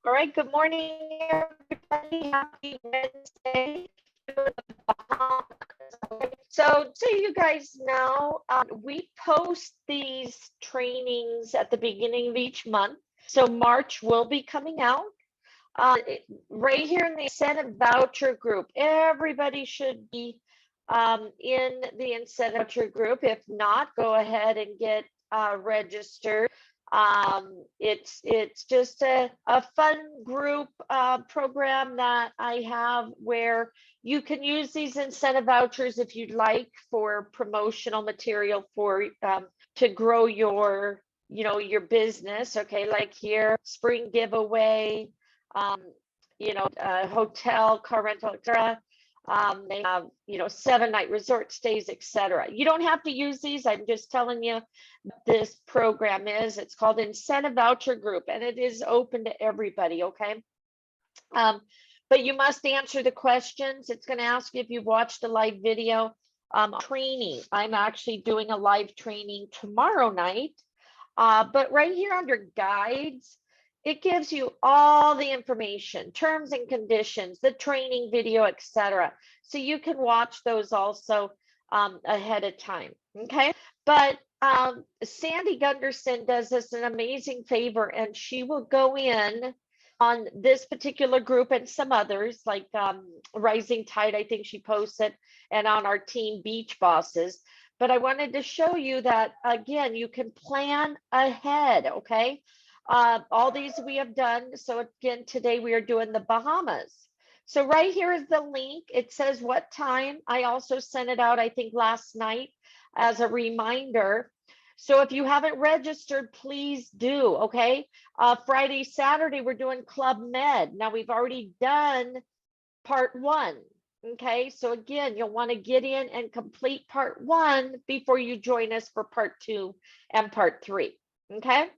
All right, good morning, everybody. Happy Wednesday. So you guys know, we post these trainings at the beginning of each month. So March will be coming out. Right here in the incentive voucher group, everybody should be in the incentive voucher group. If not, go ahead and get registered. It's just a fun group program that I have where you can use these incentive vouchers if you'd like for promotional material for to grow your your business. Okay, like here, spring giveaway, um, hotel, car rental, etc. They have 7-night resort stays, etc. You don't have to use these. I'm just telling you this program is. It's called Incentive Voucher Group, and it is open to everybody, okay? But you must answer the questions. It's going to ask you if you've watched a live video. Training. I'm actually doing a live training tomorrow night. But right here under guides, it gives you all the information, terms and conditions, the training video, etc. So you can watch those also ahead of time, okay? But Sandy Gunderson does us an amazing favor, and she will go in on this particular group and some others like Rising Tide, I think she posts it, and on our team Beach Bosses. But I wanted to show you that, again, you can plan ahead, okay? All these we have done. So again, today we are doing the Bahamas. So right here is the link. It says what time. I also sent it out, I think, last night as a reminder. So if you haven't registered, please do, okay? Friday, Saturday, we're doing Club Med. Now we've already done part 1. Okay, so again, you'll want to get in and complete part 1 before you join us for part 2 and part 3. Okay,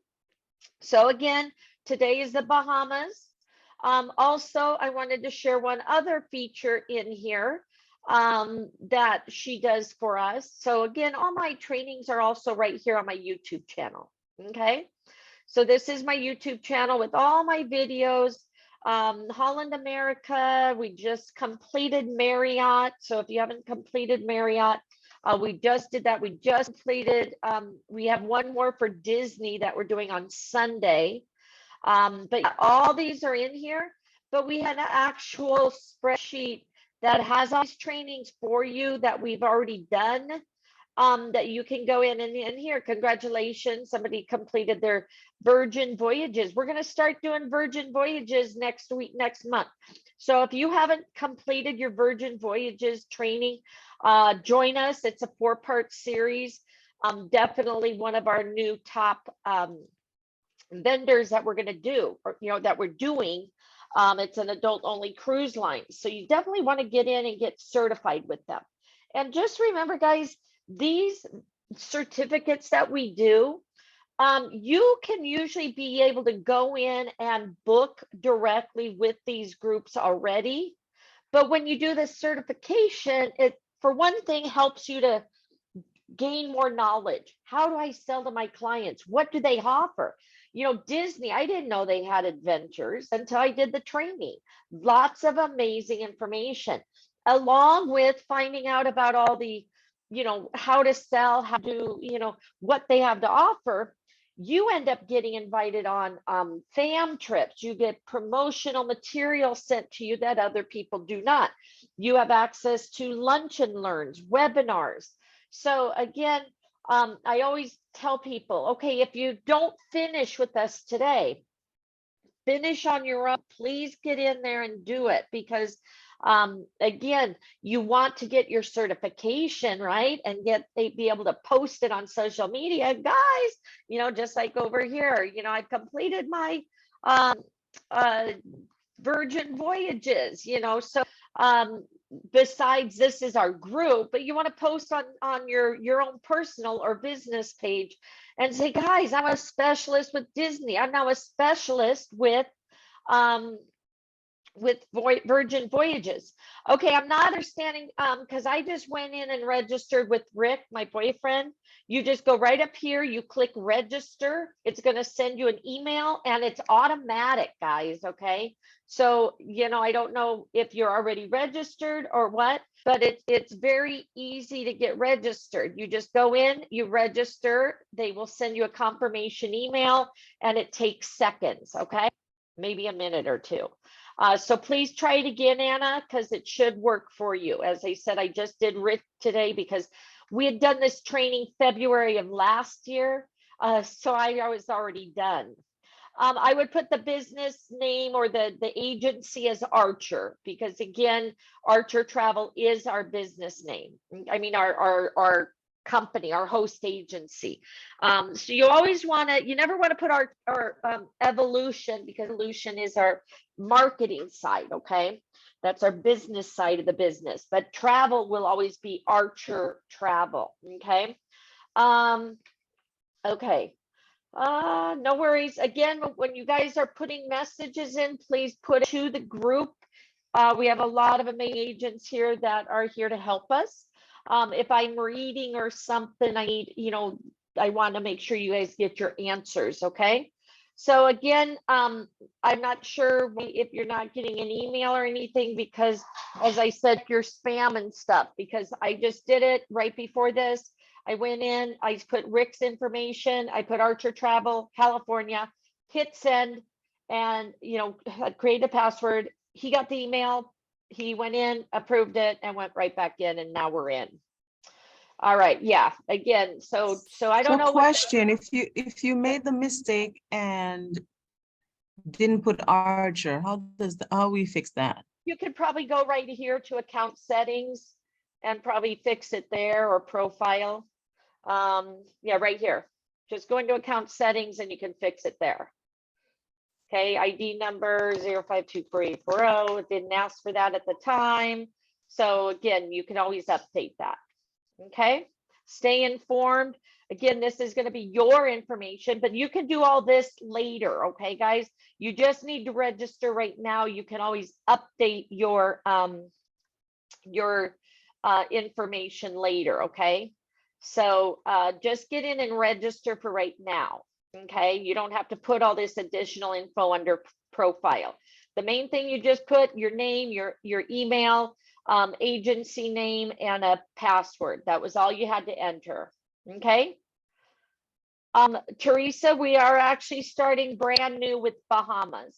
so again, today is the Bahamas. Also, I wanted to share one other feature in here that she does for us. So again, all my trainings are also right here on my YouTube channel. Okay, so this is my YouTube channel with all my videos. Holland America, we just completed Marriott. So if you haven't completed Marriott, we just did that. We just completed, we have one more for Disney that we're doing on Sunday. But yeah, all these are in here, but we had an actual spreadsheet that has all these trainings for you that we've already done. That you can go in and here, congratulations, somebody completed their Virgin Voyages. We're going to start doing Virgin Voyages next month. So if you haven't completed your Virgin Voyages training, join us. It's a 4-part series. Definitely one of our new top vendors that we're going to do, or that we're doing. It's an adult only cruise line. So you definitely want to get in and get certified with them. And just remember, guys, these certificates that we do, you can usually be able to go in and book directly with these groups already. But when you do the certification, it, for one thing, helps you to gain more knowledge. How do I sell to my clients? What do they offer? Disney, I didn't know they had adventures until I did the training. Lots of amazing information, along with finding out about all the how to sell, how to what they have to offer. You end up getting invited on fam trips. You get promotional material sent to you that other people do not. You have access to lunch and learns, webinars. So again, I always tell people, okay, if you don't finish with us today, finish on your own. Please get in there and do it, because again, you want to get your certification, right? And be able to post it on social media, guys, just like over here, I've completed my Virgin Voyages, so besides this is our group, but you want to post on your own personal or business page and say, guys, I'm a specialist with Disney. I'm now a specialist with with Virgin Voyages. Okay, I'm not understanding because I just went in and registered with Rick, my boyfriend. You just go right up here, you click register. It's going to send you an email and it's automatic, guys. Okay. So, I don't know if you're already registered or what, but it's very easy to get registered. You just go in, you register, they will send you a confirmation email and it takes seconds. Okay. Maybe a minute or two. So please try it again, Anna, because it should work for you. As I said, I just did Rick today because we had done this training February of last year. So I was already done. I would put the business name or the agency as Archer, because again, Archer Travel is our business name. I mean, our company, our host agency. So you always want to, you never want to put our Evolution, because Evolution is our marketing side. Okay. That's our business side of the business, but travel will always be Archer Travel. Okay. Okay. No worries. Again, when you guys are putting messages in, please put it to the group. We have a lot of amazing agents here that are here to help us. If I'm reading or something, I need, I want to make sure you guys get your answers. Okay. So again, I'm not sure if you're not getting an email or anything, because as I said, your spam and stuff, because I just did it right before this. I went in, I put Rick's information, I put Archer Travel, California, hit send, and create a password. He got the email, he went in, approved it, and went right back in, and now we're in. All right, yeah. Again, so I don't know. Question: if you made the mistake and didn't put Archer, how we fix that? You could probably go right here to account settings and probably fix it there, or profile. Yeah, right here. Just go into account settings and you can fix it there. Okay, ID number 0524840. It didn't ask for that at the time. So again, you can always update that. Okay, stay informed. Again, this is going to be your information, but you can do all this later. Okay, guys, you just need to register right now. You can always update your information later. Okay, so just get in and register for right now. Okay, you don't have to put all this additional info under profile. The main thing, you just put your name, your email, agency name, and a password. That was all you had to enter. Okay. Teresa, we are actually starting brand new with Bahamas.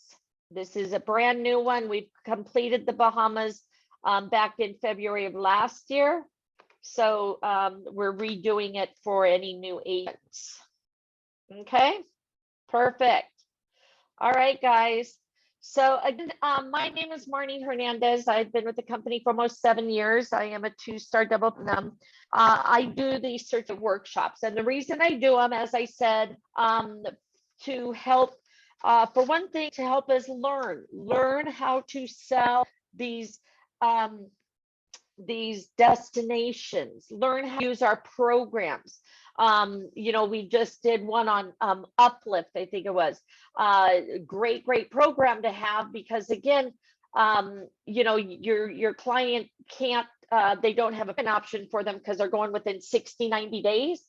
This is a brand new one. We've completed the Bahamas back in February of last year. So we're redoing it for any new agents. Okay, perfect. All right, guys. So again, my name is Marnie Hernandez. I've been with the company for almost 7 years. I am a 2-star double platinum. I do these sorts of workshops, and the reason I do them, as I said, to help, for one thing, to help us learn how to sell these destinations, learn how to use our programs. We just did one on Uplift, I think it was. Great program to have, because again, your client can't, they don't have an option for them because they're going within 60-90 days.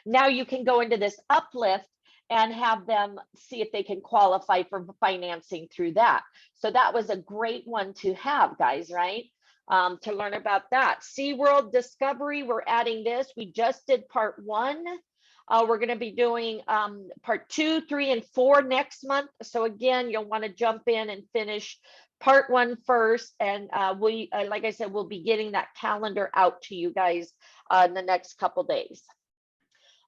Now you can go into this Uplift and have them see if they can qualify for financing through that. So that was a great one to have, guys, right? To learn about that. SeaWorld Discovery, we're adding this. We just did part 1. We're going to be doing part 2, 3, and 4 next month. So again, you'll want to jump in and finish part 1 first. And we, like I said, we'll be getting that calendar out to you guys in the next couple days.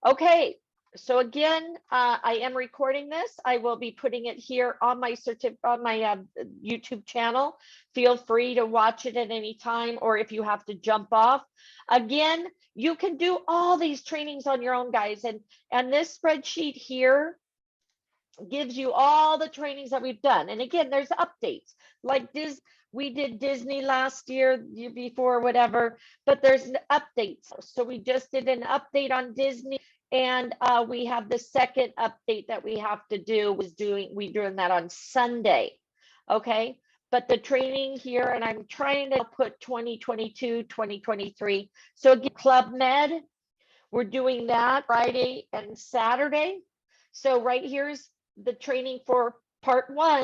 Okay. So again, I am recording this. I will be putting it here on my YouTube channel. Feel free to watch it at any time, or if you have to jump off. Again, you can do all these trainings on your own, guys. And this spreadsheet here gives you all the trainings that we've done. And again, there's updates. Like this, we did Disney last year, year before, whatever, but there's updates. So we just did an update on Disney. And we have the second update that we have to do, we're doing that on Sunday. Okay, but the training here, and I'm trying to put 2022, 2023. So again, Club Med, we're doing that Friday and Saturday. So right here's the training for part 1.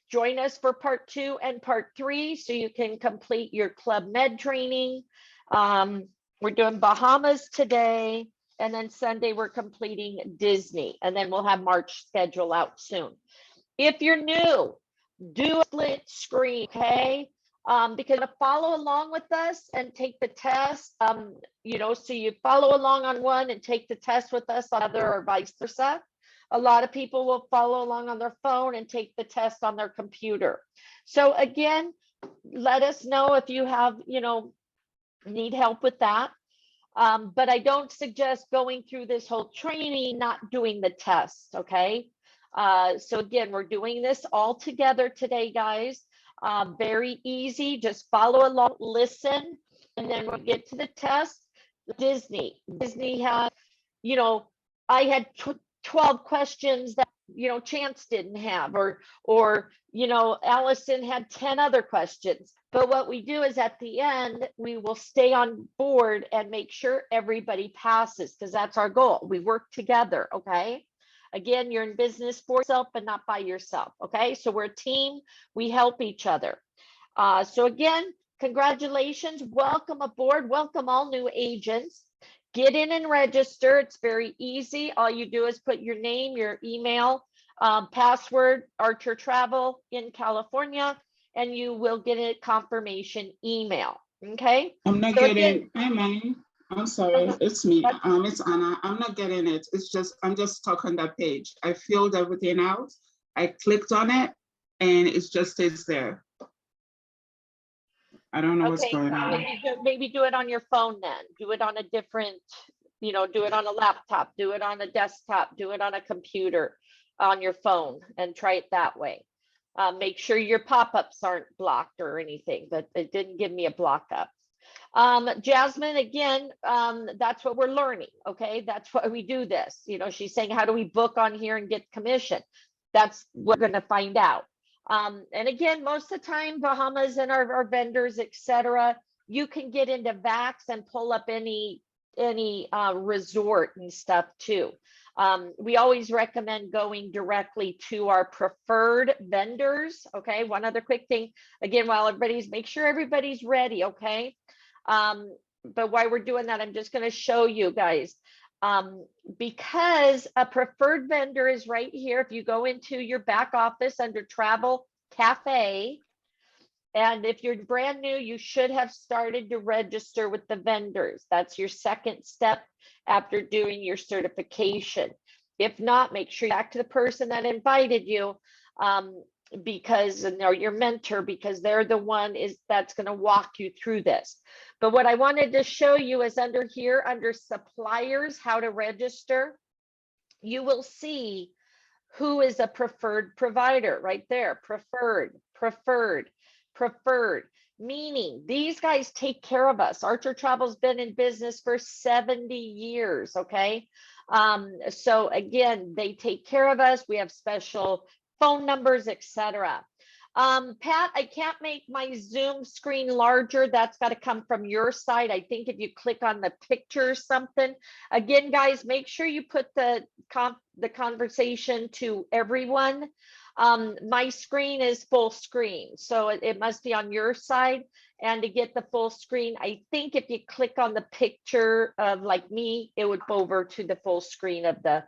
Join us for part 2 and part 3 so you can complete your Club Med training. We're doing Bahamas today, and then Sunday we're completing Disney, and then we'll have March schedule out soon. If you're new, do a split screen, okay? Because to follow along with us and take the test, you know, so you follow along on one and take the test with us on other, or vice versa. A lot of people will follow along on their phone and take the test on their computer. So again, let us know if you have, you know, need help with that. But I don't suggest going through this whole training, not doing the test, okay? So again, we're doing this all together today, guys. Very easy, just follow along, listen, and then when we get to the test, Disney has, you know, I had 12 questions that, you know, Chance didn't have, or, you know, Allison had 10 other questions. But what we do is at the end, we will stay on board and make sure everybody passes, because that's our goal. We work together, okay? Again, you're in business for yourself, but not by yourself, okay? So we're a team, we help each other. So again, congratulations, welcome aboard, welcome all new agents. Get in and register, it's very easy. All you do is put your name, your email, password, Archer Travel in California, and you will get a confirmation email, okay? I'm not So getting, again, hi, Manny. I'm sorry, it's me. It's Anna. I'm not getting it. It's just, I'm just stuck on that page. I filled everything out. I clicked on it and it just stays there. I don't know what's okay, going on. maybe do it on your phone then. Do it on a different, you know, do it on a laptop, do it on a desktop, do it on a computer, on your phone, and try it that way. Make sure your pop-ups aren't blocked or anything, but it didn't give me a block up. Jasmine, again, that's what we're learning, okay? That's why we do this. You know, she's saying, how do we book on here and get commission? That's what we're gonna find out. And again, most of the time, Bahamas and our vendors, etc., you can get into Vax and pull up any resort and stuff too. We always recommend going directly to our preferred vendors, okay? One other quick thing, again, while make sure everybody's ready, okay? But while we're doing that, I'm just going to show you guys, because a preferred vendor is right here. If you go into your back office under Travel Cafe, and if you're brand new, you should have started to register with the vendors. That's your second step after doing your certification. If not, make sure you're back to the person that invited you, because, or your mentor, because they're the one that's going to walk you through this. But what I wanted to show you is under here, under suppliers, how to register, you will see who is a preferred provider right there. Preferred, meaning these guys take care of us. Archer Travel's been in business for 70 years, okay? So again, they take care of us. We have special phone numbers, etc. Pat, I can't make my Zoom screen larger. That's got to come from your side. I think if you click on the picture or something. Again, guys, make sure you put the conversation to everyone. My screen is full screen, so it must be on your side. And to get the full screen, I think if you click on the picture of like me, it would go over to the full screen of the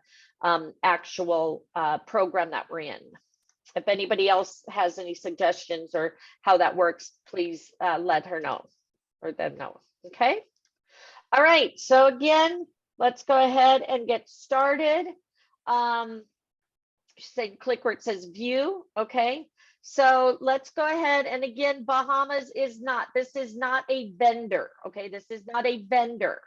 actual program that we're in. If anybody else has any suggestions or how that works, please let her know or them know. Okay. All right. So again, let's go ahead and get started. Say click where it says view. Okay. So let's go ahead. And again, Bahamas is not, this is not a vendor. Okay. This is not a vendor.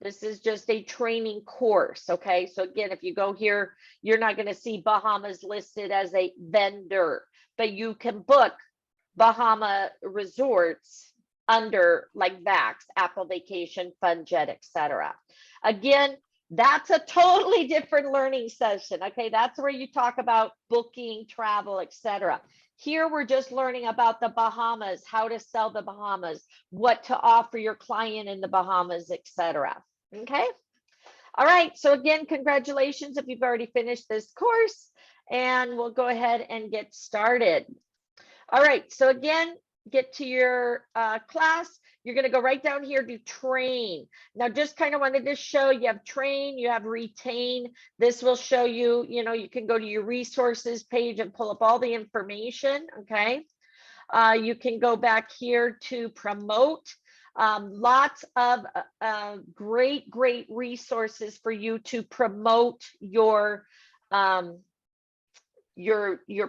This is just a training course, okay? So again, if you go here, you're not going to see Bahamas listed as a vendor, but you can book Bahama resorts under like Vax, Apple Vacation, FunJet, etc. Again, That's a totally different learning session. Okay, that's where you talk about booking, travel, etc. Here we're just learning about the Bahamas, how to sell the Bahamas, what to offer your client in the Bahamas, etc. Okay. All right, so again, congratulations if you've already finished this course, and we'll go ahead and get started. All right, so again, get to your class. You're going to go right down here to train. Now, just kind of wanted to show you have train, you have retain. This will show you, you can go to your resources page and pull up all the information, okay? You can go back here to promote. Lots of great resources for you to promote your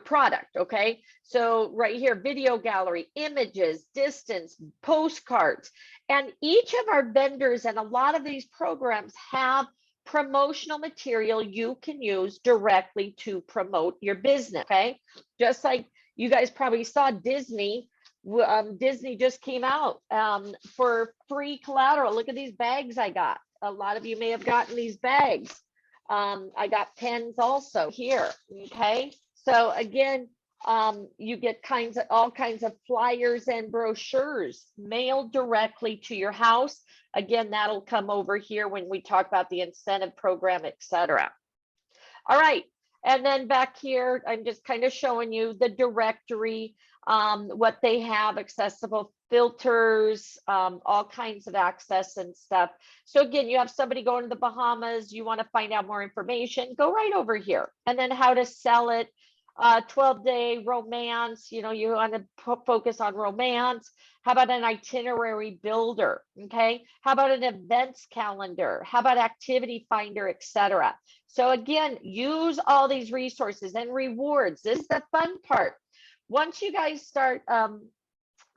product. Okay, so right here, video gallery, images, distance, postcards, and each of our vendors and a lot of these programs have promotional material you can use directly to promote your business. Okay, just like you guys probably saw Disney. Disney just came out for free collateral. Look at these bags I got. A lot of you may have gotten these bags. I got pens also here. Okay, so again, you get all kinds of flyers and brochures mailed directly to your house. Again, that'll come over here when we talk about the incentive program, etc. All right, and then back here, I'm just kind of showing you the directory, what they have, accessible filters, all kinds of access and stuff. So again, you have somebody going to the Bahamas, you want to find out more information, go right over here. And then how to sell it, 12-day romance, you want to focus on romance. How about an itinerary builder? Okay, how about an events calendar? How about activity finder, etc. So again, use all these resources and rewards. This is the fun part. Once you guys start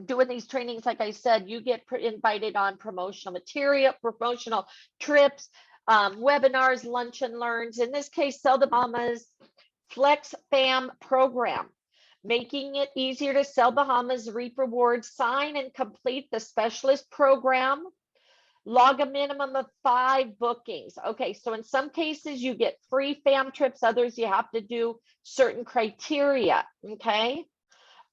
doing these trainings, like I said, you get invited on promotional material, promotional trips, webinars, lunch and learns. In this case, Sell the Bahamas Flex Fam program, making it easier to sell Bahamas, reap rewards, sign and complete the specialist program. Log a minimum of 5 bookings. Okay, so in some cases you get free fam trips, others you have to do certain criteria. Okay,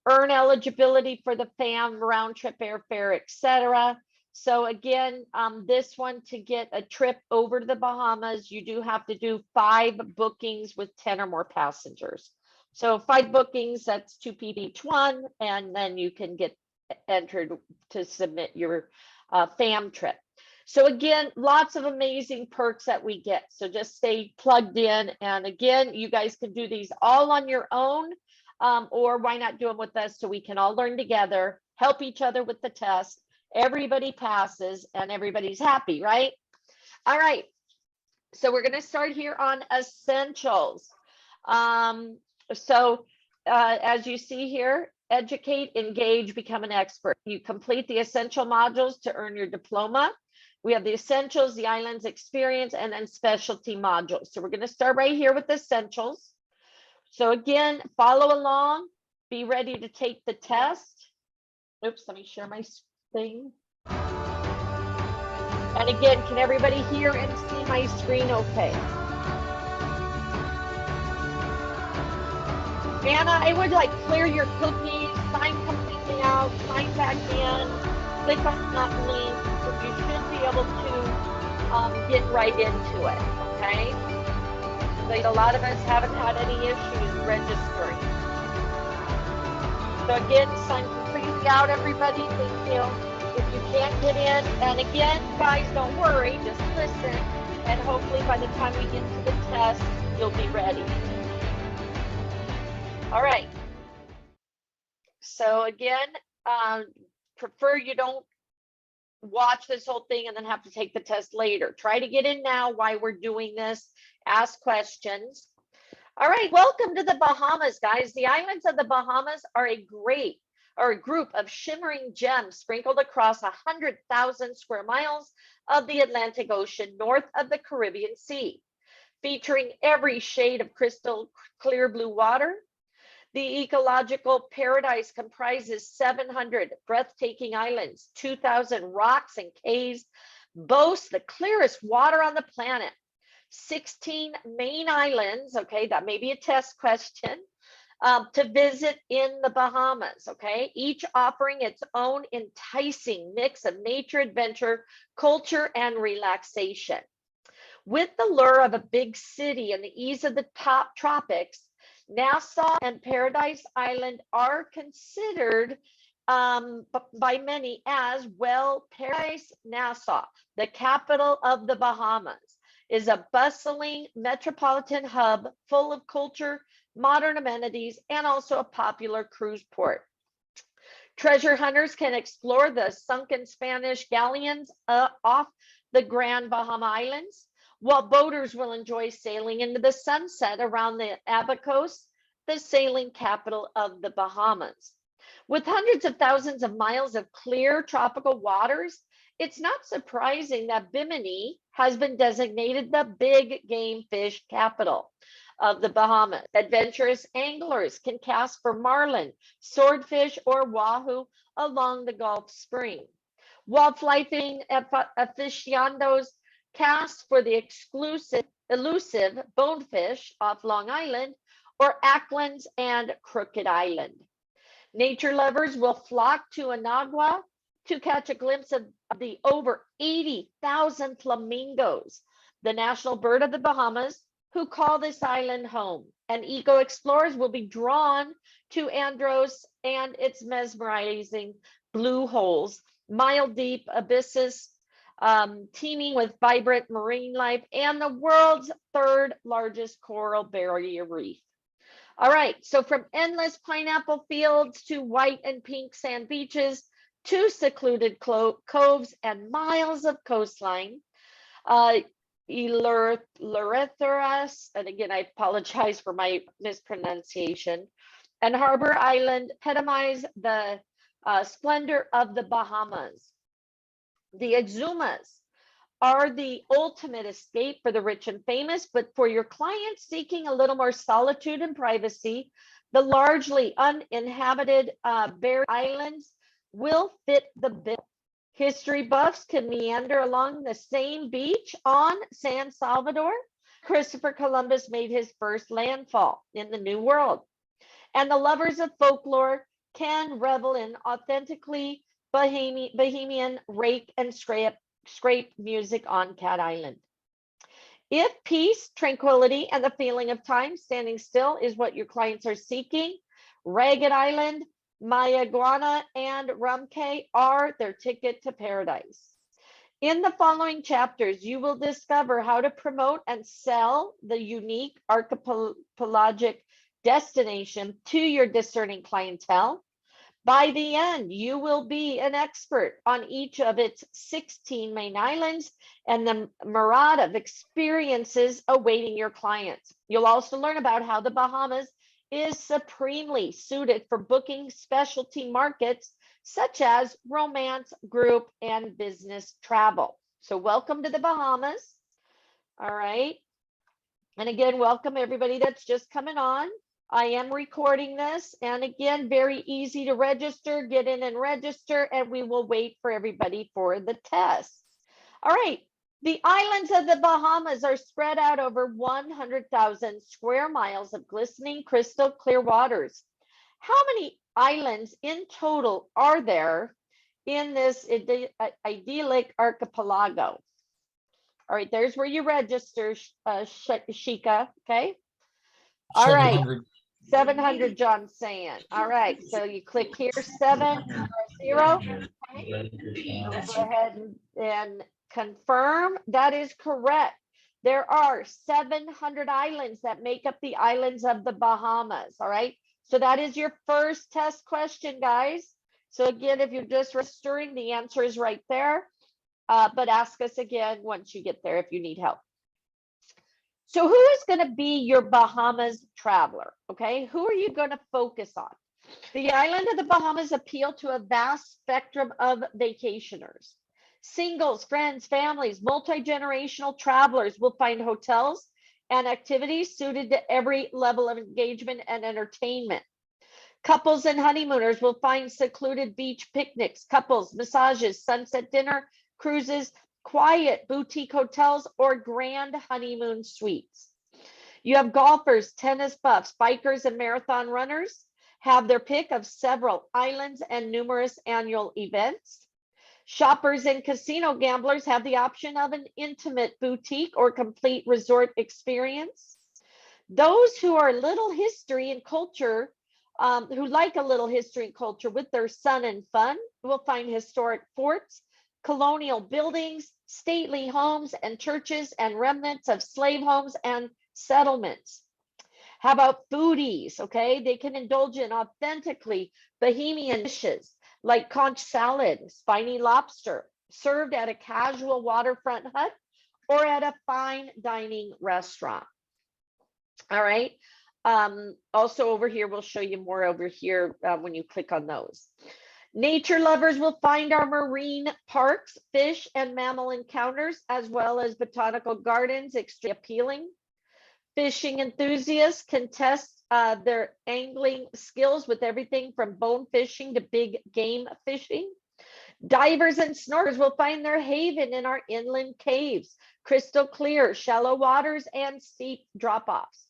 earn eligibility for the fam round trip airfare, etc. So again, this one, to get a trip over to the Bahamas, you do have to do 5 bookings with 10 or more passengers. So 5 bookings, that's 2 people each one, and then you can get entered to submit your fam trip. So again, lots of amazing perks that we get. So just stay plugged in. And again, you guys can do these all on your own, or why not do them with us so we can all learn together, help each other with the test. Everybody passes and everybody's happy, right? All right. So we're going to start here on essentials. As you see here, educate, engage, become an expert. You complete the essential modules to earn your diploma. We have the essentials, the islands experience, and then specialty modules. So we're going to start right here with essentials. So again, follow along, be ready to take the test. Oops, let me share my thing. And again, can everybody hear and see my screen okay? Anna, I would like clear your cookies, sign completely out, sign back in, click on that link, so you should be able to get right into it, okay? Like a lot of us haven't had any issues registering. So again, sign completely out, everybody, thank you. If you can't get in, and again, guys, don't worry, just listen, and hopefully by the time we get to the test, you'll be ready. All right. So again, prefer you don't watch this whole thing and then have to take the test later. Try to get in now while we're doing this. Ask questions. All right, welcome to the Bahamas, guys. The islands of the Bahamas are a group of shimmering gems sprinkled across 100,000 square miles of the Atlantic Ocean north of the Caribbean Sea, featuring every shade of crystal clear blue water. The ecological paradise comprises 700 breathtaking islands, 2,000 rocks and caves, boasts the clearest water on the planet, 16 main islands, okay, that may be a test question, to visit in the Bahamas, okay, each offering its own enticing mix of nature, adventure, culture, and relaxation. With the lure of a big city and the ease of the top tropics, Nassau and Paradise Island are considered by many as, well, Paradise Nassau, the capital of the Bahamas, is a bustling metropolitan hub full of culture, modern amenities, and also a popular cruise port. Treasure hunters can explore the sunken Spanish galleons off the Grand Bahama Islands, while boaters will enjoy sailing into the sunset around the Abacos, the sailing capital of the Bahamas. With hundreds of thousands of miles of clear tropical waters, it's not surprising that Bimini has been designated the big game fish capital of the Bahamas. Adventurous anglers can cast for marlin, swordfish, or wahoo along the Gulf Stream, while fly fishing aficionados cast for the elusive bonefish off Long Island or Acklands and Crooked Island. Nature lovers will flock to Anagua to catch a glimpse of the over 80,000 flamingos, the national bird of the Bahamas, who call this island home. And eco explorers will be drawn to Andros and its mesmerizing blue holes, mile deep abysses, teeming with vibrant marine life, and the world's third largest coral barrier reef. All right, so from endless pineapple fields to white and pink sand beaches to secluded coves and miles of coastline, Eleutheras, and again, I apologize for my mispronunciation, and Harbor Island epitomize the splendor of the Bahamas. The Exumas are the ultimate escape for the rich and famous, but for your clients seeking a little more solitude and privacy, the largely uninhabited barrier islands will fit the bill. History buffs can meander along the same beach on San Salvador. Christopher Columbus made his first landfall in the New World. And the lovers of folklore can revel in authentically Bahamian rake and scrape music on Cat Island. If peace, tranquility, and the feeling of time standing still is what your clients are seeking, Ragged Island, Mayaguana, and Rumkay are their ticket to paradise. In the following chapters, you will discover how to promote and sell the unique archipelagic destination to your discerning clientele. By the end, you will be an expert on each of its 16 main islands and the myriad of experiences awaiting your clients. You'll also learn about how the Bahamas is supremely suited for booking specialty markets such as romance, group, and business travel. So welcome to the Bahamas. All right. And again, welcome everybody that's just coming on. I am recording this, and again, very easy to register. Get in and register, and we will wait for everybody for the test. All right, the islands of the Bahamas are spread out over 100,000 square miles of glistening crystal clear waters. How many islands in total are there in this idyllic archipelago? All right, there's where you register, Shika, okay? All right. 700, John's saying. All right, so you click here, 700. Okay. We'll go ahead and confirm. That is correct. There are 700 islands that make up the islands of the Bahamas. All right, so that is your first test question, guys. So again, if you're just registering, the answer is right there. But ask us again once you get there if you need help. So who is going to be your Bahamas traveler? Okay, who are you going to focus on? The island of the Bahamas appeal to a vast spectrum of vacationers. Singles, friends, families, multi-generational travelers will find hotels and activities suited to every level of engagement and entertainment. Couples and honeymooners will find secluded beach picnics, couples, massages, sunset dinner, cruises, quiet boutique hotels, or grand honeymoon suites. You have golfers, tennis buffs, bikers, and marathon runners have their pick of several islands and numerous annual events. Shoppers and casino gamblers have the option of an intimate boutique or complete resort experience. Those who are little history and culture, who like a little history and culture with their sun and fun, will find historic forts, colonial buildings, stately homes and churches, and remnants of slave homes and settlements. How about foodies? Okay, they can indulge in authentically Bahamian dishes like conch salad, spiny lobster, served at a casual waterfront hut or at a fine dining restaurant. All right. Also over here, we'll show you more over here when you click on those. Nature lovers will find our marine parks, fish and mammal encounters, as well as botanical gardens extremely appealing. Fishing enthusiasts can test their angling skills with everything from bone fishing to big game fishing. Divers and snorkelers will find their haven in our inland caves, crystal clear, shallow waters, and steep drop-offs.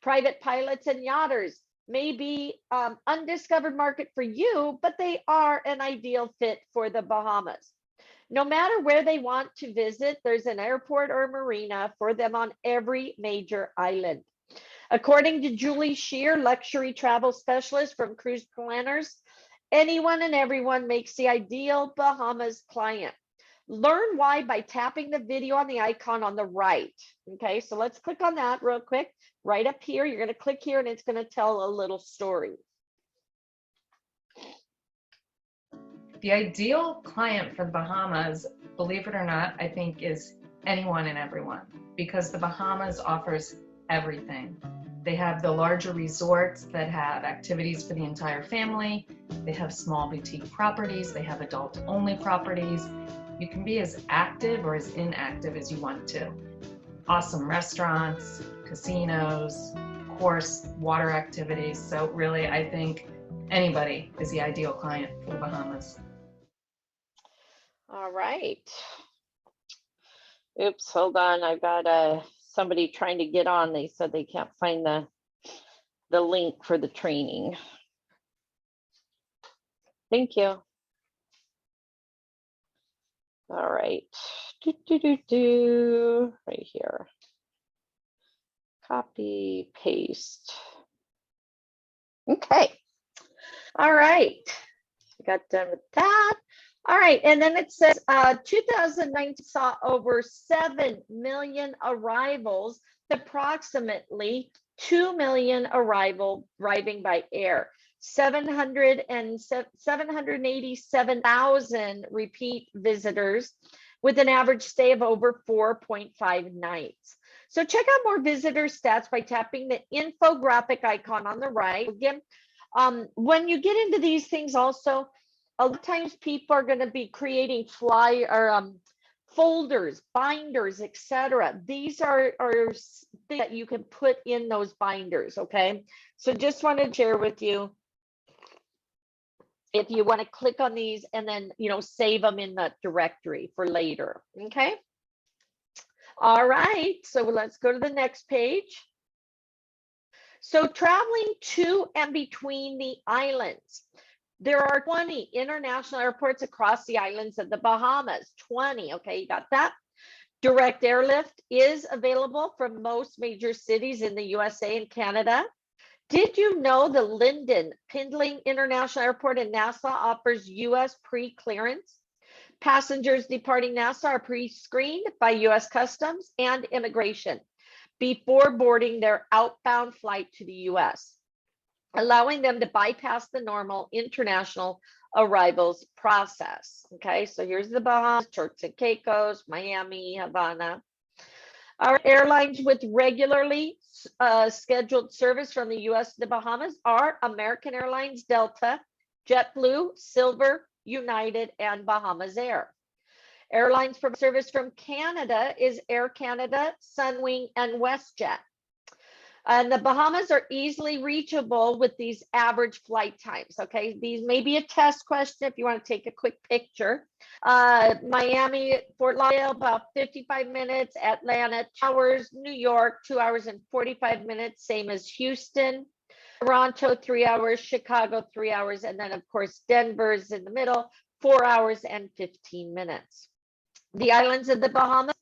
Private pilots and yachters may be undiscovered market for you, but they are an ideal fit for the Bahamas. No matter where they want to visit, there's an airport or marina for them on every major island. According to Julie Shear, luxury travel specialist from Cruise Planners, anyone and everyone makes the ideal Bahamas client. Learn why by tapping the video on the icon on the right. Okay, so let's click on that real quick. Right up here, you're going to click here and it's going to tell a little story. The ideal client for the Bahamas, believe it or not, I think is anyone and everyone, because the Bahamas offers everything. They have the larger resorts that have activities for the entire family. They have small boutique properties. They have adult-only properties. You can be as active or as inactive as you want to. Awesome restaurants, casinos, of course, water activities. So really, I think anybody is the ideal client for the Bahamas. All right. Oops, hold on. I've got somebody trying to get on. They said they can't find the link for the training. Thank you. All right. Right here. Copy, paste. Okay. All right. Got done with that. All right, and then it says 2019 saw over 7 million arrivals, approximately 2 million arriving by air, 787,000 repeat visitors with an average stay of over 4.5 nights. So check out more visitor stats by tapping the infographic icon on the right. Again, when you get into these things also, a lot of times people are going to be creating folders, binders, etc. These are things that you can put in those binders, okay? So just want to share with you if you want to click on these and then, save them in the directory for later, okay? All right, so let's go to the next page. So traveling to and between the islands. There are 20 international airports across the islands of the Bahamas. 20, okay, you got that? Direct airlift is available from most major cities in the USA and Canada. Did you know the Linden Pindling International Airport in Nassau offers US pre-clearance? Passengers departing Nassau are pre-screened by US Customs and Immigration before boarding their outbound flight to the US, allowing them to bypass the normal international arrivals process. Okay, so here's the Bahamas, Turks and Caicos, Miami, Havana. Our airlines with regularly scheduled service from the US to the Bahamas are American Airlines, Delta, JetBlue, Silver, United, and Bahamas Air. Airlines from service from Canada is Air Canada, Sunwing, and WestJet. And the Bahamas are easily reachable with these average flight times. Okay, these may be a test question if you want to take a quick picture. Miami, Fort Lauderdale, about 55 minutes. Atlanta, 2 hours. New York, 2 hours and 45 minutes, same as Houston. Toronto, 3 hours. Chicago, 3 hours. And then, of course, Denver's in the middle, 4 hours and 15 minutes. The islands of the Bahamas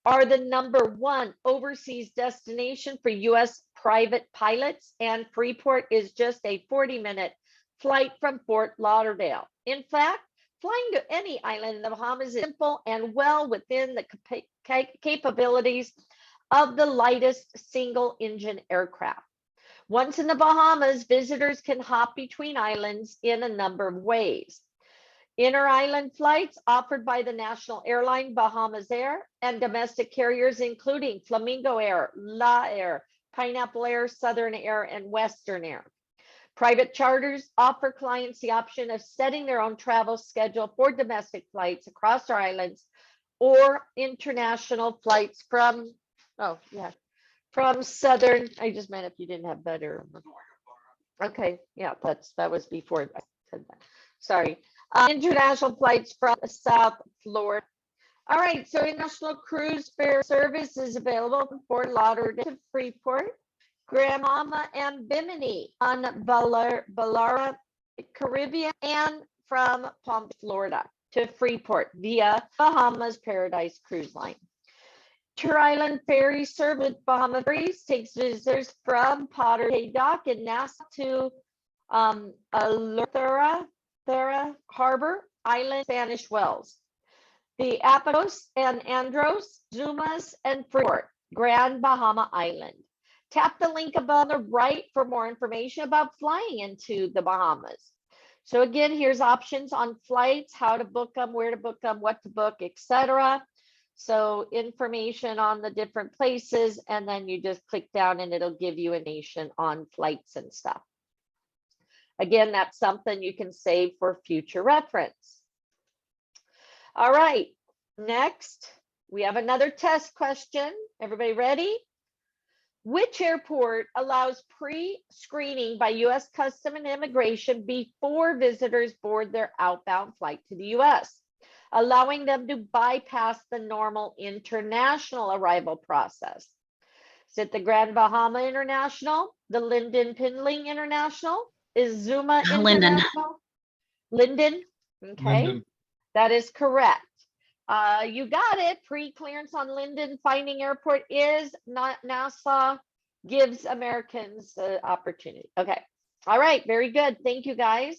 are the #1 overseas destination for U.S. private pilots, and Freeport is just a 40-minute flight from Fort Lauderdale. In fact, flying to any island in the Bahamas is simple and well within the capabilities of the lightest single-engine aircraft. Once in the Bahamas, visitors can hop between islands in a number of ways. Inter-island flights offered by the national airline Bahamas Air and domestic carriers including Flamingo Air, La Air, Pineapple Air, Southern Air, and Western Air. Private charters offer clients the option of setting their own travel schedule for domestic flights across our islands or international flights from, from Southern, I just meant if you didn't have better. Okay, yeah, that was before I said that. Sorry. International flights from South Florida. All right, so international cruise fare service is available from Fort Lauderdale to Freeport, Grand Bahama, and Bimini on Balara, Caribbean, and from Palm, Florida to Freeport via Bahamas Paradise Cruise Line. Inter-island ferry service Bahama Ferries takes visitors from Potter Cay Dock in Nassau to Eleuthera Harbor Island, Spanish Wells. The Apagos and Andros, Zumas, and Freeport, Grand Bahama Island. Tap the link above on the right for more information about flying into the Bahamas. So again, here's options on flights, how to book them, where to book them, what to book, etc. So information on the different places, and then you just click down and it'll give you information on flights and stuff. Again, that's something you can save for future reference. All right, next, we have another test question. Everybody ready? Which airport allows pre-screening by U.S. Customs and Immigration before visitors board their outbound flight to the U.S., allowing them to bypass the normal international arrival process? Is it the Grand Bahama International, the Linden Pinling International? Is Zuma International? Linden. Okay, Linden. That is correct. You got it. Pre-clearance on Linden Finding Airport is not NASA gives Americans the opportunity. Okay. All right. Very good. Thank you, guys.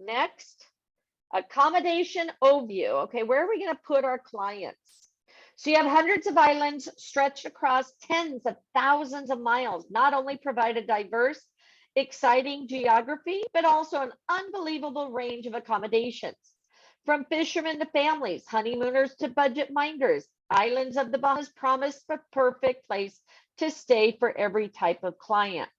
Next, accommodation overview. Okay, where are we going to put our clients? So you have hundreds of islands stretched across tens of thousands of miles, not only provide a diverse, exciting geography, but also an unbelievable range of accommodations. From fishermen to families, honeymooners to budget minders, islands of the Bahamas promise the perfect place to stay for every type of client.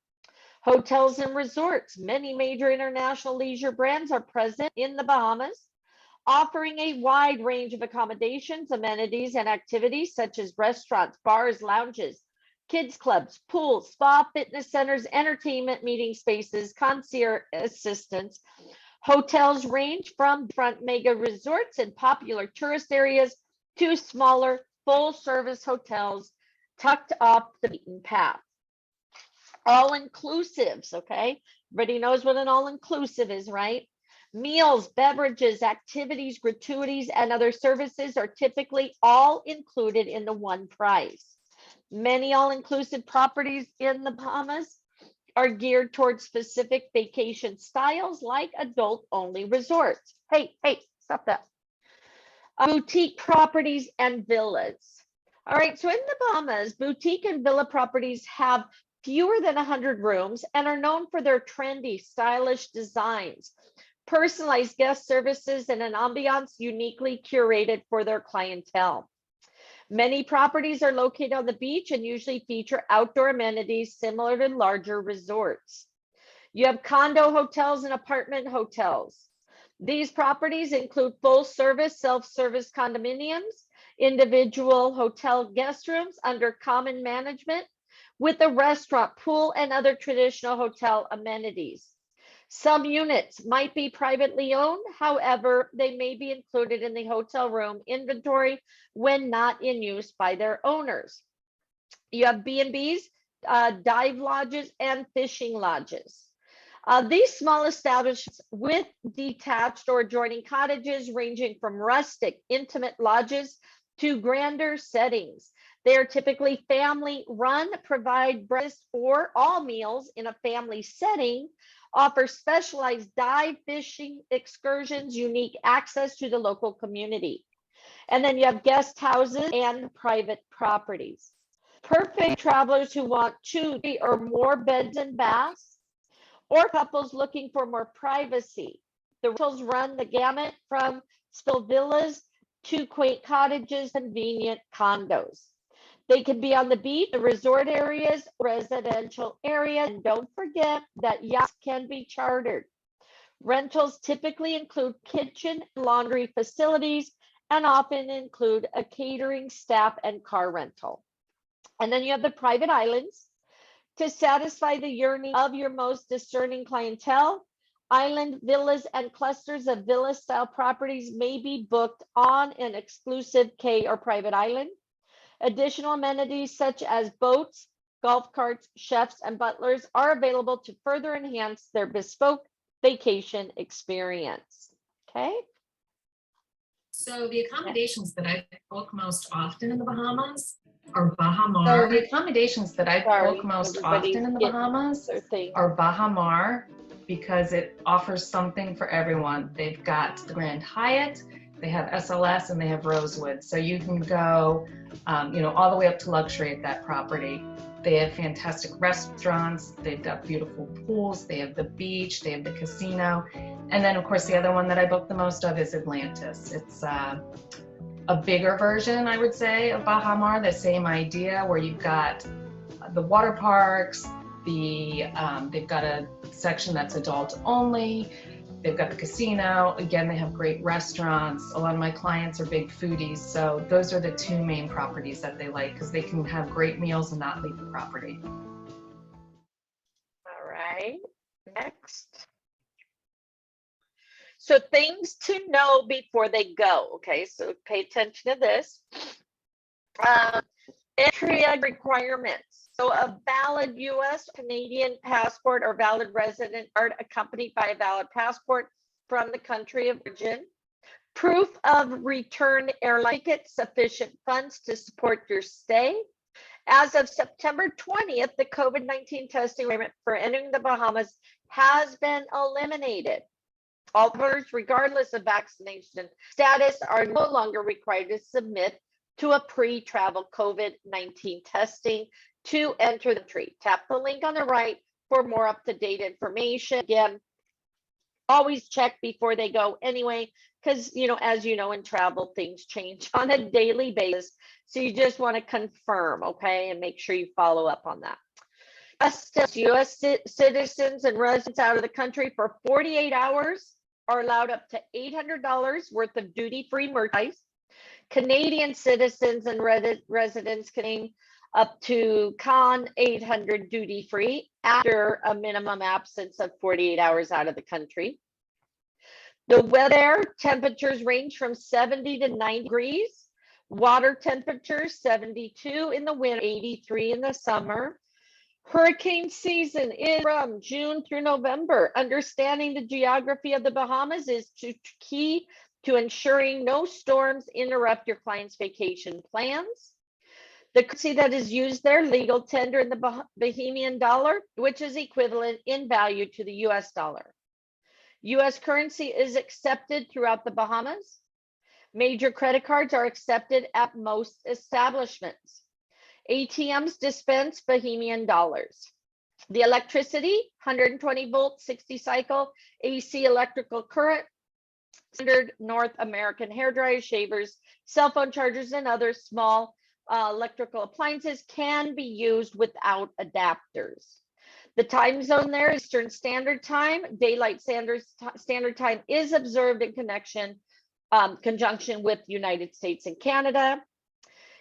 Hotels and resorts, many major international leisure brands are present in the Bahamas, offering a wide range of accommodations, amenities, and activities such as restaurants, bars, lounges, kids clubs, pools, spa, fitness centers, entertainment, meeting spaces, concierge assistants. Hotels range from front mega resorts and popular tourist areas to smaller full-service hotels tucked off the beaten path. All-inclusives, okay? Everybody knows what an all-inclusive is, right? Meals, beverages, activities, gratuities, and other services are typically all included in the one price. Many all-inclusive properties in the Bahamas are geared towards specific vacation styles like adult-only resorts. Hey, stop that. Boutique properties and villas. All right, so in the Bahamas, boutique and villa properties have fewer than 100 rooms and are known for their trendy, stylish designs, personalized guest services, and an ambiance uniquely curated for their clientele. Many properties are located on the beach and usually feature outdoor amenities similar to larger resorts. You have condo hotels and apartment hotels. These properties include full-service, self-service condominiums individual hotel guest rooms under common management with a restaurant, pool, and other traditional hotel amenities. Some units might be privately owned, however, they may be included in the hotel room inventory when not in use by their owners. You have B&Bs, dive lodges, and fishing lodges. These small establishments with detached or adjoining cottages ranging from rustic, intimate lodges to grander settings. They are typically family run, provide breakfast or all meals in a family setting, offer specialized dive fishing excursions, unique access to the local community. And then you have guest houses and private properties. Perfect travelers who want 2, 3, or more beds and baths, or couples looking for more privacy. The rentals run the gamut from still villas to quaint cottages, convenient condos. They can be on the beach, the resort areas, residential areas, and don't forget that yachts can be chartered. Rentals typically include kitchen and laundry facilities and often include a catering staff and car rental. And then you have the private islands. To satisfy the yearning of your most discerning clientele, island villas and clusters of villa-style properties may be booked on an exclusive K or private island. Additional amenities such as boats, golf carts, chefs, and butlers are available to further enhance their bespoke vacation experience. Okay. So the accommodations that I book most often in the Bahamas are So Bahamar. the accommodations that I Sorry, book most everybody's often in the getting Bahamas their thing. are Bahamar because it offers something for everyone. They've got the Grand Hyatt, they have SLS, and they have Rosewood. So you can go, all the way up to luxury at that property. They have fantastic restaurants. They've got beautiful pools. They have the beach. They have the casino. And then, of course, the other one that I book the most of is Atlantis. It's a bigger version, I would say, of Bahamar, the same idea where you've got the water parks, they've got a section that's adult only, they've got the casino, again, they have great restaurants. A lot of my clients are big foodies, so those are the 2 main properties that they like because they can have great meals and not leave the property. All right, next. So things to know before they go, okay? So pay attention to this. Entry requirements. So a valid US, Canadian passport or valid resident card accompanied by a valid passport from the country of origin. Proof of return airline ticket, sufficient funds to support your stay. As of September 20th, the COVID-19 testing requirement for entering the Bahamas has been eliminated. All travelers, regardless of vaccination status, are no longer required to submit to a pre-travel COVID-19 testing to enter the country. Tap the link on the right for more up-to-date information. Again, always check before they go anyway, because, as you know, in travel, things change on a daily basis. So you just want to confirm, okay, and make sure you follow up on that. U.S. citizens and residents out of the country for 48 hours are allowed up to $800 worth of duty-free merchandise. Canadian citizens and residents can claim up to CON 800 duty-free after a minimum absence of 48 hours out of the country. The weather temperatures range from 70 to 90 degrees. Water temperatures 72 in the winter, 83 in the summer. Hurricane season is from June through November. Understanding the geography of the Bahamas is key to ensuring no storms interrupt your client's vacation plans. The currency that is used there, legal tender in the Bahamian dollar, which is equivalent in value to the US dollar. US currency is accepted throughout the Bahamas. Major credit cards are accepted at most establishments. ATMs dispense Bahamian dollars. The electricity, 120 volt, 60 cycle, AC electrical current, standard North American hairdryers, shavers, cell phone chargers, and other small electrical appliances can be used without adapters. The time zone there is Eastern Standard Time. Daylight Standard Time is observed in connection conjunction with United States and Canada.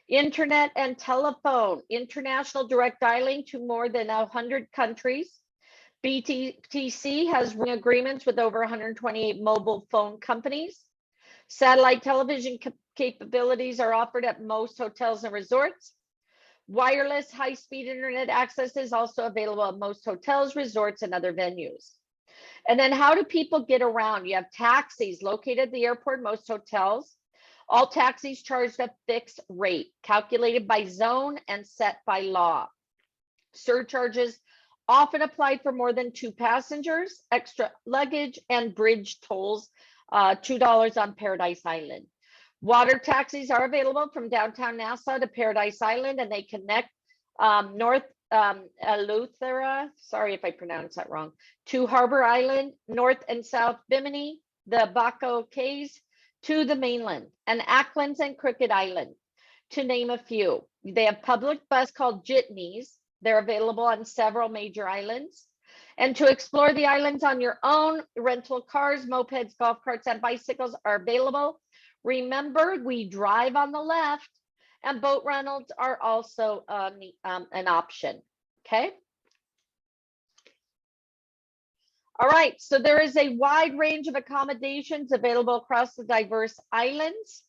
Internet and telephone, international direct dialing to more than 100 countries. BTC has agreements with over 128 mobile phone companies. Satellite television capabilities are offered at most hotels and resorts. Wireless high-speed internet access is also available at most hotels, resorts, and other venues. And then how do people get around? You have taxis located at the airport, most hotels. All taxis charged a fixed rate, calculated by zone and set by law. Surcharges often applied for more than 2 passengers, extra luggage, and bridge tolls, $2 on Paradise Island. Water taxis are available from downtown Nassau to Paradise Island, and they connect North Eleuthera, sorry if I pronounced that wrong, to Harbor Island, North and South Bimini, the Baco Cays, to the mainland, and Acklands and Crooked Island, to name a few. They have public bus called jitneys. They're available on several major islands. And to explore the islands on your own, rental cars, mopeds, golf carts, and bicycles are available. Remember, we drive on the left, and boat rentals are also an option, okay? All right, so there is a wide range of accommodations available across the diverse islands.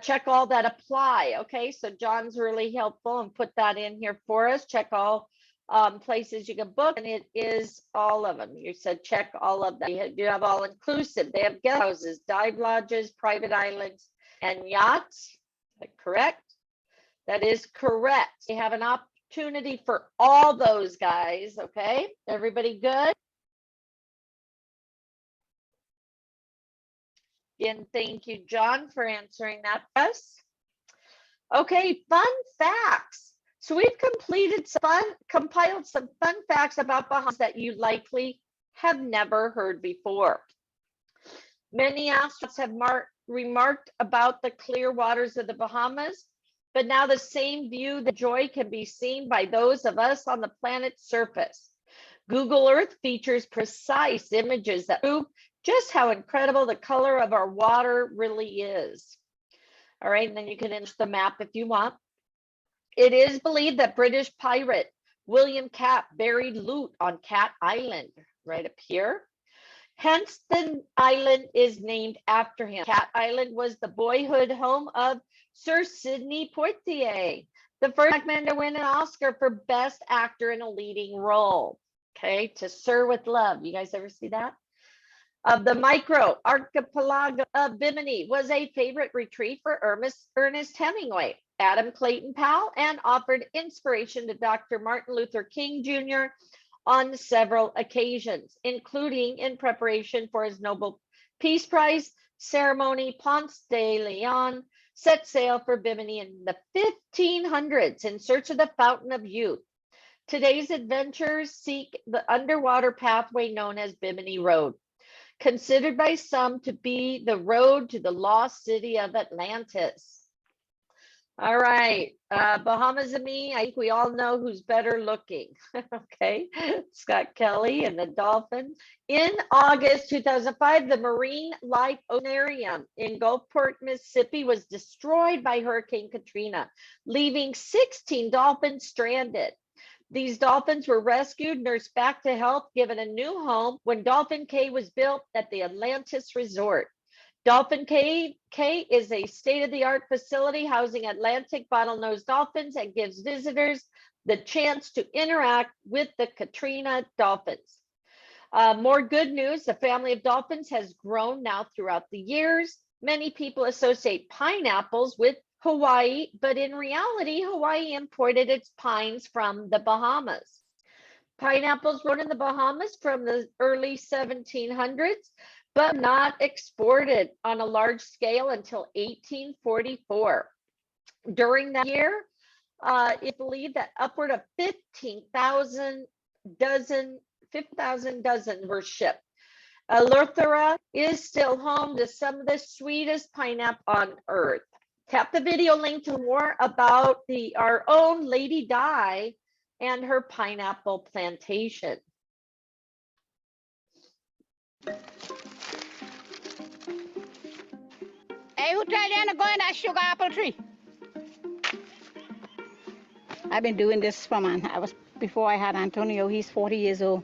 Check all that apply, okay? So John's really helpful and put that in here for us. Check all places you can book, and it is all of them. You said check all of them. You have all inclusive. They have guest houses, dive lodges, private islands, and yachts. Is that correct? That is correct. You have an opportunity for all those guys, okay? Everybody good? Again, thank you, John, for answering that for us. Okay, fun facts. So we've compiled some fun facts about Bahamas that you likely have never heard before. Many astronauts have remarked about the clear waters of the Bahamas, but now the same view, the joy, can be seen by those of us on the planet's surface. Google Earth features precise images that prove just how incredible the color of our water really is. All right, and then you can enter the map if you want. It is believed that British pirate William Cat buried loot on Cat Island, right up here. Hence, the island is named after him. Cat Island was the boyhood home of Sir Sidney Poitier, the first black man to win an Oscar for Best Actor in a Leading Role. Okay, To Sir with Love. You guys ever see that? The micro archipelago of Bimini was a favorite retreat for Ernest Hemingway, Adam Clayton Powell, and offered inspiration to Dr. Martin Luther King Jr. on several occasions, including in preparation for his Nobel Peace Prize ceremony. Ponce de Leon set sail for Bimini in the 1500s in search of the Fountain of Youth. Today's adventurers seek the underwater pathway known as Bimini Road, considered by some to be the road to the lost city of Atlantis. All right, Bahamas and me, I think we all know who's better looking. Okay, Scott Kelly and the Dolphins. In August 2005, the Marine Life Oceanarium in Gulfport, Mississippi was destroyed by Hurricane Katrina, leaving 16 dolphins stranded. These dolphins were rescued, nursed back to health, given a new home when Dolphin Cay was built at the Atlantis Resort. Dolphin Cay is a state-of-the-art facility housing Atlantic bottlenose dolphins and gives visitors the chance to interact with the Katrina dolphins. More good news, the family of dolphins has grown now throughout the years. Many people associate pineapples with Hawaii, but in reality, Hawaii imported its pines from the Bahamas. Pineapples grown in the Bahamas from the early 1700s, but not exported on a large scale until 1844. During that year, it's believed that upward of 15,000 dozen were shipped. Eleuthera is still home to some of the sweetest pineapple on earth. Tap the video link to more about our own Lady Di and her pineapple plantation. Hey, who tell you to go in that sugar apple tree? I've been doing this before I had Antonio. He's 40 years old.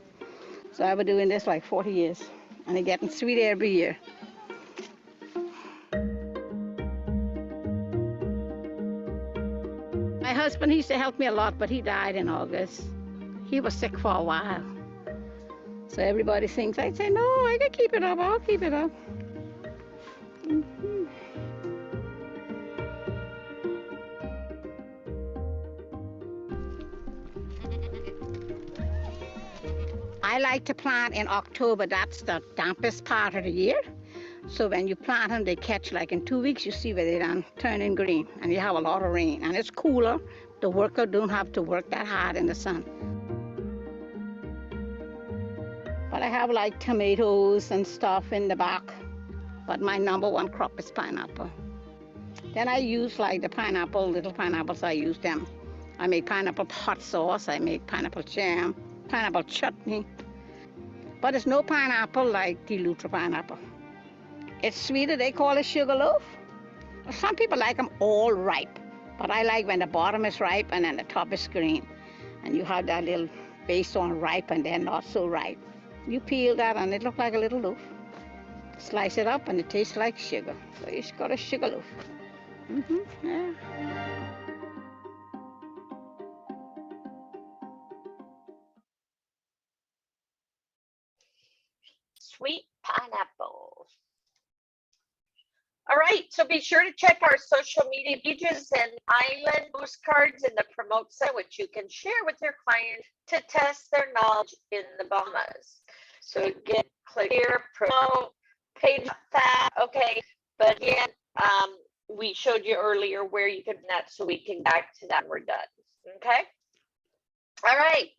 So I've been doing this like 40 years. And it's getting sweeter every year. My husband, he used to help me a lot, but he died in August. He was sick for a while. So everybody thinks, I say, no, I can keep it up, I'll keep it up. I like to plant in October. That's the dampest part of the year. So when you plant them, they catch like in 2 weeks, you see where they done turning green and you have a lot of rain and it's cooler. The worker don't have to work that hard in the sun. But I have like tomatoes and stuff in the back. But my number one crop is pineapple. Then I use like the little pineapples, I use them. I make pineapple hot sauce, I make pineapple jam, pineapple chutney. But it's no pineapple like the Lutra pineapple. It's sweeter, they call it sugar loaf. Some people like them all ripe, but I like when the bottom is ripe and then the top is green. And you have that little base on ripe and then not so ripe. You peel that and it looks like a little loaf. Slice it up and it tastes like sugar. So you got a sugar loaf. Yeah. Sweet pineapple. All right, so be sure to check our social media pages and island postcards in the promote site, which you can share with your client to test their knowledge in the Bahamas. So again, click here, promote, page that, okay. But again, we showed you earlier where you could net, so we can back to that. We're done. Okay. All right.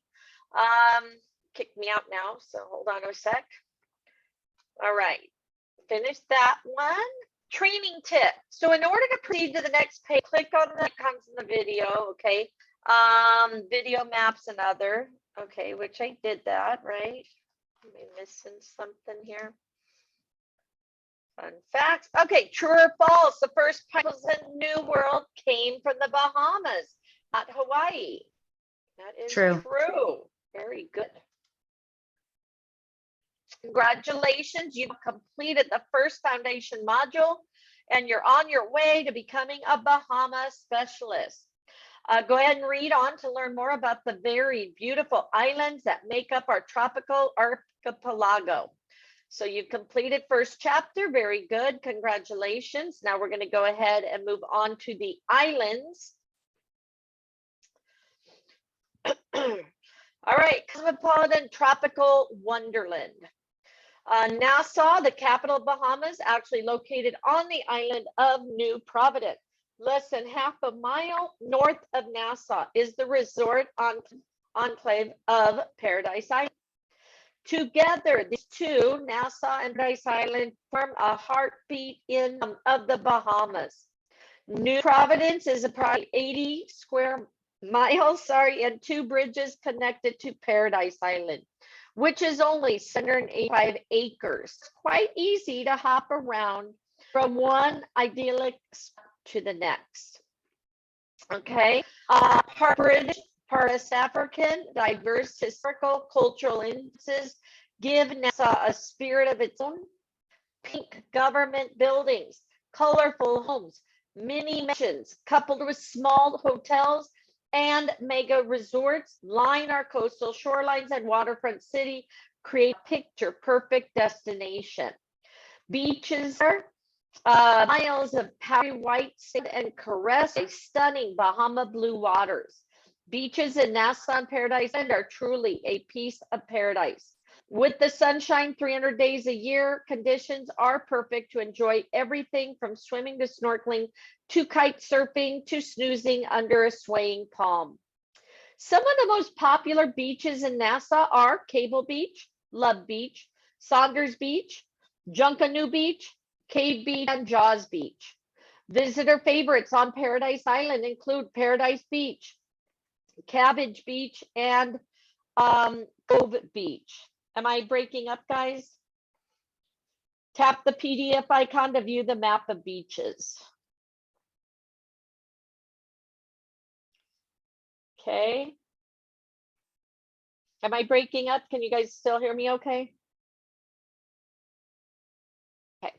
Kick me out now, so hold on a sec. All right, finish that one. Training tip. So in order to proceed to the next page, click on the icons in the video, okay? Video maps and other, okay, which I did that, right? Am I missing something here? Fun facts. Okay, true or false? The first pineapples in New World came from the Bahamas, not Hawaii. That is True. Very good. Congratulations, you've completed the first foundation module and you're on your way to becoming a Bahama specialist. Go ahead and read on to learn more about the very beautiful islands that make up our tropical archipelago. So you've completed first chapter, very good, congratulations. Now we're going to go ahead and move on to the islands. All right, cosmopolitan tropical wonderland. Nassau, the capital of Bahamas, actually located on the island of New Providence. Less than half a mile north of Nassau is the resort enclave of Paradise Island. Together, these two, Nassau and Paradise Island, form a heartbeat of the Bahamas. New Providence is approximately 80 square miles, and 2 bridges connected to Paradise Island, which is only 785 acres. Quite easy to hop around from one idyllic spot to the next. Okay, part British, part West African, diverse historical, cultural influences give Nassau a spirit of its own. Pink government buildings, colorful homes, mini mansions, coupled with small hotels and mega resorts line our coastal shorelines and waterfront city, create a picture perfect destination. Beaches are miles of powdery white sand and caressed by stunning Bahama blue waters. Beaches in Nassau and Paradise Island are truly a piece of paradise. With the sunshine 300 days a year, conditions are perfect to enjoy everything from swimming to snorkeling to kite surfing to snoozing under a swaying palm. Some of the most popular beaches in Nassau are Cable Beach, Love Beach, Saunders Beach, Junkanoo Beach, Cave Beach, and Jaws Beach. Visitor favorites on Paradise Island include Paradise Beach, Cabbage Beach, and Cove Beach. Am I breaking up, guys? Tap the PDF icon to view the map of beaches. Okay. Am I breaking up? Can you guys still hear me okay? Okay.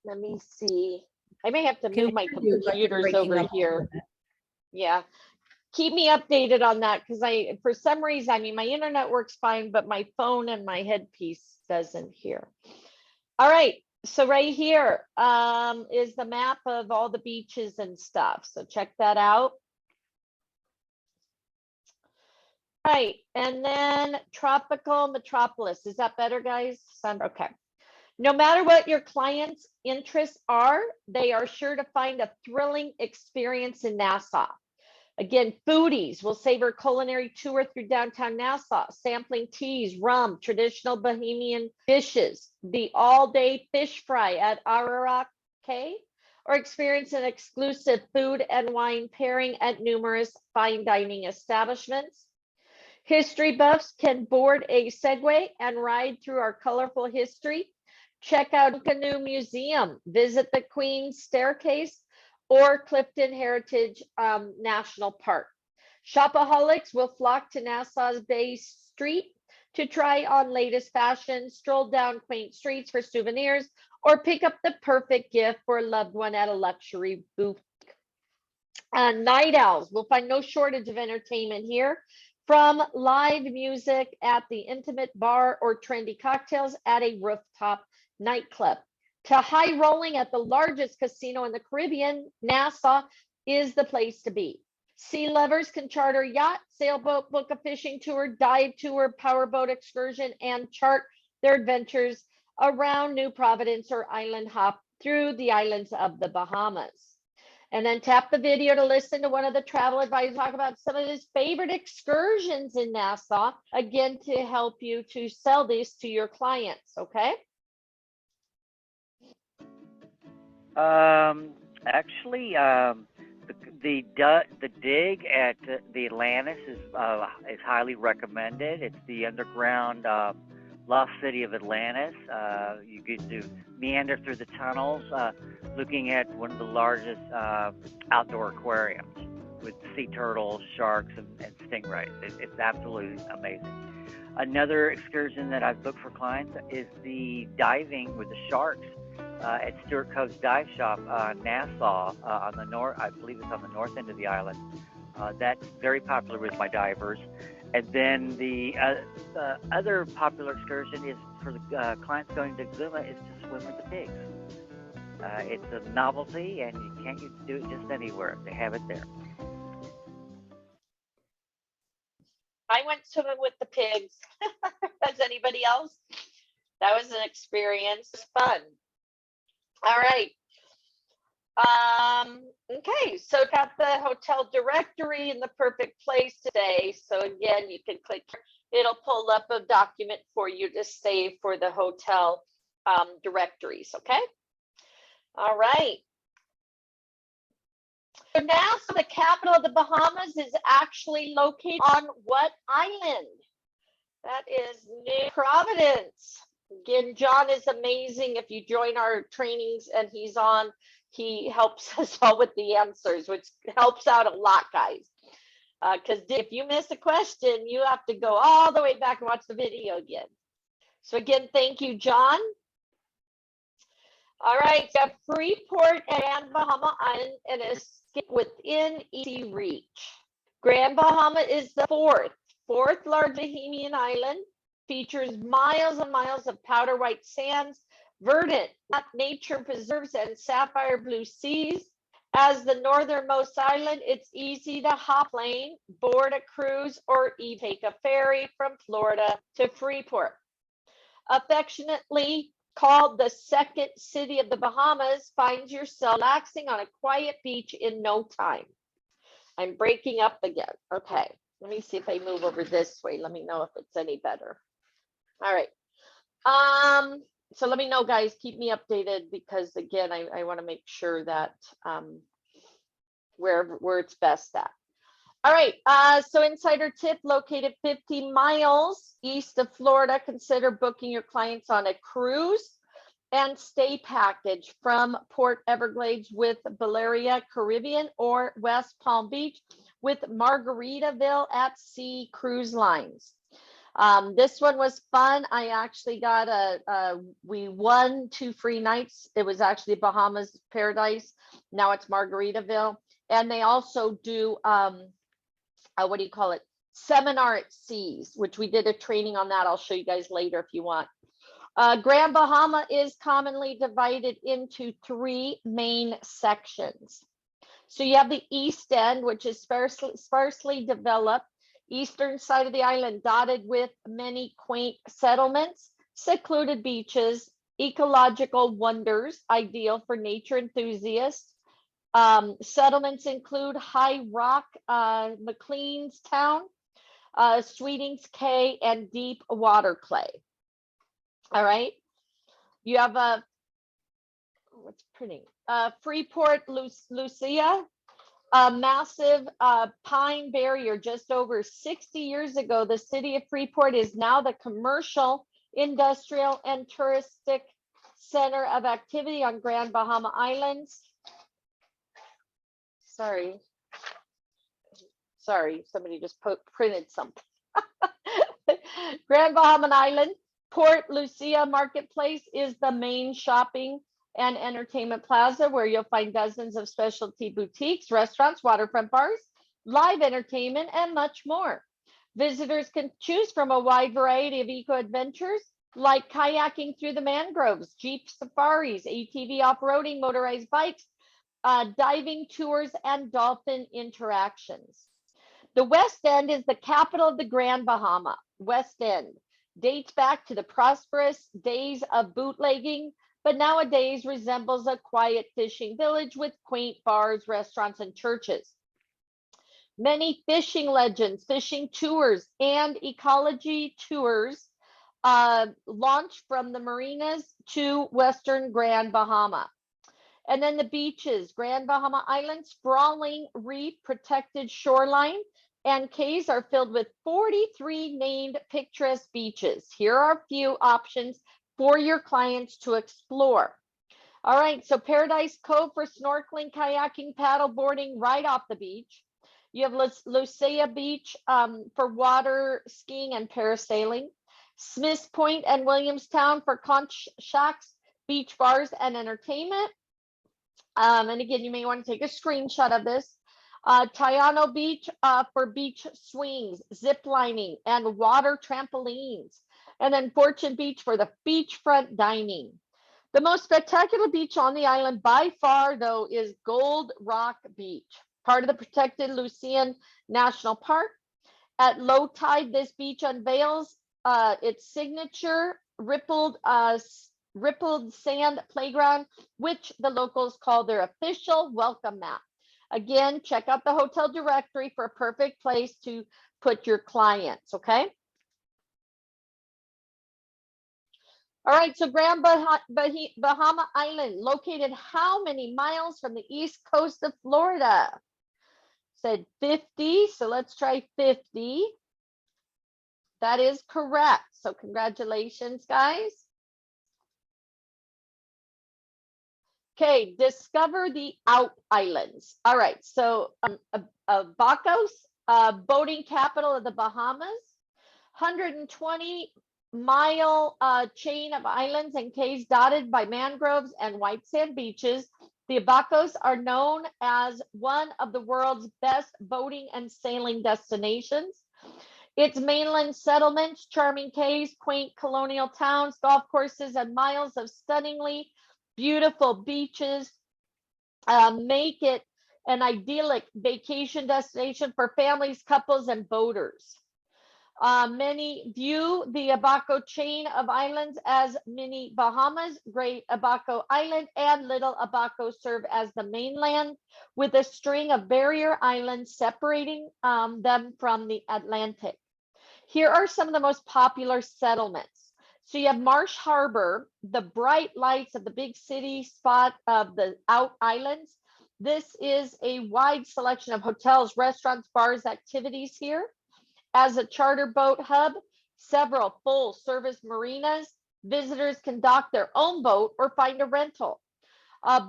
Let me see. I may have to Can move my hear you, but you're computers breaking over up a here. little bit. Yeah. Keep me updated on that because for some reason, I mean, my internet works fine, but my phone and my headpiece doesn't here. All right. So right here is the map of all the beaches and stuff. So check that out. Right, and then tropical metropolis. Is that better, guys? Okay. No matter what your client's interests are, they are sure to find a thrilling experience in Nassau. Again, foodies will savor culinary tour through downtown Nassau, sampling teas, rum, traditional Bahamian dishes, the all-day fish fry at Ararak Cay, or experience an exclusive food and wine pairing at numerous fine dining establishments. History buffs can board a Segway and ride through our colorful history. Check out Canoe Museum, visit the Queen's Staircase or Clifton Heritage National Park. Shopaholics will flock to Nassau's Bay Street to try on latest fashion, stroll down quaint streets for souvenirs, or pick up the perfect gift for a loved one at a luxury boutique. Night owls will find no shortage of entertainment here, from live music at the intimate bar or trendy cocktails at a rooftop nightclub to high rolling at the largest casino in the Caribbean. Nassau is the place to be. Sea lovers can charter a yacht, sailboat, book a fishing tour, dive tour, powerboat excursion, and chart their adventures around New Providence or island hop through the islands of the Bahamas. And then tap the video to listen to one of the travel advisors talk about some of his favorite excursions in Nassau, again, to help you to sell this to your clients, okay? Actually, the dig at the Atlantis is highly recommended. It's the underground lost city of Atlantis. You get to meander through the tunnels, looking at one of the largest outdoor aquariums with sea turtles, sharks, and stingrays. It's absolutely amazing. Another excursion that I've booked for clients is the diving with the sharks at Stewart Cove's Dive Shop, Nassau, on the north. I believe it's on the north end of the island. That's very popular with my divers. And then the other popular excursion is for the clients going to Exuma is to swim with the pigs. It's a novelty, and you can't do it just anywhere. They have it there. I went swimming with the pigs. Has anybody else? That was an experience. It was fun. All right. Okay, so got the hotel directory in the perfect place today. So again, you can click, it'll pull up a document for you to save for the hotel directories, okay? All right. So now, so the capital of the Bahamas is actually located on what island? That is New Providence. Again, John is amazing. If you join our trainings and he's on, he helps us all with the answers, which helps out a lot, guys. Because if you miss a question, you have to go all the way back and watch the video again. So again, thank you, John. All right, so Freeport and Bahama Island and escape within easy reach. Grand Bahama is the fourth largest Bahamian island, features miles and miles of powder white sands, verdant nature preserves, and sapphire blue seas. As the northernmost island, it's easy to hop plane, board a cruise, or even take a ferry from Florida to Freeport. Affectionately called the second city of the Bahamas, find yourself relaxing on a quiet beach in no time. I'm breaking up again. Okay, let me see if I move over this way. Let me know if it's any better. All right. So let me know, guys, keep me updated because again, I want to make sure that where it's best at. All right, so insider tip, located 50 miles east of Florida, consider booking your clients on a cruise and stay package from Port Everglades with Balearia Caribbean or West Palm Beach with Margaritaville at Sea Cruise Lines. This one was fun. I actually got we won 2 free nights. It was actually Bahamas Paradise. Now it's Margaritaville. And they also do, what do you call it? Seminar at Seas, which we did a training on that. I'll show you guys later if you want. Grand Bahama is commonly divided into 3 main sections. So you have the East End, which is sparsely developed, eastern side of the island dotted with many quaint settlements, secluded beaches, ecological wonders, ideal for nature enthusiasts. Settlements include High Rock, McLean's Town, Sweetings Cay, and Deep Water Clay. All right. You have a, what's printing? Freeport, Lucia, a massive pine barrier just over 60 years ago. The city of Freeport is now the commercial, industrial, and touristic center of activity on Grand Bahama Islands. Sorry, somebody just printed something. Grand Bahama Island, Port Lucia Marketplace is the main shopping and entertainment plaza where you'll find dozens of specialty boutiques, restaurants, waterfront bars, live entertainment, and much more. Visitors can choose from a wide variety of eco adventures like kayaking through the mangroves, jeep safaris, ATV off-roading, motorized bikes, diving tours, and dolphin interactions. The West End is the capital of the Grand Bahama. West End dates back to the prosperous days of bootlegging, but nowadays resembles a quiet fishing village with quaint bars, restaurants, and churches. Many fishing legends, fishing tours, and ecology tours launch from the marinas to Western Grand Bahama. And then the beaches, Grand Bahama Island, sprawling reef protected shoreline and cays are filled with 43 named picturesque beaches. Here are a few options for your clients to explore. All right, so Paradise Cove for snorkeling, kayaking, paddle boarding right off the beach. You have Lucia Beach for water skiing and parasailing. Smith's Point and Williamstown for conch shacks, beach bars, and entertainment. And again, you may want to take a screenshot of this. Tayano Beach for beach swings, zip lining, and water trampolines. And then Fortune Beach for the beachfront dining. The most spectacular beach on the island by far, though, is Gold Rock Beach, part of the protected Lucian National Park. At low tide, this beach unveils its signature rippled sand playground, which the locals call their official welcome mat. Again, check out the hotel directory for a perfect place to put your clients, okay? All right, so Grand Bahama Island, located how many miles from the east coast of Florida? Said 50, so let's try 50. That is correct, so congratulations, guys. Okay, discover the out islands. All right, so Bacos, boating capital of the Bahamas, 120-mile chain of islands and cays dotted by mangroves and white sand beaches. The Bacos are known as one of the world's best boating and sailing destinations. Its mainland settlements, charming cays, quaint colonial towns, golf courses, and miles of stunningly beautiful beaches make it an idyllic vacation destination for families, couples, and boaters. Many view the Abaco chain of islands as mini Bahamas. Great Abaco Island and Little Abaco serve as the mainland, with a string of barrier islands separating them from the Atlantic. Here are some of the most popular settlements. So you have Marsh Harbor, the bright lights of the big city spot of the out islands. This is a wide selection of hotels, restaurants, bars, activities here. As a charter boat hub, several full service marinas, Visitors can dock their own boat or find a rental.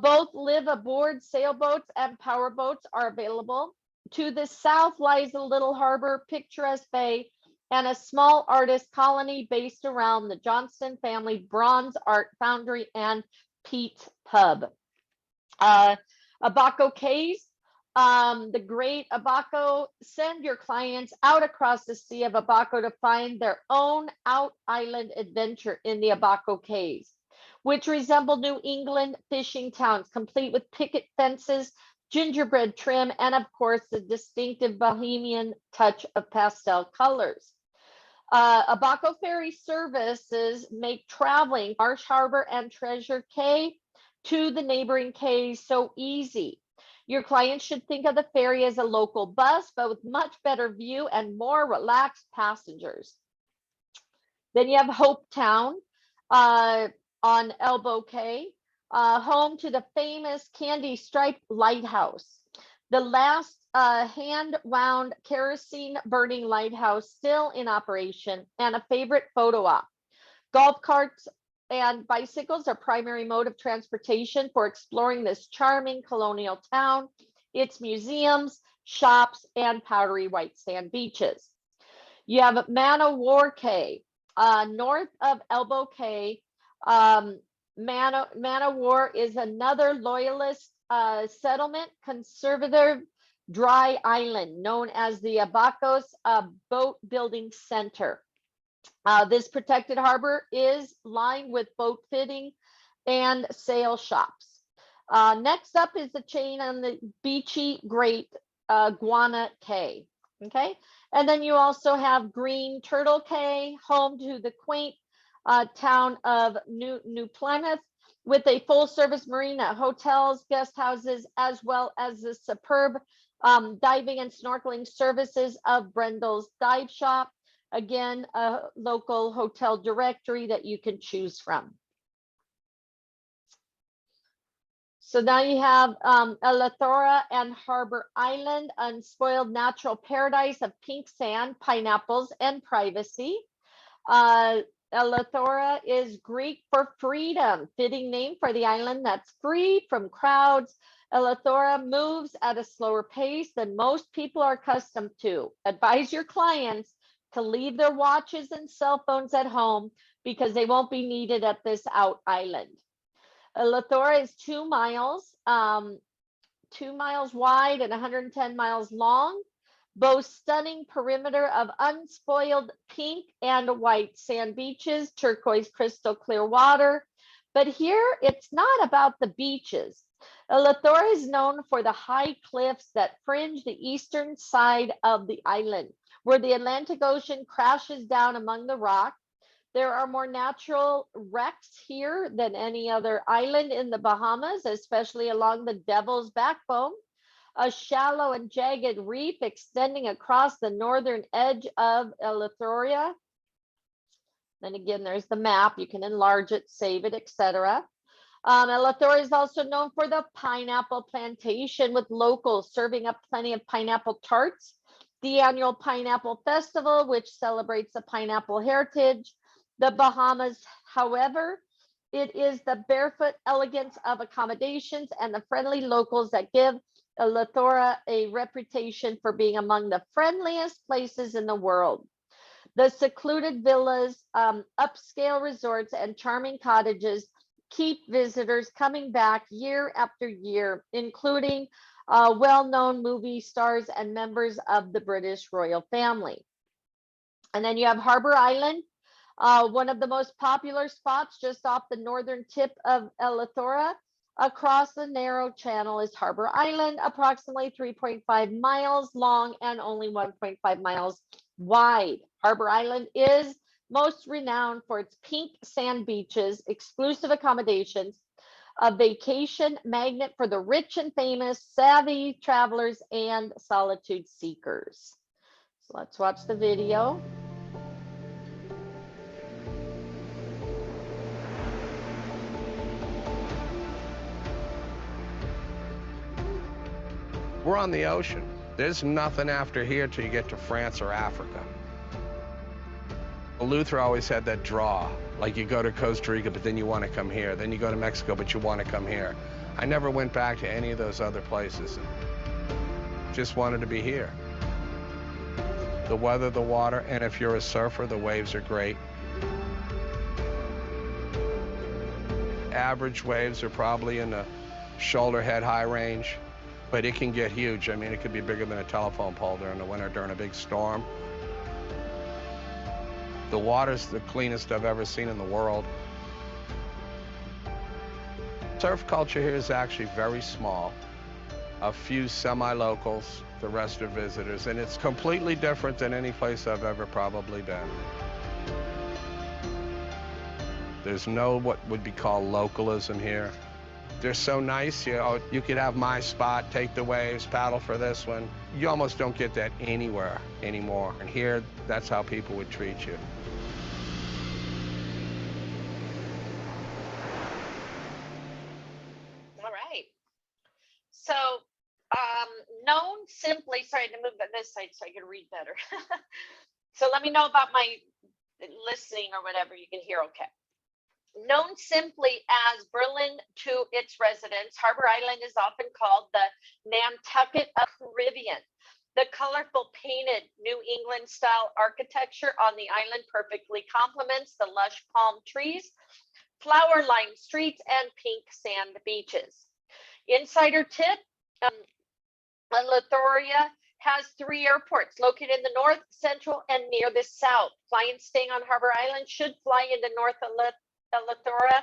Both live aboard sailboats and powerboats are available. To the south lies a little harbor, picturesque bay, and a small artist colony based around the Johnston family bronze art foundry and Pete's Pub. Abaco Cays, the great Abaco, send your clients out across the Sea of Abaco to find their own out island adventure in the Abaco Cays, which resemble New England fishing towns, complete with picket fences, gingerbread trim, and of course, the distinctive Bohemian touch of pastel colors. Abaco Ferry services make traveling Marsh Harbor and Treasure Cay to the neighboring cays so easy. Your clients should think of the ferry as a local bus, but with much better view and more relaxed passengers. Then you have Hopetown on Elbow Cay, home to the famous candy striped lighthouse. The last hand-wound kerosene burning lighthouse still in operation and a favorite photo op. Golf carts and bicycles are primary mode of transportation for exploring this charming colonial town, its museums, shops, and powdery white sand beaches. You have Man-o-War Cay, north of Elbow Cay. Man-o-War is another loyalist settlement, conservative dry island known as the Abacos Boat Building Center. This protected harbor is lined with boat fitting and sail shops. Next up is the chain on the beachy Great Guana Cay. Okay, and then you also have Green Turtle Cay, home to the quaint town of New Plymouth, with a full-service marina, hotels, guest houses, as well as the superb diving and snorkeling services of Brendel's Dive Shop. Again, a local hotel directory that you can choose from. So now you have Eleuthera and Harbor Island, unspoiled natural paradise of pink sand, pineapples, and privacy. Eleuthera is Greek for freedom, fitting name for the island that's free from crowds. Eleuthera moves at a slower pace than most people are accustomed to. Advise your clients to leave their watches and cell phones at home because they won't be needed at this out island. Eleuthera is 2 miles, 2 miles wide and 110 miles long, boasts stunning perimeter of unspoiled pink and white sand beaches, turquoise crystal clear water. But here it's not about the beaches. Eleuthera is known for the high cliffs that fringe the eastern side of the island, where the Atlantic Ocean crashes down among the rock. There are more natural wrecks here than any other island in the Bahamas, especially along the Devil's Backbone, a shallow and jagged reef extending across the northern edge of Eleuthera. Then again, there's the map. You can enlarge it, save it, etc. Eleuthera is also known for the pineapple plantation, with locals serving up plenty of pineapple tarts. The annual Pineapple Festival, which celebrates the pineapple heritage. The Bahamas, however, it is the barefoot elegance of accommodations and the friendly locals that give Eleuthera a reputation for being among the friendliest places in the world. The secluded villas, upscale resorts, and charming cottages keep visitors coming back year after year, including well-known movie stars and members of the British royal family. And then you have Harbor Island, one of the most popular spots just off the northern tip of Eleuthera. Across the narrow channel is Harbor Island, approximately 3.5 miles long and only 1.5 miles wide. Harbor Island is most renowned for its pink sand beaches, exclusive accommodations, a vacation magnet for the rich and famous, savvy travelers, and solitude seekers. So let's watch the video. We're on the ocean. There's nothing after here till you get to France or Africa. Luther always had that draw, like you go to Costa Rica, but then you want to come here. Then you go to Mexico, but you want to come here. I never went back to any of those other places. Just wanted to be here. The weather, the water, and if you're a surfer, the waves are great. Average waves are probably in the shoulder head high range, but it can get huge. I mean, it could be bigger than a telephone pole during the winter, during a big storm. The water's the cleanest I've ever seen in the world. Surf culture here is actually very small. A few semi-locals, the rest are visitors, and it's completely different than any place I've ever probably been. There's no what would be called localism here. They're so nice, you know, you could have my spot, take the waves, paddle for this one. You almost don't get that anywhere anymore. And here, that's how people would treat you. All right. So, known simply, sorry to move on this side so I can read better. So let me know about my listening or whatever, you can hear okay. Known simply as Berlin to its residents, Harbor Island is often called the Nantucket of the Caribbean. The colorful painted New England style architecture on the island perfectly complements the lush palm trees, flower-lined streets, and pink sand beaches. Insider tip, Lithoria has 3 airports located in the north, central, and near the south. Clients staying on Harbor Island should fly into North Lithoria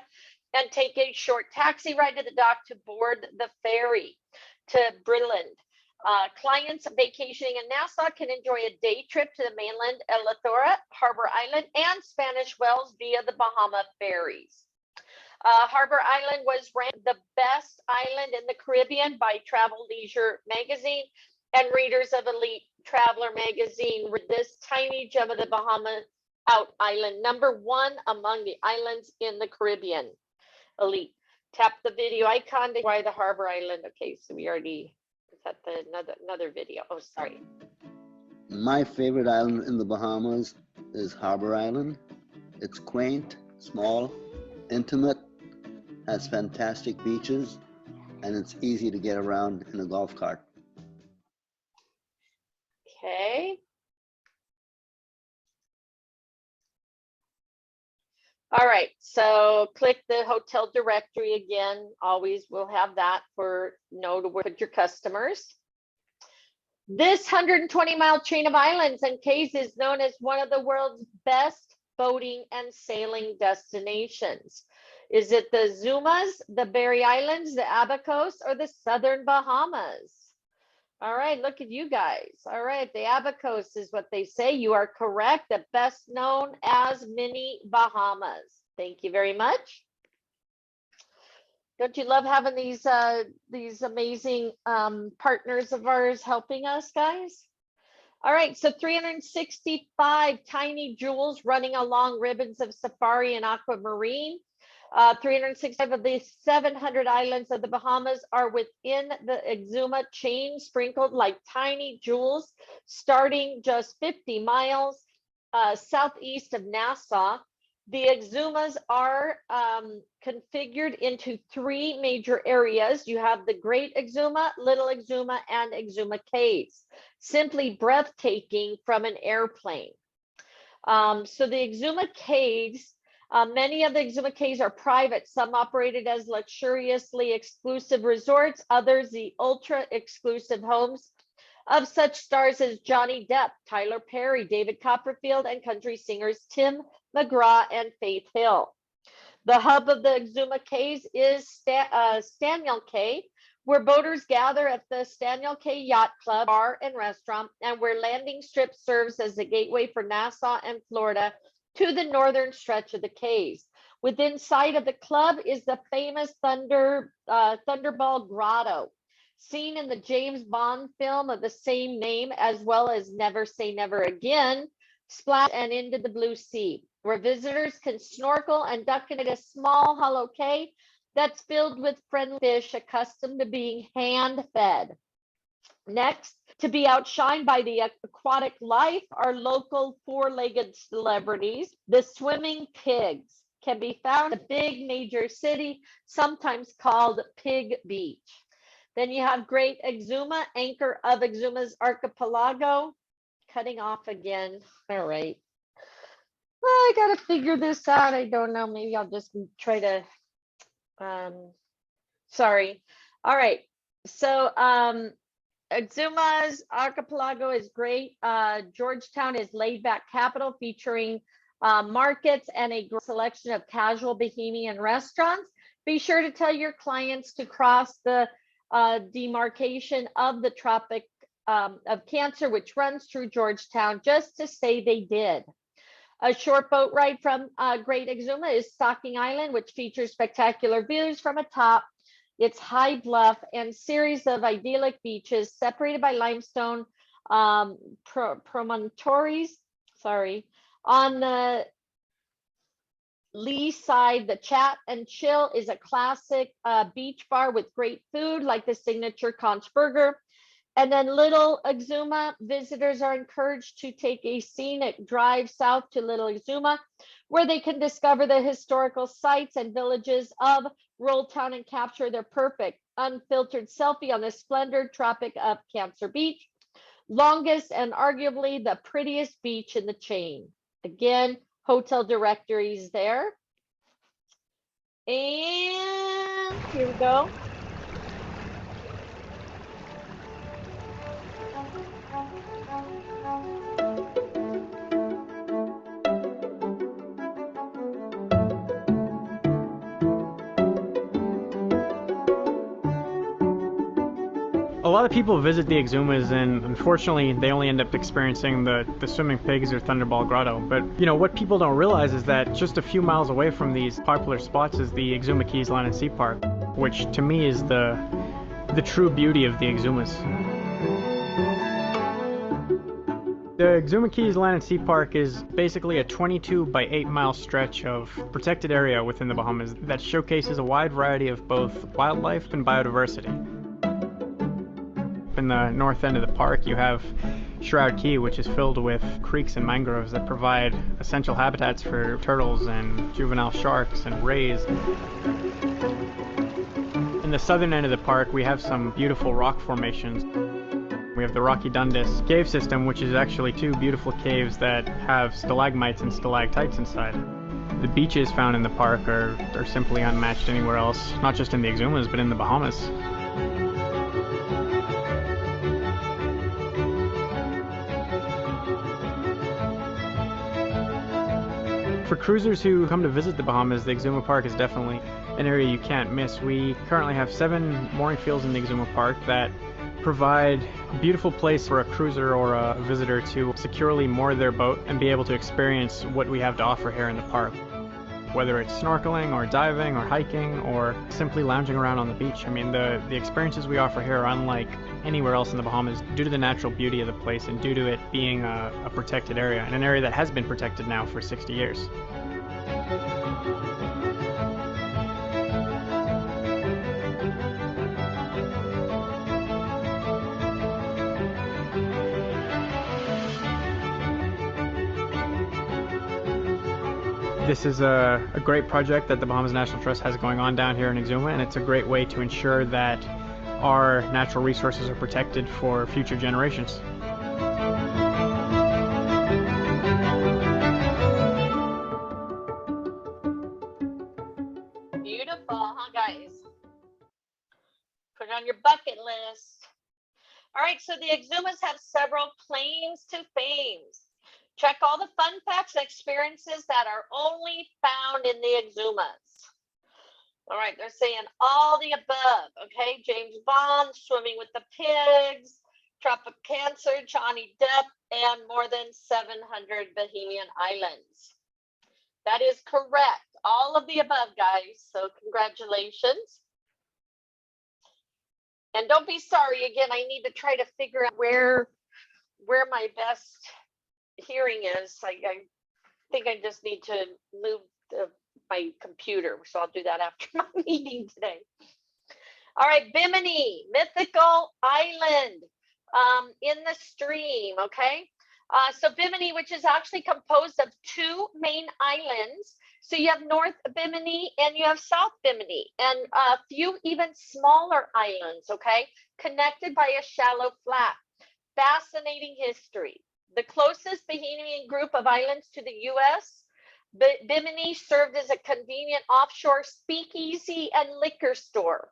and take a short taxi ride to the dock to board the ferry to Brilland. Clients vacationing in Nassau can enjoy a day trip to the mainland, Lithoria, Harbor Island, and Spanish Wells via the Bahama ferries. Harbor Island was ranked the best island in the Caribbean by Travel Leisure magazine, and readers of Elite Traveler magazine read this tiny gem of the Bahama out island, #1 among the islands in the Caribbean. Elite. Tap the video icon to why the Harbor Island. Okay, so we already, is that the another video? Oh, sorry. My favorite island in the Bahamas is Harbor Island. It's quaint, small, intimate, has fantastic beaches, and it's easy to get around in a golf cart. Okay. All right, so click the hotel directory again. Always will have that for know to put your customers. This 120-mile chain of islands and cays is known as one of the world's best boating and sailing destinations. Is it the Zumas, the Berry Islands, the Abacos, or the Southern Bahamas? All right, look at you guys. All right, the Abacos is what they say. You are correct. The best known as mini Bahamas. Thank you very much. Don't you love having these amazing partners of ours helping us, guys? All right, so 365 tiny jewels running along ribbons of safari and aquamarine. 365 of the 700 islands of the Bahamas are within the Exuma chain, sprinkled like tiny jewels, starting just 50 miles southeast of Nassau. The Exumas are configured into 3 major areas. You have the Great Exuma, Little Exuma, and Exuma Cays. Simply breathtaking from an airplane. So the Exuma Cays, many of the Exuma Cays are private, some operated as luxuriously exclusive resorts, others the ultra exclusive homes of such stars as Johnny Depp, Tyler Perry, David Copperfield, and country singers Tim McGraw and Faith Hill. The hub of the Exuma Cays is Staniel Cay, where boaters gather at the Staniel Cay Yacht Club, bar and restaurant, and where landing strip serves as the gateway for Nassau and Florida to the northern stretch of the Cays. Within sight of the club is the famous Thunderball Grotto, seen in the James Bond film of the same name, as well as Never Say Never Again, Splash and Into the Blue Sea, where visitors can snorkel and duck into a small hollow cay that's filled with friendly fish accustomed to being hand-fed. Next To be outshined by the aquatic life are local four-legged celebrities. The swimming pigs can be found in a big major city, sometimes called Pig Beach. Then you have Great Exuma, anchor of Exuma's archipelago. Cutting off again. All right. Well, I gotta figure this out. I don't know. Maybe I'll just try to. Sorry. All right. So Exuma's archipelago is great. Georgetown is laid-back capital featuring markets and a selection of casual bohemian restaurants. Be sure to tell your clients to cross the demarcation of the Tropic of Cancer, which runs through Georgetown, just to say they did. A short boat ride from Great Exuma is Stocking Island, which features spectacular views from atop its high bluff and series of idyllic beaches separated by limestone promontories. Sorry. On the lee side, the Chat and Chill is a classic beach bar with great food like the signature conch burger. And then Little Exuma, visitors are encouraged to take a scenic drive south to Little Exuma, where they can discover the historical sites and villages of Roll Town and capture their perfect unfiltered selfie on the splendid Tropic of Cancer Beach, longest and arguably the prettiest beach in the chain. Again, hotel directories there. And here we go. A lot of people visit the Exumas, and unfortunately they only end up experiencing the swimming pigs or Thunderball Grotto. But you know what people don't realize is that just a few miles away from these popular spots is the Exuma Keys Land and Sea Park, which to me is the true beauty of the Exumas. The Exuma Keys Land and Sea Park is basically a 22 by 8 mile stretch of protected area within the Bahamas that showcases a wide variety of both wildlife and biodiversity. In the north end of the park, you have Shroud Key, which is filled with creeks and mangroves that provide essential habitats for turtles and juvenile sharks and rays. In the southern end of the park, we have some beautiful rock formations. We have the Rocky Dundas cave system, which is actually two beautiful caves that have stalagmites and stalactites inside. The beaches found in the park are simply unmatched anywhere else, not just in the Exumas, but in the Bahamas. For cruisers who come to visit the Bahamas, the Exuma Park is definitely an area you can't miss. We currently have 7 mooring fields in the Exuma Park that provide a beautiful place for a cruiser or a visitor to securely moor their boat and be able to experience what we have to offer here in the park. Whether it's snorkeling or diving or hiking or simply lounging around on the beach. I mean, the experiences we offer here are unlike anywhere else in the Bahamas due to the natural beauty of the place and due to it being a protected area, and an area that has been protected now for 60 years. This is a great project that the Bahamas National Trust has going on down here in Exuma, and it's a great way to ensure that our natural resources are protected for future generations. Beautiful, huh, guys? Put it on your bucket list. All right, so the Exumas have several claims to fame. Check all the fun facts and experiences that are only found in the Exumas. All right, they're saying all the above, okay? James Bond, Swimming with the Pigs, Tropic Cancer, Johnny Depp, and more than 700 Bohemian Islands. That is correct. All of the above, guys. So congratulations. And don't be sorry. Again, I need to try to figure out where my best hearing is. I think I just need to move my computer, so I'll do that after my meeting today. All right, Bimini, mythical island. in the stream, okay? So Bimini, which is actually composed of two main islands. So you have North Bimini and you have South Bimini, and a few even smaller islands, okay? Connected by a shallow flat. Fascinating history. The closest Bahamian group of islands to the US, Bimini served as a convenient offshore speakeasy and liquor store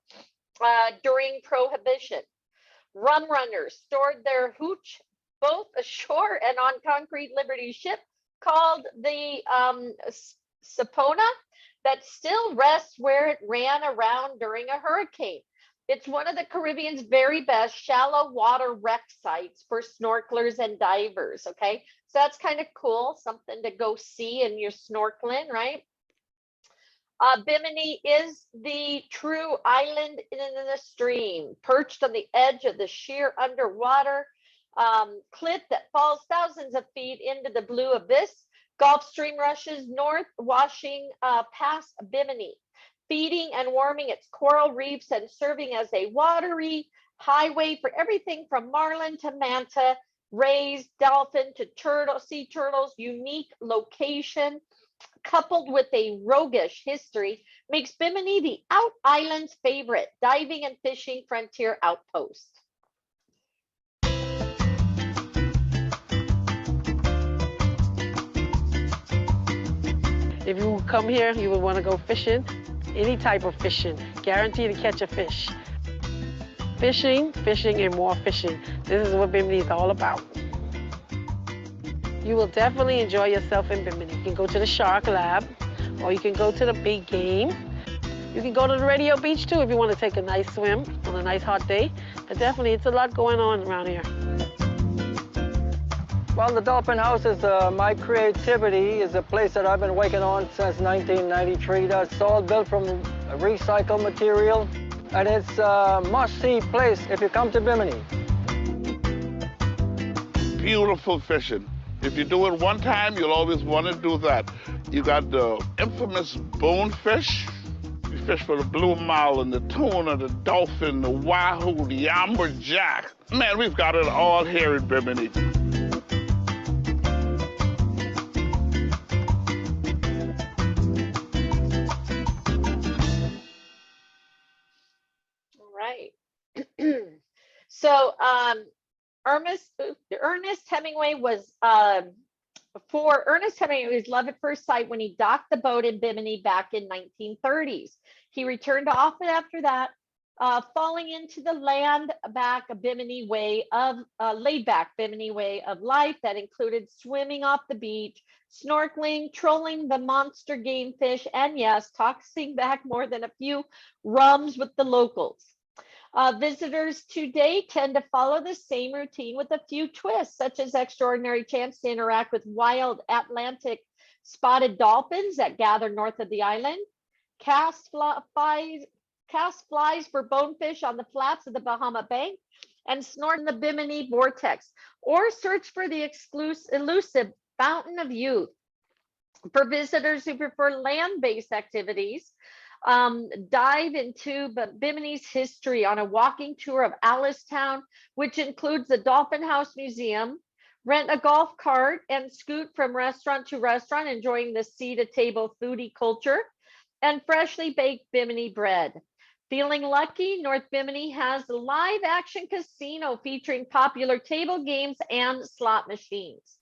during Prohibition. Rum runners stored their hooch both ashore and on concrete Liberty ship called the Sapona that still rests where it ran around during a hurricane. It's one of the Caribbean's very best shallow water wreck sites for snorkelers and divers, okay? So that's kind of cool, something to go see in your snorkeling, right? Bimini is the true island in the stream, perched on the edge of the sheer underwater cliff that falls thousands of feet into the blue abyss. Gulf Stream rushes north, washing past Bimini, feeding and warming its coral reefs and serving as a watery highway for everything from marlin to manta, rays, dolphin to turtle, sea turtles. Unique location coupled with a roguish history makes Bimini the out island's favorite diving and fishing frontier outpost. If you come here, you would want to go fishing, any type of fishing, guaranteed to catch a fish. Fishing, fishing, and more fishing. This is what Bimini is all about. You will definitely enjoy yourself in Bimini. You can go to the Shark Lab, or you can go to the big game. You can go to the Radio Beach too if you want to take a nice swim on a nice hot day. But definitely, it's a lot going on around here. Well, the Dolphin House is my creativity, is a place that I've been working on since 1993. That's all built from recycled material, and it's a must-see place if you come to Bimini. Beautiful fishing. If you do it one time, you'll always want to do that. You got the infamous bonefish. You fish for the blue marlin, the tuna, the dolphin, the wahoo, the amberjack. Man, we've got it all here in Bimini. So Ernest Hemingway was Ernest Hemingway's love at first sight when he docked the boat in Bimini back in 1930s. He returned often after that, falling into the laid-back Bimini way of life that included swimming off the beach, snorkeling, trolling the monster game fish, and yes, tossing back more than a few rums with the locals. Visitors today tend to follow the same routine with a few twists, such as extraordinary chance to interact with wild Atlantic spotted dolphins that gather north of the island, cast flies for bonefish on the flats of the Bahama Bank, and snort in the Bimini vortex, or search for the elusive fountain of youth. For visitors who prefer land-based activities, dive into Bimini's history on a walking tour of Alistown, which includes the Dolphin House Museum. Rent a golf cart and scoot from restaurant to restaurant, enjoying the seat-at-table foodie culture and freshly baked Bimini bread. Feeling lucky, North Bimini has a live-action casino featuring popular table games and slot machines.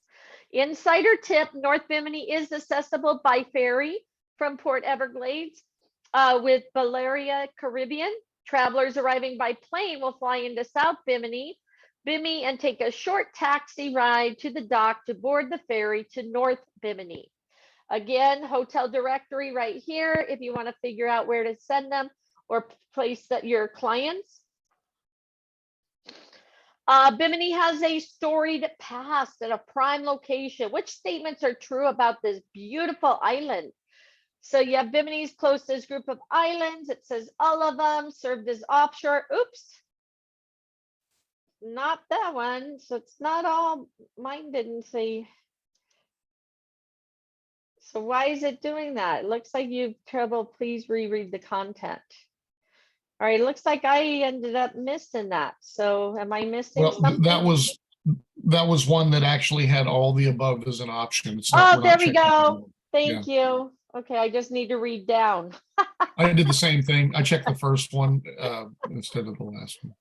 Insider tip, North Bimini is accessible by ferry from Port Everglades with Balearia Caribbean. Travelers arriving by plane will fly into South Bimini and take a short taxi ride to the dock to board the ferry to North Bimini. Again, hotel directory right here if you want to figure out where to send them or place your clients. Bimini has a storied past and a prime location. Which statements are true about this beautiful island? So you have Bimini's closest group of islands. It says all of them served as offshore. Oops. Not that one. So it's not all, mine didn't say. So why is it doing that? It looks like you've trouble. Please reread the content. All right, looks like I ended up missing that. So am I missing Well, something? that was one that actually had all the above as an option. It's not, Oh, we're there not we checking go. all. Thank you. Okay, I just need to read down. I did the same thing. I checked the first one instead of the last one.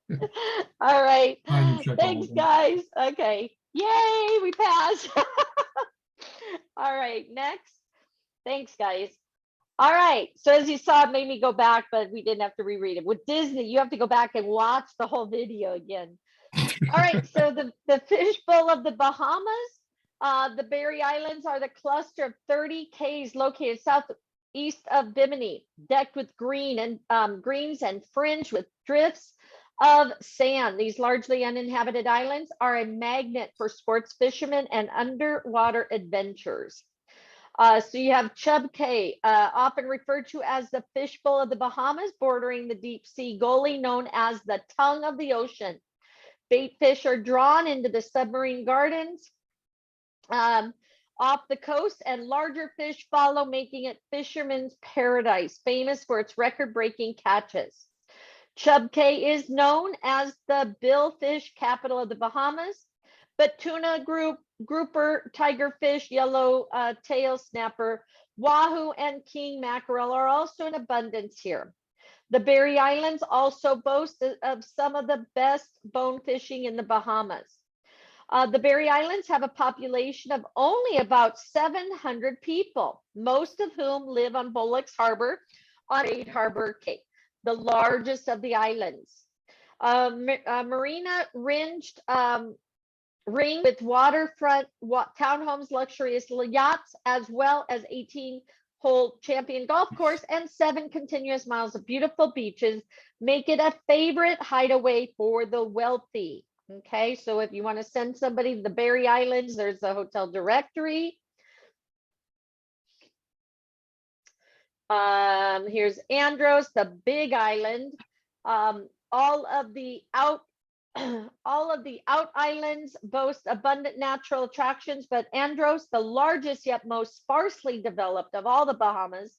All right. Fine, you check all Thanks, of them. guys. Okay. Yay, we passed. All right, next. Thanks, guys. All right. So as you saw, it made me go back, but we didn't have to reread it. With Disney, you have to go back and watch the whole video again. All right. So the fishbowl of the Bahamas, the Berry Islands are the cluster of 30 cays located southeast of Bimini, decked with greens and fringed with drifts of sand. These largely uninhabited islands are a magnet for sports fishermen and underwater adventures. So you have Chub Cay, often referred to as the fishbowl of the Bahamas, bordering the deep sea gully known as the tongue of the ocean. Bait fish are drawn into the submarine gardens off the coast, and larger fish follow, making it fisherman's paradise, famous for its record-breaking catches. Chub Cay is known as the billfish capital of the Bahamas, but tuna, grouper, tigerfish, yellow tail snapper, wahoo, and king mackerel are also in abundance here. The Berry Islands also boast of some of the best bone fishing in the Bahamas. The Berry Islands have a population of only about 700 people, most of whom live on Bullock's Harbor on Great Harbor Cay, the largest of the islands. Marina ringed with waterfront townhomes, luxurious yachts, as well as 18-hole champion golf course and 7 continuous miles of beautiful beaches make it a favorite hideaway for the wealthy. Okay, so if you want to send somebody to the Berry Islands, there's the hotel directory. Here's Andros, the big island. All of the out islands boast abundant natural attractions, but Andros, the largest yet most sparsely developed of all the Bahamas,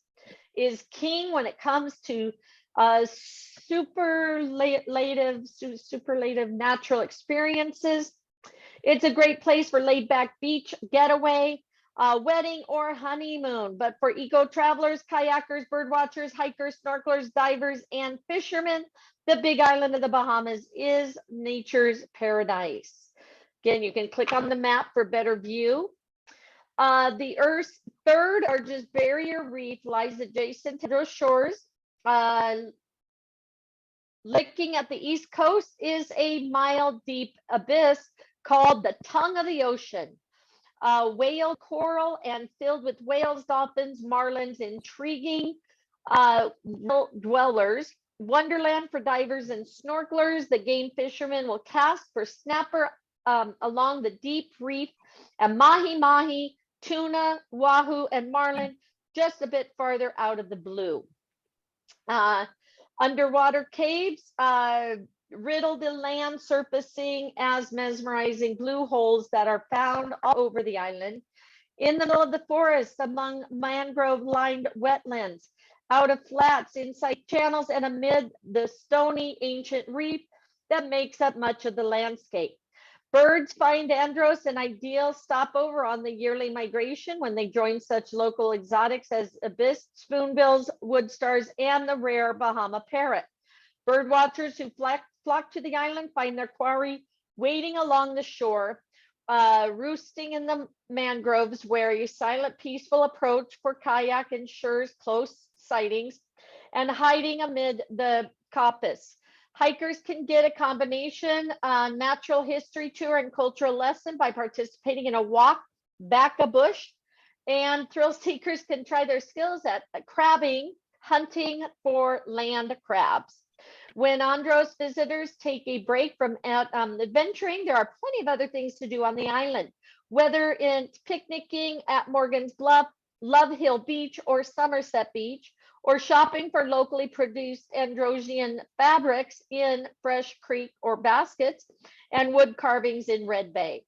is king when it comes to superlative natural experiences. It's a great place for laid-back beach getaway, wedding, or honeymoon. But for eco-travelers, kayakers, birdwatchers, hikers, snorkelers, divers, and fishermen, the big island of the Bahamas is nature's paradise. Again, you can click on the map for better view. The Earth's third largest barrier reef lies adjacent to those shores. Licking at the east coast is a mile-deep abyss called the tongue of the ocean. Whale coral and filled with whales, dolphins, marlins, intriguing dwellers. Wonderland for divers and snorkelers. The game fishermen will cast for snapper along the deep reef, and mahi-mahi, tuna, wahoo, and marlin just a bit farther out of the blue. Underwater caves, riddle the land, surfacing as mesmerizing blue holes that are found all over the island. In the middle of the forest, among mangrove-lined wetlands, out of flats, inside channels, and amid the stony ancient reef that makes up much of the landscape. Birds find Andros an ideal stopover on the yearly migration when they join such local exotics as ibis, spoonbills, wood stars, and the rare Bahama parrot. Bird watchers who flock to the island find their quarry waiting along the shore, roosting in the mangroves, where a silent, peaceful approach for kayak ensures close sightings, and hiding amid the coppice. Hikers can get a combination natural history tour and cultural lesson by participating in a walk back a bush, and thrill seekers can try their skills at crabbing, hunting for land crabs. When Andros visitors take a break from adventuring, there are plenty of other things to do on the island, whether it's picnicking at Morgan's Bluff, Love Hill Beach, or Somerset Beach, or shopping for locally produced Androsian fabrics in Fresh Creek or baskets, and wood carvings in Red Bay.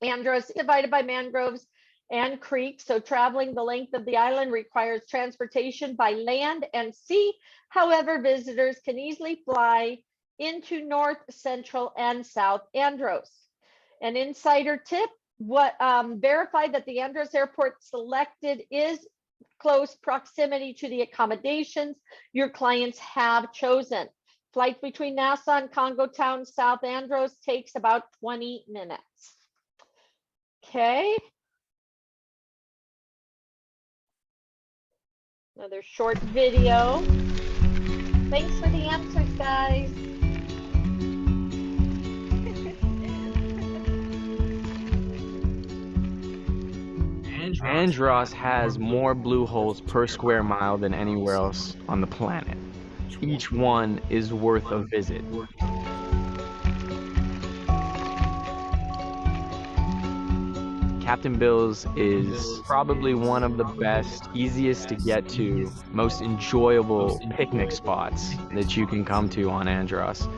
Andros is divided by mangroves and creek, so traveling the length of the island requires transportation by land and sea. However, visitors can easily fly into North, Central, and South Andros. An insider tip, verify that the Andros Airport selected is close proximity to the accommodations your clients have chosen. Flight between Nassau and Congo Town, South Andros takes about 20 minutes. Okay. Another short video. Thanks for the answers, guys. Andros has more blue holes per square mile than anywhere else on the planet. Each one is worth a visit. Captain Bill's is probably one of the best, easiest to get to, most enjoyable picnic spots that you can come to on Andros.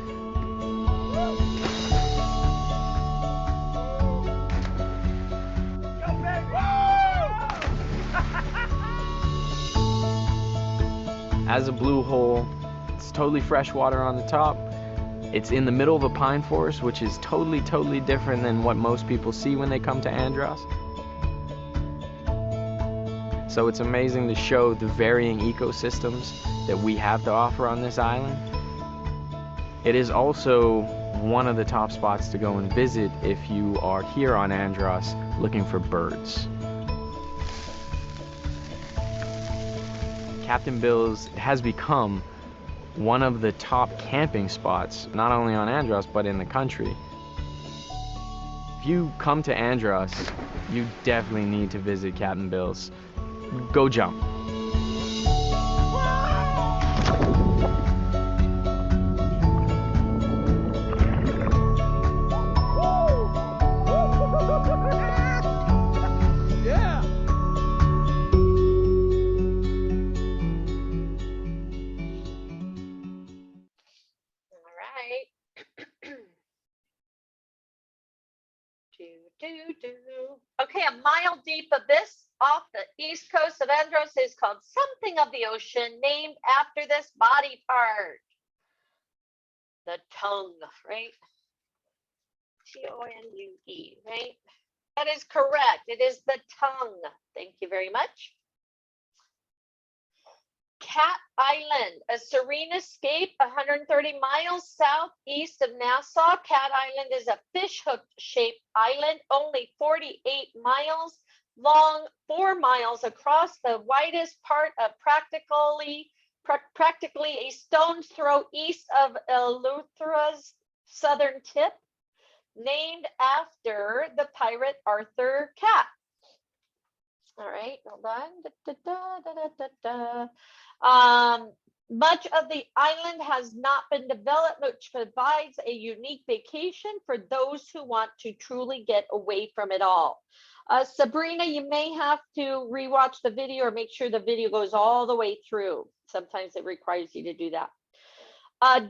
As a blue hole, it's totally fresh water on the top. It's in the middle of a pine forest, which is totally different than what most people see when they come to Andros. So it's amazing to show the varying ecosystems that we have to offer on this island. It is also one of the top spots to go and visit if you are here on Andros looking for birds. Captain Bill's has become one of the top camping spots, not only on Andros, but in the country. If you come to Andros, you definitely need to visit Captain Bill's. Go jump. Okay, a mile deep abyss off the east coast of Andros is called something of the ocean, named after this body part. The tongue, right? T-O-N-U-E, right? That is correct. It is the tongue. Thank you very much. Cat Island, a serene escape 130 miles southeast of Nassau. Cat Island is a fishhook-shaped island, only 48 miles long, 4 miles across, the widest part of practically a stone's throw east of Eleuthera's southern tip, named after the pirate Arthur Cat. All right, hold on. Much of the island has not been developed, which provides a unique vacation for those who want to truly get away from it all. Sabrina, you may have to rewatch the video or make sure the video goes all the way through. Sometimes it requires you to do that.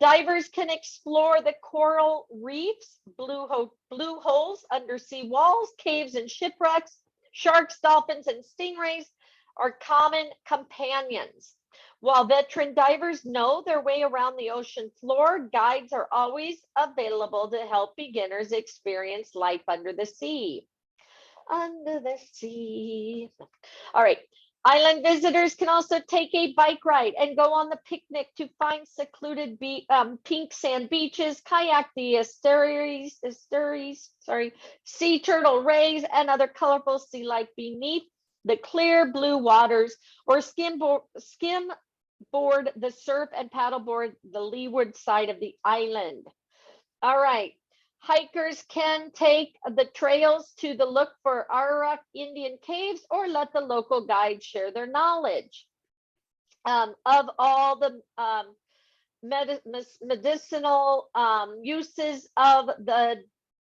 Divers can explore the coral reefs, blue holes, undersea walls, caves and shipwrecks. Sharks, dolphins, and stingrays are common companions. While veteran divers know their way around the ocean floor, guides are always available to help beginners experience life under the sea. Under the sea. All right. Island visitors can also take a bike ride and go on the picnic to find secluded pink sand beaches, kayak the estuaries, sea turtle rays, and other colorful sea life beneath the clear blue waters, or skim board the surf and paddleboard the leeward side of the island. All right. Hikers can take the trails to the look for Arawak Indian caves or let the local guide share their knowledge of all the medicinal uses of the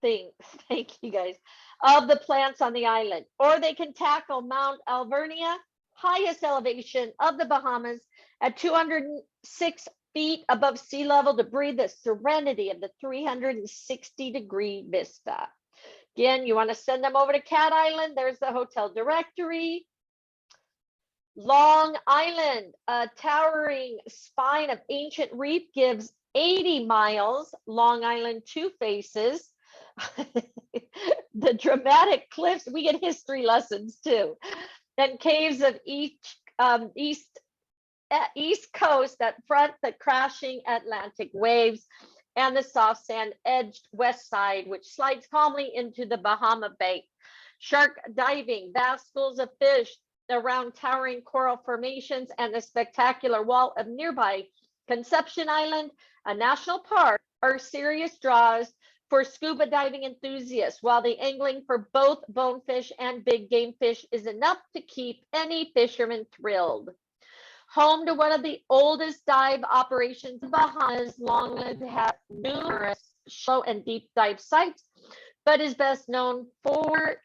thing. Thank you guys. Of the plants on the island. Or they can tackle Mount Alvernia, highest elevation of the Bahamas, at 206 feet above sea level, to breathe the serenity of the 360-degree vista. Again, you want to send them over to Cat Island. There's the hotel directory. Long Island, a towering spine of ancient reef, gives 80 miles. Long Island, 2 faces. The dramatic cliffs, we get history lessons too. Then caves of east coast that front the crashing Atlantic waves, and the soft sand edged west side, which slides calmly into the Bahama Bay. Shark diving, vast schools of fish around towering coral formations, and the spectacular wall of nearby Conception Island, a national park, are serious draws for scuba diving enthusiasts, while the angling for both bonefish and big game fish is enough to keep any fisherman thrilled. Home to one of the oldest dive operations in Bahamas, Long Island has numerous shallow and deep dive sites, but is best known for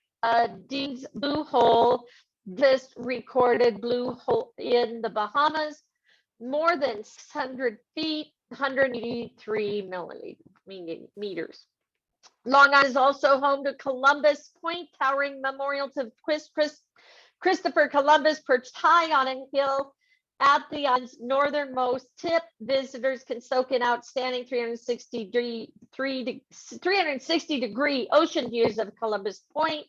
Dean's Blue Hole, this recorded blue hole in the Bahamas, more than 600 feet, 183 meters. Long Island is also home to Columbus Point, towering memorial to Christopher Columbus, perched high on a hill at the island's northernmost tip. Visitors can soak in outstanding 360-degree ocean views of Columbus Point.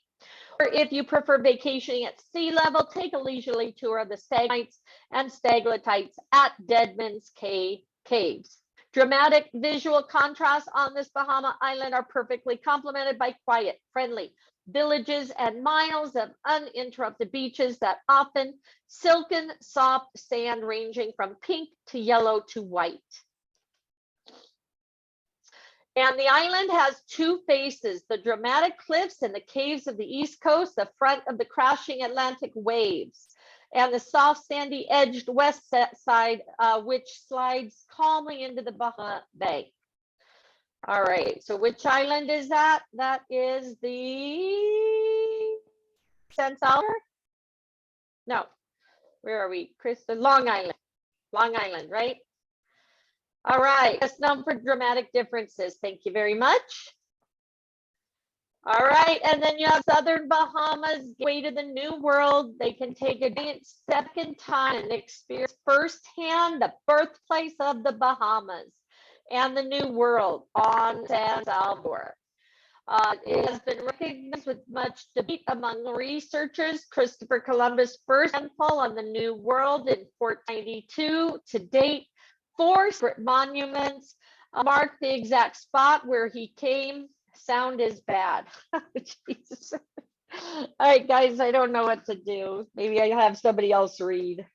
Or if you prefer vacationing at sea level, take a leisurely tour of the stalagmites and stalactites at Deadman's Caves. Dramatic visual contrasts on this Bahama island are perfectly complemented by quiet, friendly villages and miles of uninterrupted beaches that often silken soft sand ranging from pink to yellow to white. And the island has 2 faces, the dramatic cliffs and the caves of the east coast, the front of the crashing Atlantic waves, and the soft sandy edged west side, which slides calmly into the Bahama Bay. All right, so which island is that? That is the San Salvador? No, where are we? Long Island. Long Island, right? All right, best known for dramatic differences. Thank you very much. All right, and then you have Southern Bahamas, gateway to the New World. They can take a giant step in time and experience firsthand the birthplace of the Bahamas and the New World on San Salvador. It has been recognized with much debate among researchers. Christopher Columbus first landfall on the New World in 1492. To date, 4 separate monuments mark the exact spot where he came. Sound is bad. Jesus. All right, guys, I don't know what to do. Maybe I have somebody else read.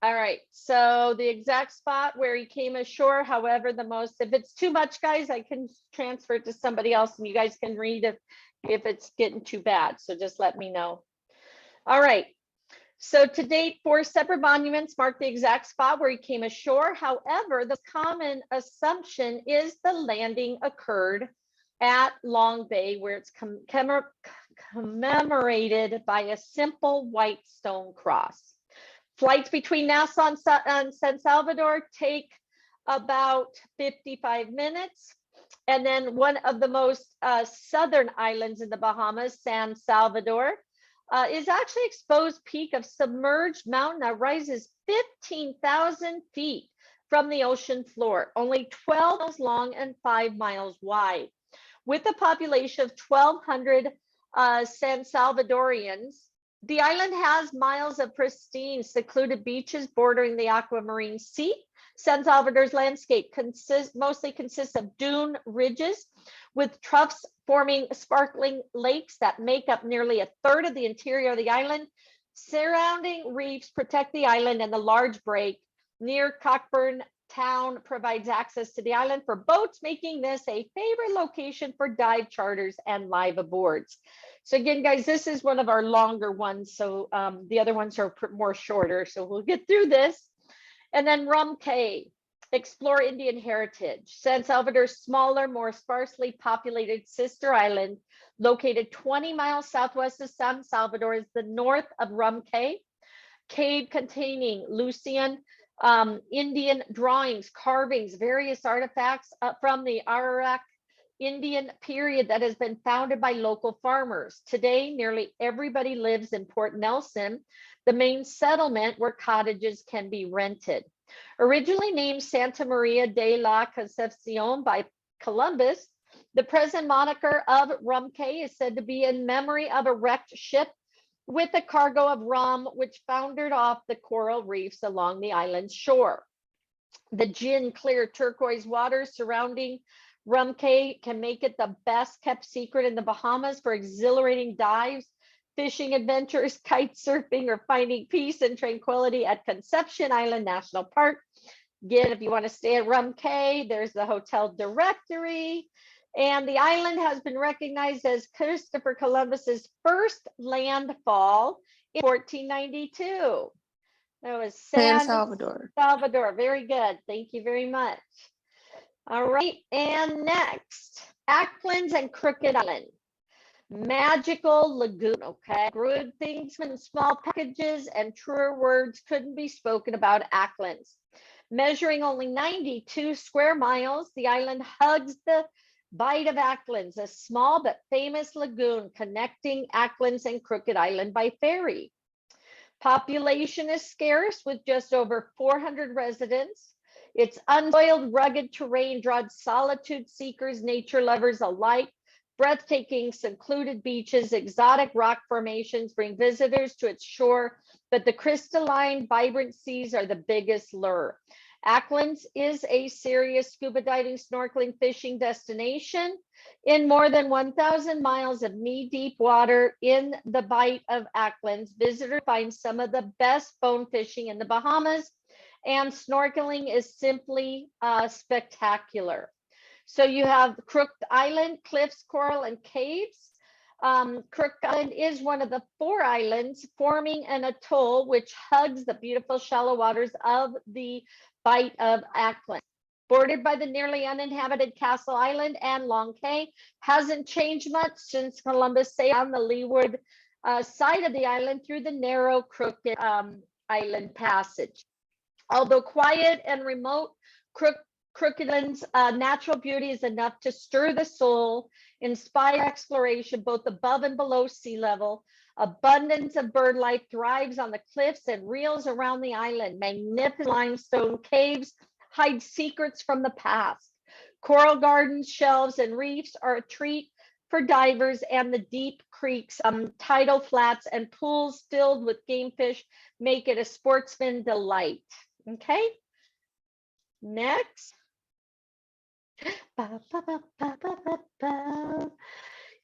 All right, so the exact spot where he came ashore, however, if it's too much, guys, I can transfer it to somebody else and you guys can read if it's getting too bad. So just let me know. All right. So to date, 4 separate monuments mark the exact spot where he came ashore. However, the common assumption is the landing occurred at Long Bay, where it's commemorated by a simple white stone cross. Flights between Nassau and San Salvador take about 55 minutes. And then one of the most southern islands in the Bahamas, San Salvador, is actually exposed peak of submerged mountain that rises 15,000 feet from the ocean floor, only 12 miles long and 5 miles wide. With a population of 1,200 San Salvadorians, the island has miles of pristine, secluded beaches bordering the aquamarine sea. San Salvador's landscape mostly consists of dune ridges with troughs forming sparkling lakes that make up nearly a third of the interior of the island. Surrounding reefs protect the island, and the large break near Cockburn town provides access to the island for boats, making this a favorite location for dive charters and live aboards. So again, guys, this is one of our longer ones. So the other ones are more shorter. So we'll get through this. And then Rum Cay, explore Indian heritage. San Salvador's smaller, more sparsely populated sister island, located 20 miles southwest of San Salvador, is the north of Rum Cay. Cave containing Lucian Indian drawings, carvings, various artifacts from the Ararak Indian period that has been founded by local farmers. Today, nearly everybody lives in Port Nelson, the main settlement where cottages can be rented. Originally named Santa Maria de la Concepcion by Columbus, the present moniker of Rum Cay is said to be in memory of a wrecked ship with a cargo of rum, which foundered off the coral reefs along the island's shore. The gin clear turquoise waters surrounding Rum Cay can make it the best kept secret in the Bahamas for exhilarating dives, fishing adventures, kite surfing, or finding peace and tranquility at Conception Island National Park. Again, if you want to stay at Rum Cay, there's the hotel directory. And the island has been recognized as Christopher Columbus's first landfall in 1492. That was San San Salvador. Salvador. Very good. Thank you very much. All right. And next, Acklands and Crooked Island. Magical lagoon. Okay. Good things in small packages, and truer words couldn't be spoken about Acklands. Measuring only 92 square miles, the island hugs the Bight of Acklands, a small but famous lagoon connecting Acklands and Crooked Island by ferry. Population is scarce with just over 400 residents. Its unsoiled, rugged terrain draws solitude seekers, nature lovers alike. Breathtaking, secluded beaches, exotic rock formations bring visitors to its shore, but the crystalline, vibrant seas are the biggest lure. Acklands is a serious scuba diving, snorkeling, fishing destination. In more than 1,000 miles of knee-deep water in the Bight of Acklands, visitors find some of the best bone fishing in the Bahamas, and snorkeling is simply spectacular. So you have Crooked Island, cliffs, coral, and caves. Crooked Island is one of the 4 islands forming an atoll which hugs the beautiful shallow waters of the Bight of Acklands. Bordered by the nearly uninhabited Castle Island and Long Cay, hasn't changed much since Columbus sailed on the leeward side of the island through the narrow Crooked Island Passage. Although quiet and remote, Crooked Island's natural beauty is enough to stir the soul, inspire exploration both above and below sea level. Abundance of bird life thrives on the cliffs and reels around the island. Magnificent limestone caves hide secrets from the past. Coral gardens, shelves, and reefs are a treat for divers, and the deep creeks, tidal flats, and pools filled with game fish make it a sportsman delight. Okay, next.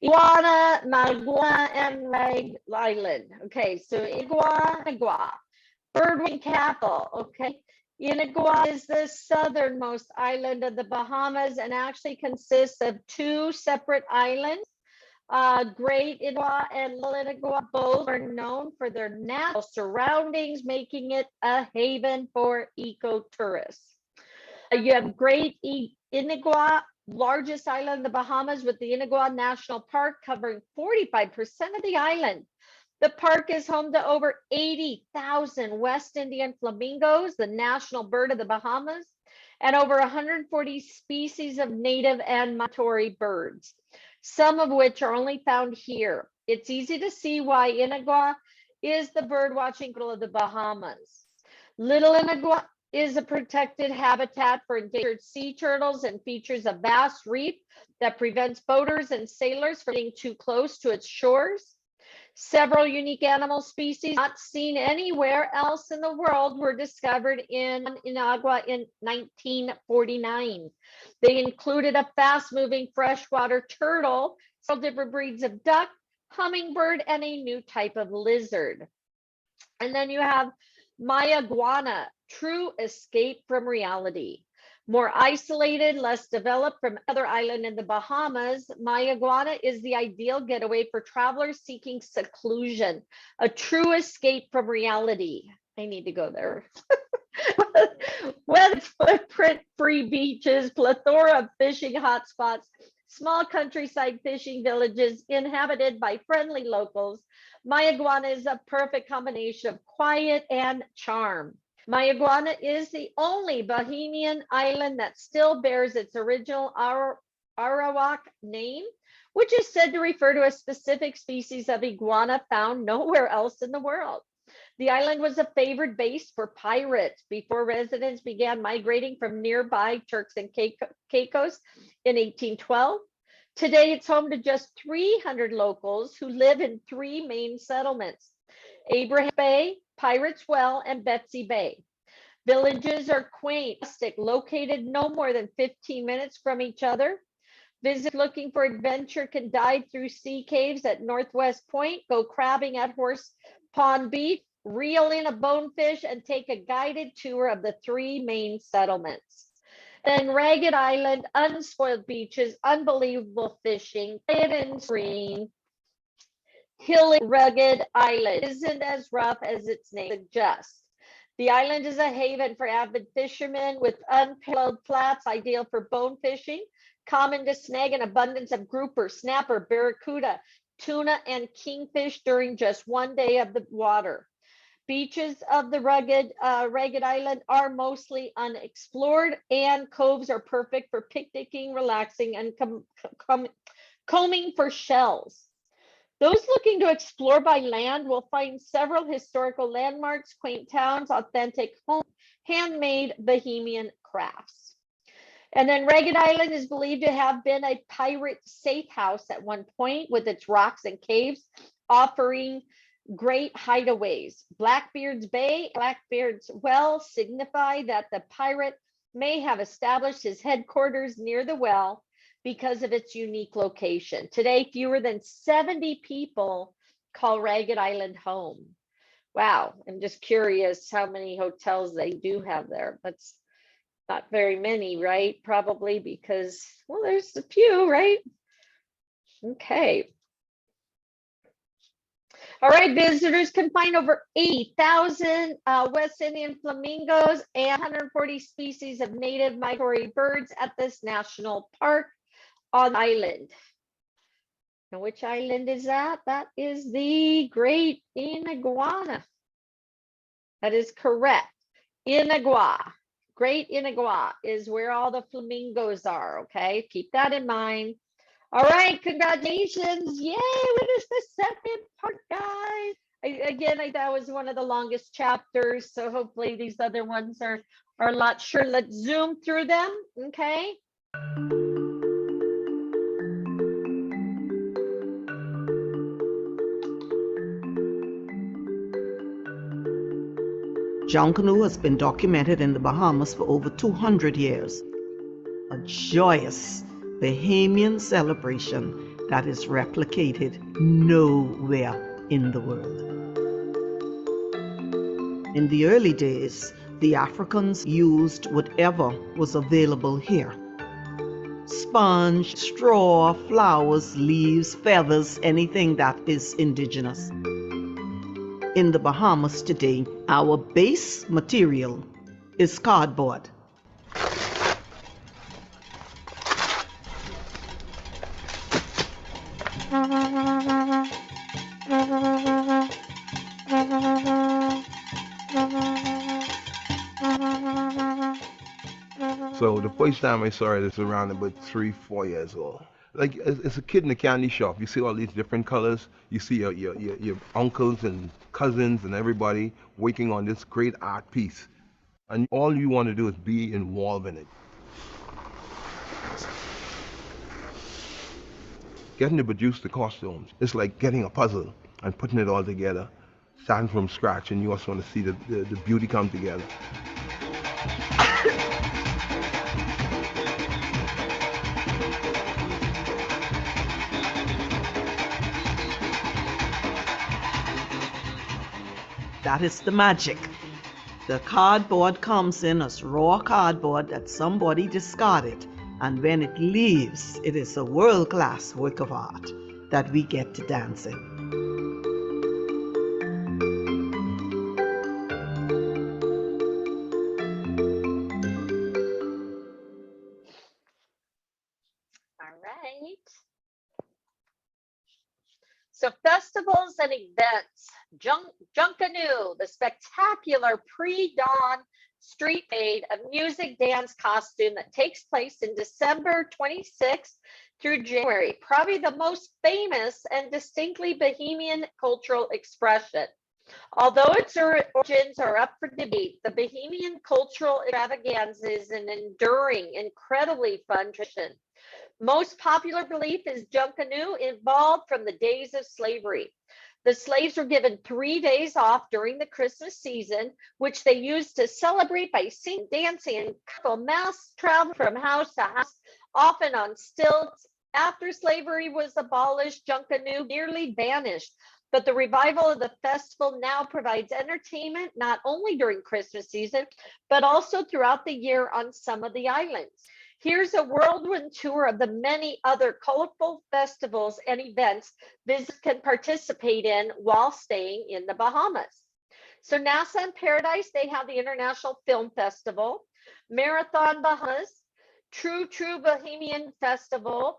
Iguana, Malagua, and Rag Island. Okay, so Inagua, birdwing capital. Okay, Inagua is the southernmost island of the Bahamas and actually consists of 2 separate islands. Great Inagua and Little Inagua both are known for their natural surroundings, making it a haven for ecotourists. You have Great Inagua, largest island in the Bahamas, with the Inagua National Park covering 45% of the island. The park is home to over 80,000 West Indian flamingos, the national bird of the Bahamas, and over 140 species of native and migratory birds, some of which are only found here. It's easy to see why Inagua is the bird watching capital of the Bahamas. Little Inagua is a protected habitat for endangered sea turtles and features a vast reef that prevents boaters and sailors from getting too close to its shores. Several unique animal species not seen anywhere else in the world were discovered in Inagua in 1949. They included a fast-moving freshwater turtle, several different breeds of duck, hummingbird, and a new type of lizard. And then you have Mayaguana, true escape from reality. More isolated, less developed from other island in the Bahamas, Mayaguana is the ideal getaway for travelers seeking seclusion, a true escape from reality. I need to go there. With footprint-free beaches, plethora of fishing hotspots, small countryside fishing villages inhabited by friendly locals, Mayaguana is a perfect combination of quiet and charm. Mayaguana is the only Bahamian island that still bears its original Arawak name, which is said to refer to a specific species of iguana found nowhere else in the world. The island was a favored base for pirates before residents began migrating from nearby Turks and Caicos in 1812. Today, it's home to just 300 locals who live in 3 main settlements: Abraham Bay, Pirates Well, and Betsy Bay. Villages are quaint, located no more than 15 minutes from each other. Visitors looking for adventure can dive through sea caves at Northwest Point, go crabbing at Horse Pond Beach, reel in a bonefish, and take a guided tour of the 3 main settlements. Then Ragged Island, unspoiled beaches, unbelievable fishing, quiet and serene. Hilly, rugged island isn't as rough as its name suggests. The island is a haven for avid fishermen with unparalleled flats, ideal for bone fishing, common to snag an abundance of grouper, snapper, barracuda, tuna, and kingfish during just 1 day of the water. Beaches of the Ragged Island are mostly unexplored, and coves are perfect for picnicking, relaxing, and combing for shells. Those looking to explore by land will find several historical landmarks, quaint towns, authentic homes, handmade Bahamian crafts. And then Ragged Island is believed to have been a pirate safe house at one point, with its rocks and caves offering great hideaways. Blackbeard's Bay, Blackbeard's Well signify that the pirate may have established his headquarters near the well because of its unique location. Today, fewer than 70 people call Ragged Island home. Wow, I'm just curious how many hotels they do have there. That's not very many, right? Probably because, well, there's a few, right? Okay. All right, visitors can find over 80,000 West Indian flamingos and 140 species of native migratory birds at this national park on the island. Now, which island is that? That is the Great Inagua. That is correct. Inagua. Great Inagua is where all the flamingos are, okay? Keep that in mind. All right, congratulations. Yay, we finished the second part, guys. That was one of the longest chapters, so hopefully these other ones are a lot shorter. Let's zoom through them, okay? John canoe has been documented in the Bahamas for over 200 years. A joyous Bahamian celebration that is replicated nowhere in the world. In the early days, the Africans used whatever was available here. Sponge, straw, flowers, leaves, feathers, anything that is indigenous. In the Bahamas today, our base material is cardboard. So the first time I saw it is around about 3-4 years old. Like as a kid in the candy shop, you see all these different colors. You see your uncles and cousins and everybody working on this great art piece. And all you want to do is be involved in it. Getting to produce the costumes, it's like getting a puzzle and putting it all together, starting from scratch, and you also want to see the beauty come together. That is the magic. The cardboard comes in as raw cardboard that somebody discarded, and when it leaves, it is a world-class work of art that we get to dance in. All right. So festivals and events, Junkanoo, the spectacular pre-dawn Street Parade, a music dance costume that takes place in December 26th through January, probably the most famous and distinctly Bahamian cultural expression. Although its origins are up for debate, the Bahamian cultural extravaganza is an enduring, incredibly fun tradition. Most popular belief is Junkanoo evolved from the days of slavery. The slaves were given 3 days off during the Christmas season, which they used to celebrate by singing, dancing, and mass travel from house to house, often on stilts. After slavery was abolished, Junkanoo nearly vanished. But the revival of the festival now provides entertainment not only during Christmas season, but also throughout the year on some of the islands. Here's a whirlwind tour of the many other colorful festivals and events visitors can participate in while staying in the Bahamas. So Nassau and Paradise, they have the International Film Festival, Marathon Bahamas, True Bahamian Festival,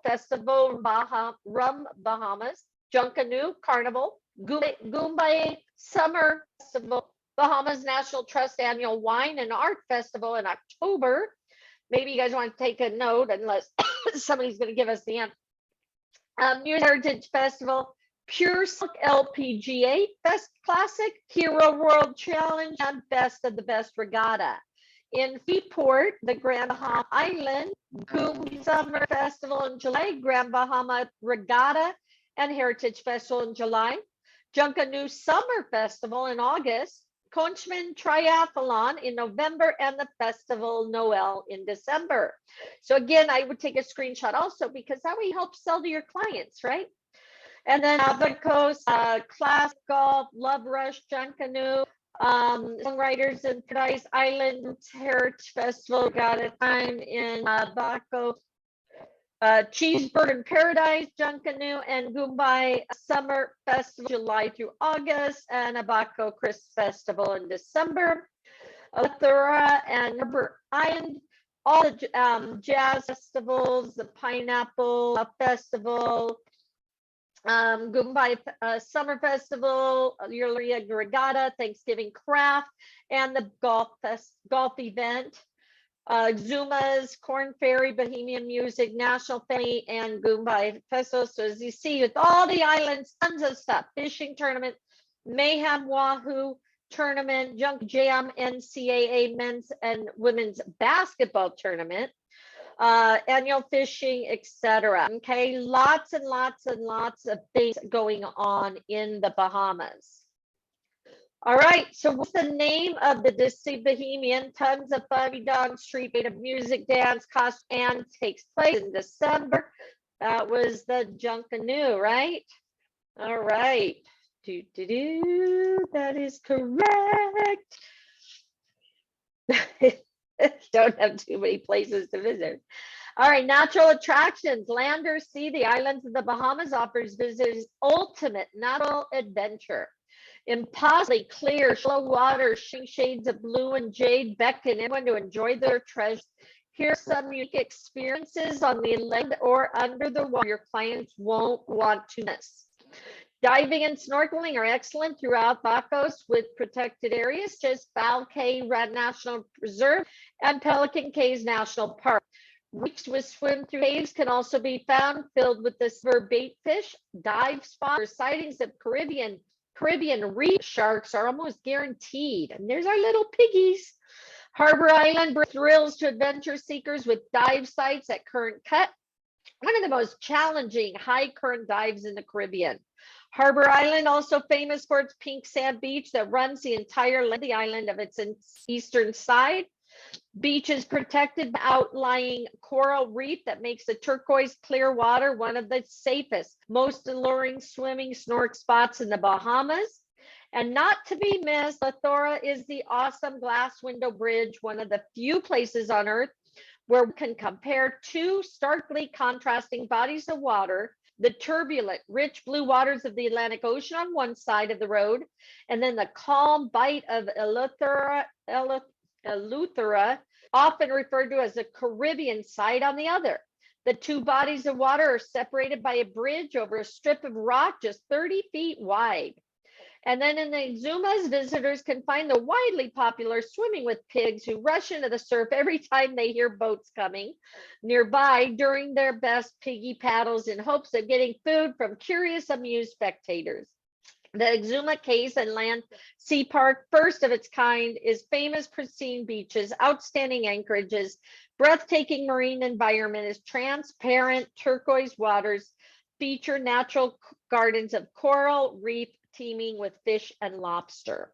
Rum Bahamas, Junkanoo Carnival, Goombay Summer Festival, Bahamas National Trust Annual Wine and Art Festival in October. Maybe you guys want to take a note unless somebody's going to give us the answer. Music Heritage Festival, Pure Silk LPGA Fest Classic, Hero World Challenge, and Best of the Best Regatta. In Freeport, the Grand Bahama Island, Goom Summer Festival in July, Grand Bahama Regatta and Heritage Festival in July, Junkanoo Summer Festival in August, Conchman Triathlon in November, and the Festival Noel in December. So again, I would take a screenshot also because that way you help sell to your clients, right? And then the Coast, Class Golf, Love Rush, Junkanoo, Songwriters in Paradise Island Heritage Festival, got a time in Baco, Cheeseburger in Paradise, Junkanoo, and Goombay Summer Festival, July through August, and Abaco Christmas Festival in December. Eleuthera and Herbert Island, all the jazz festivals, the Pineapple Festival, Goombay Summer Festival, Yulia Regatta, Thanksgiving Craft, and the golf event. Zuma's, Corn Ferry, Bahamian Music, National Family, and Goombay Festival. So as you see, with all the islands, tons of stuff. Fishing tournament, Mayhem Wahoo tournament, Junk Jam, NCAA men's and women's basketball tournament, annual fishing, etc. Okay, lots and lots and lots of things going on in the Bahamas. All right, so what's the name of the Disney Bahamian? Tons of fun done street made of music, dance, costume, and takes place in December. That was the Junkanoo, right? All right. That is correct. Don't have too many places to visit. All right, natural attractions, land or sea. The islands of the Bahamas offers visitors ultimate natural adventure. Impossibly clear, shallow water, shades of blue and jade beckon anyone to enjoy their treasures. Here are some unique experiences on the land or under the water your clients won't want to miss. Diving and snorkeling are excellent throughout Bacos with protected areas, just Fowl Cay National Preserve and Pelican Cays National Park. Reefs with swim-through caves can also be found filled with the silver baitfish. Dive spots or sightings of Caribbean reef sharks are almost guaranteed. And there's our little piggies. Harbor Island brings thrills to adventure seekers with dive sites at Current Cut, one of the most challenging high current dives in the Caribbean. Harbor Island, also famous for its pink sand beach that runs the entire length of the island of its eastern side. Beach is protected by outlying coral reef that makes the turquoise clear water one of the safest, most alluring swimming snorkel spots in the Bahamas. And not to be missed, Eleuthera is the awesome glass window bridge, one of the few places on Earth where we can compare two starkly contrasting bodies of water, the turbulent, rich blue waters of the Atlantic Ocean on one side of the road, and then the calm bite of Eleuthera, often referred to as the Caribbean side, on the other. The two bodies of water are separated by a bridge over a strip of rock just 30 feet wide. And then in the Exumas, visitors can find the widely popular swimming with pigs who rush into the surf every time they hear boats coming nearby during their best piggy paddles in hopes of getting food from curious, amused spectators. The Exuma Cays and Land Sea Park, first of its kind, is famous pristine beaches, outstanding anchorages, breathtaking marine environment, is transparent turquoise waters, feature natural gardens of coral reef teeming with fish and lobster.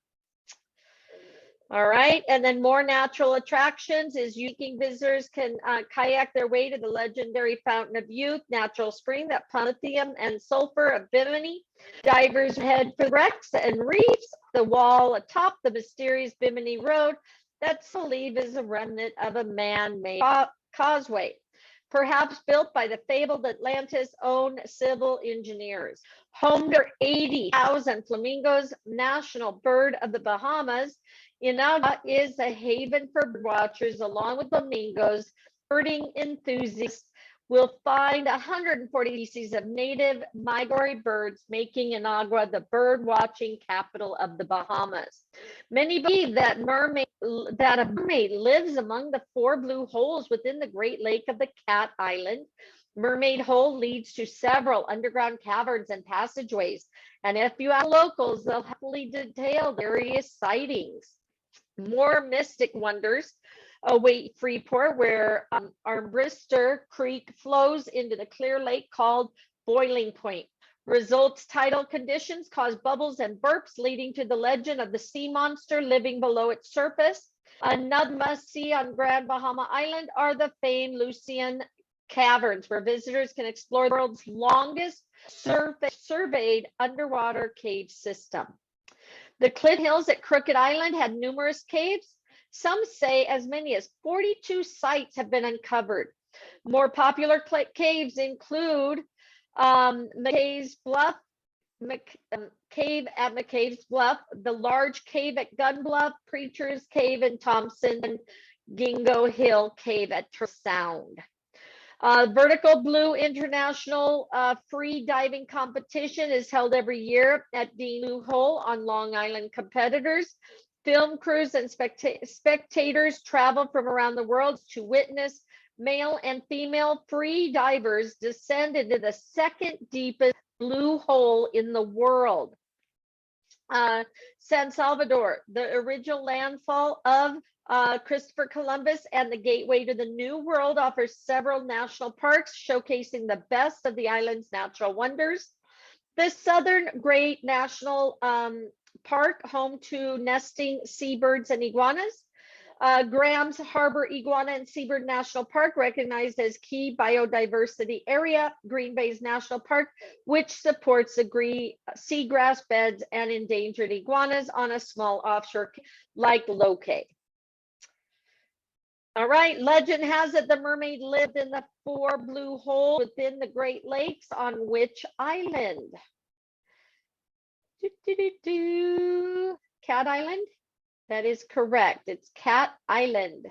All right, and then more natural attractions is visitors can kayak their way to the legendary Fountain of Youth natural spring that lithium and sulfur of Bimini. Divers head for wrecks and reefs, the wall atop the mysterious Bimini Road that's believed is a remnant of a man-made causeway, perhaps built by the fabled Atlantis' own civil engineers. Home to 80,000 flamingos, national bird of the Bahamas, Inagua is a haven for birdwatchers. Along with flamingos, birding enthusiasts will find 140 species of native migratory birds, making Inagua the bird watching capital of the Bahamas. Many believe that a mermaid lives among the 4 blue holes within the Great Lake of the Cat Island. Mermaid Hole leads to several underground caverns and passageways, and if you ask locals, they'll happily detail various sightings. More mystic wonders await Freeport, where Armbruster Creek flows into the clear lake called Boiling Point. Results tidal conditions cause bubbles and burps, leading to the legend of the sea monster living below its surface. Another must-see on Grand Bahama Island are the famed Lucian Caverns, where visitors can explore the world's longest surveyed underwater cave system. The Clint Hills at Crooked Island had numerous caves. Some say as many as 42 sites have been uncovered. More popular caves include McKay's Bluff, Cave at McCabe's Bluff, the large cave at Gun Bluff, Preacher's Cave in Thompson, and Gingo Hill Cave at Turtle Sound. Vertical Blue International free diving competition is held every year at Dean Blue Hole on Long Island. Competitors, film crews, and spectators travel from around the world to witness male and female free divers descend into the second deepest blue hole in the world. San Salvador, the original landfall of Christopher Columbus and the gateway to the New World, offers several national parks showcasing the best of the island's natural wonders. The Southern Great National Park, home to nesting seabirds and iguanas. Graham's Harbor Iguana and Seabird National Park, recognized as key biodiversity area. Green Bay's National Park, which supports the seagrass beds and endangered iguanas on a small offshore like Loke. All right, legend has it the mermaid lived in the 4 blue holes within the Great Lakes. On which island? Cat Island? That is correct. It's Cat Island.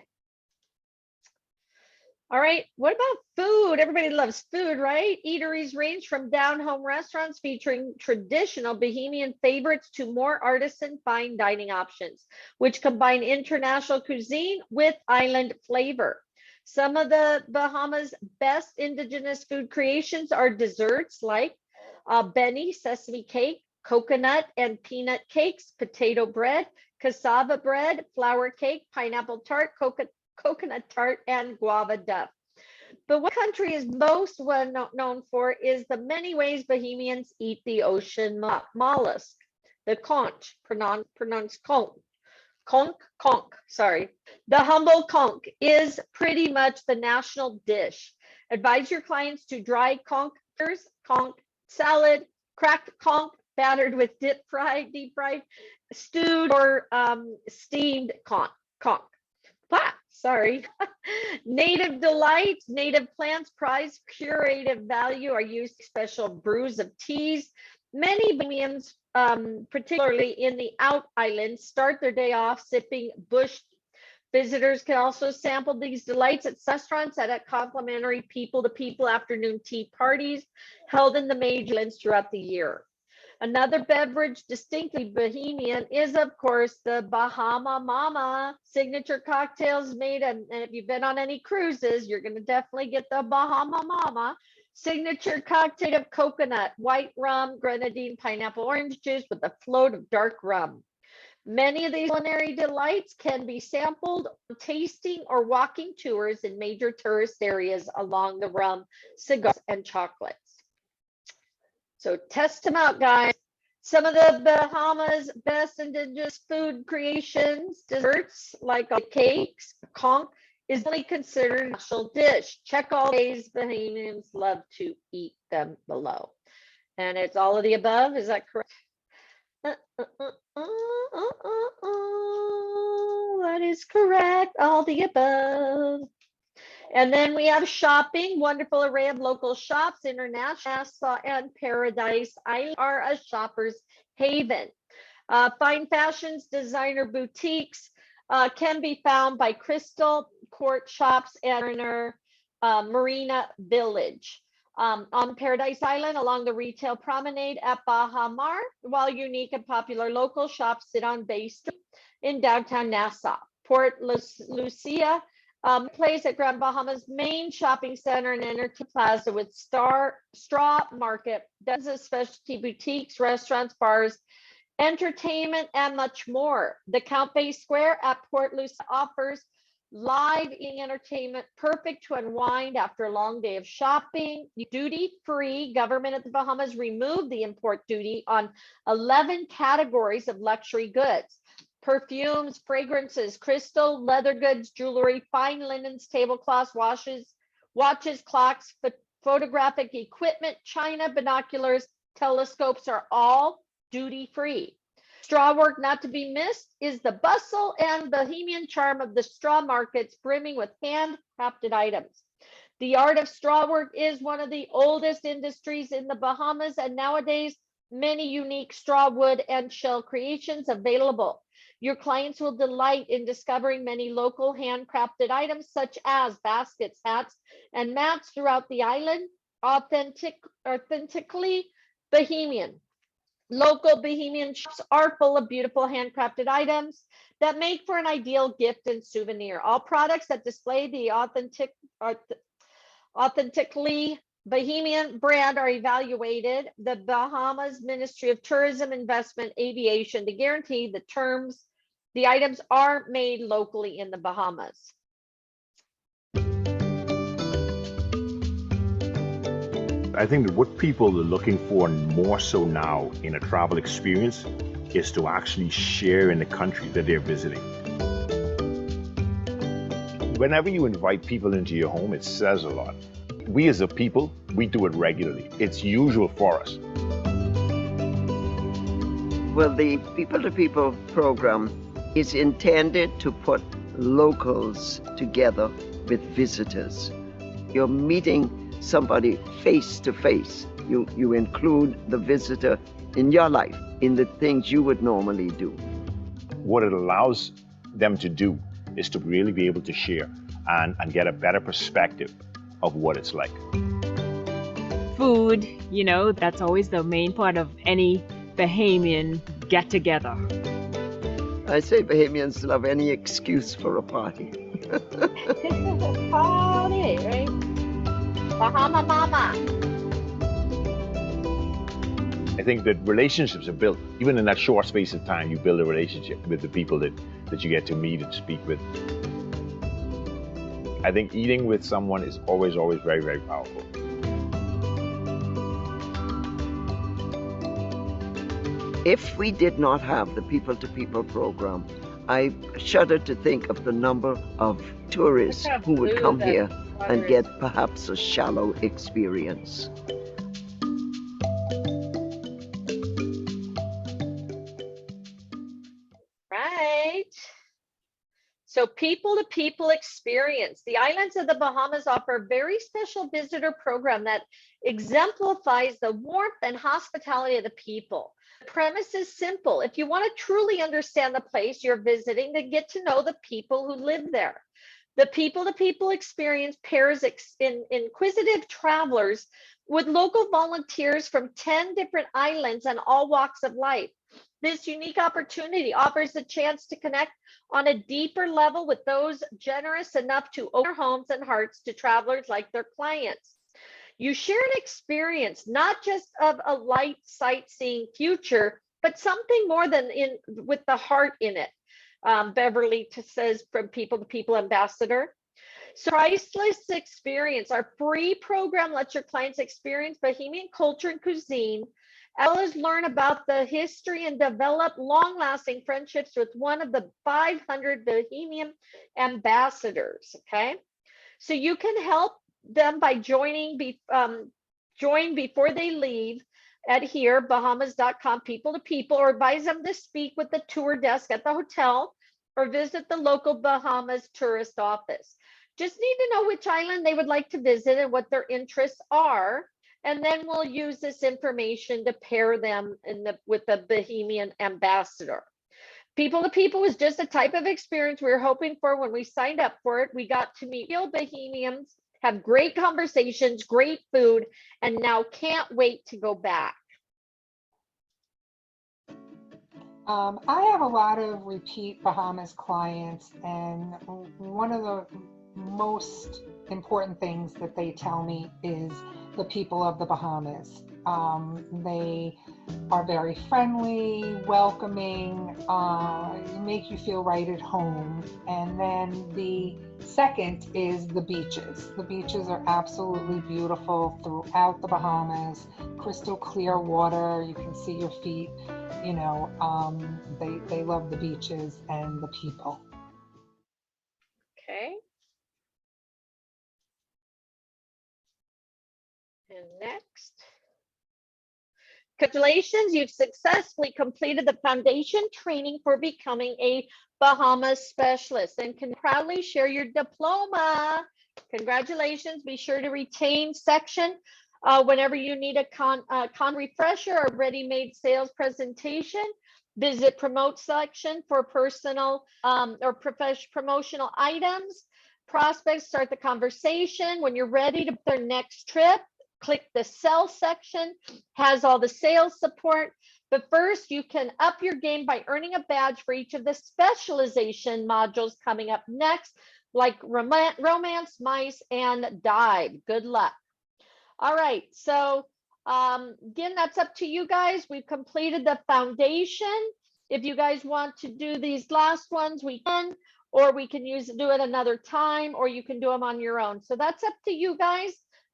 All right, what about food? Everybody loves food, right? Eateries range from down-home restaurants featuring traditional Bahamian favorites to more artisan fine dining options, which combine international cuisine with island flavor. Some of the Bahamas' best indigenous food creations are desserts like Benny sesame cake, coconut and peanut cakes, potato bread, cassava bread, flour cake, pineapple tart, coconut tart, and guava duff. But what country is most well known for is the many ways Bahamians eat the ocean mollusk, the conch, pronounced conch, sorry. The humble conch is pretty much the national dish. Advise your clients to dry conch salad, cracked conch, battered with deep fried, stewed or steamed conch. Sorry. Native delights, native plants, prize curative value are used special brews of teas. Many Bahamians, particularly in the out islands, start their day off sipping bush. Visitors can also sample these delights at restaurants at complimentary people-to-people afternoon tea parties held in the major islands throughout the year. Another beverage distinctly Bahamian is, of course, the Bahama Mama signature cocktails made. And if you've been on any cruises, you're going to definitely get the Bahama Mama signature cocktail of coconut, white rum, grenadine, pineapple, orange juice with a float of dark rum. Many of these culinary delights can be sampled, tasting, or walking tours in major tourist areas along the rum, cigars, and chocolates. So test them out, guys. Some of the Bahamas' best indigenous food creations, desserts like cakes, conch is only considered a national dish. Check all ways Bahamians love to eat them below. And it's all of the above, is that correct? That is correct, all the above. And then we have shopping, wonderful array of local shops, international, Nassau and Paradise Island are a shopper's haven. Fine fashions, designer boutiques can be found by Crystal Court Shops and Marina Village. On Paradise Island, along the retail promenade at Bahamar, while unique and popular local shops sit on Bay Street in downtown Nassau. Port Lucia place at Grand Bahama's main shopping center and entertainment plaza with straw market, dozens of specialty boutiques, restaurants, bars, entertainment, and much more. The Count Bay Square at Port Lucia offers live eating entertainment, perfect to unwind after a long day of shopping. Duty-free, government of the Bahamas removed the import duty on 11 categories of luxury goods. Perfumes, fragrances, crystal, leather goods, jewelry, fine linens, tablecloths, watches, clocks, photographic equipment, china, binoculars, telescopes are all duty-free. Straw work not to be missed is the bustle and Bahamian charm of the straw markets brimming with handcrafted items. The art of straw work is one of the oldest industries in the Bahamas, and nowadays many unique straw, wood, and shell creations available. Your clients will delight in discovering many local handcrafted items such as baskets, hats, and mats throughout the island, authentically Bahamian. Local Bahamian shops are full of beautiful handcrafted items that make for an ideal gift and souvenir. All products that display the authentically Bahamian brand are evaluated. The Bahamas Ministry of Tourism, Investment, Aviation to guarantee the items are made locally in the Bahamas. I think that what people are looking for more so now in a travel experience is to actually share in the country that they're visiting. Whenever you invite people into your home, it says a lot. We as a people, we do it regularly. It's usual for us. Well, the people-to-people program is intended to put locals together with visitors. You're meeting somebody face to face. You include the visitor in your life, in the things you would normally do. What it allows them to do is to really be able to share and get a better perspective of what it's like. Food, you know, that's always the main part of any Bahamian get-together. I say Bahamians love any excuse for a party. Party, right? Bahama Mama. I think that relationships are built, even in that short space of time, you build a relationship with the people that you get to meet and speak with. I think eating with someone is always very, very powerful. If we did not have the people-to-people program, I shudder to think of the number of tourists who would come here and get perhaps a shallow experience. Right. So people-to-people experience. The islands of the Bahamas offer a very special visitor program that exemplifies the warmth and hospitality of the people. The premise is simple. If you want to truly understand the place you're visiting, then get to know the people who live there. The people-to-people experience pairs inquisitive travelers with local volunteers from 10 different islands and all walks of life. This unique opportunity offers the chance to connect on a deeper level with those generous enough to open their homes and hearts to travelers like their clients. You share an experience, not just of a light sightseeing future, but something more than with the heart in it. Beverly says from People to People Ambassador. So priceless experience. Our free program lets your clients experience Bahamian culture and cuisine, as well as learn about the history and develop long-lasting friendships with one of the 500 Bahamian ambassadors. Okay, so you can help them by join before they leave at here, bahamas.com, people to people, or advise them to speak with the tour desk at the hotel or visit the local Bahamas tourist office. Just need to know which island they would like to visit and what their interests are. And then we'll use this information to pair them with the Bahamian ambassador. People to people was just a type of experience we were hoping for when we signed up for it. We got to meet real Bahamians, have great conversations, great food, and now can't wait to go back. I have a lot of repeat Bahamas clients, and one of the most important things that they tell me is the people of the Bahamas. They are very friendly, welcoming, make you feel right at home. And then the second is the beaches. The beaches are absolutely beautiful throughout the Bahamas, crystal clear water, you can see your feet, you know, they love the beaches and the people. Okay. And next. Congratulations, you've successfully completed the foundation training for becoming a Bahamas specialist and can proudly share your diploma. Congratulations, be sure to retain section whenever you need a con refresher or ready-made sales presentation. Visit promote section for personal or promotional items. Prospects start the conversation. When you're ready to book their next trip, click the sell section, has all the sales support. But first, you can up your game by earning a badge for each of the specialization modules coming up next, like romance, mice, and dive. Good luck. All right, so again, that's up to you guys. We've completed the foundation. If you guys want to do these last ones, we can, or we can do it another time, or you can do them on your own. So that's up to you guys.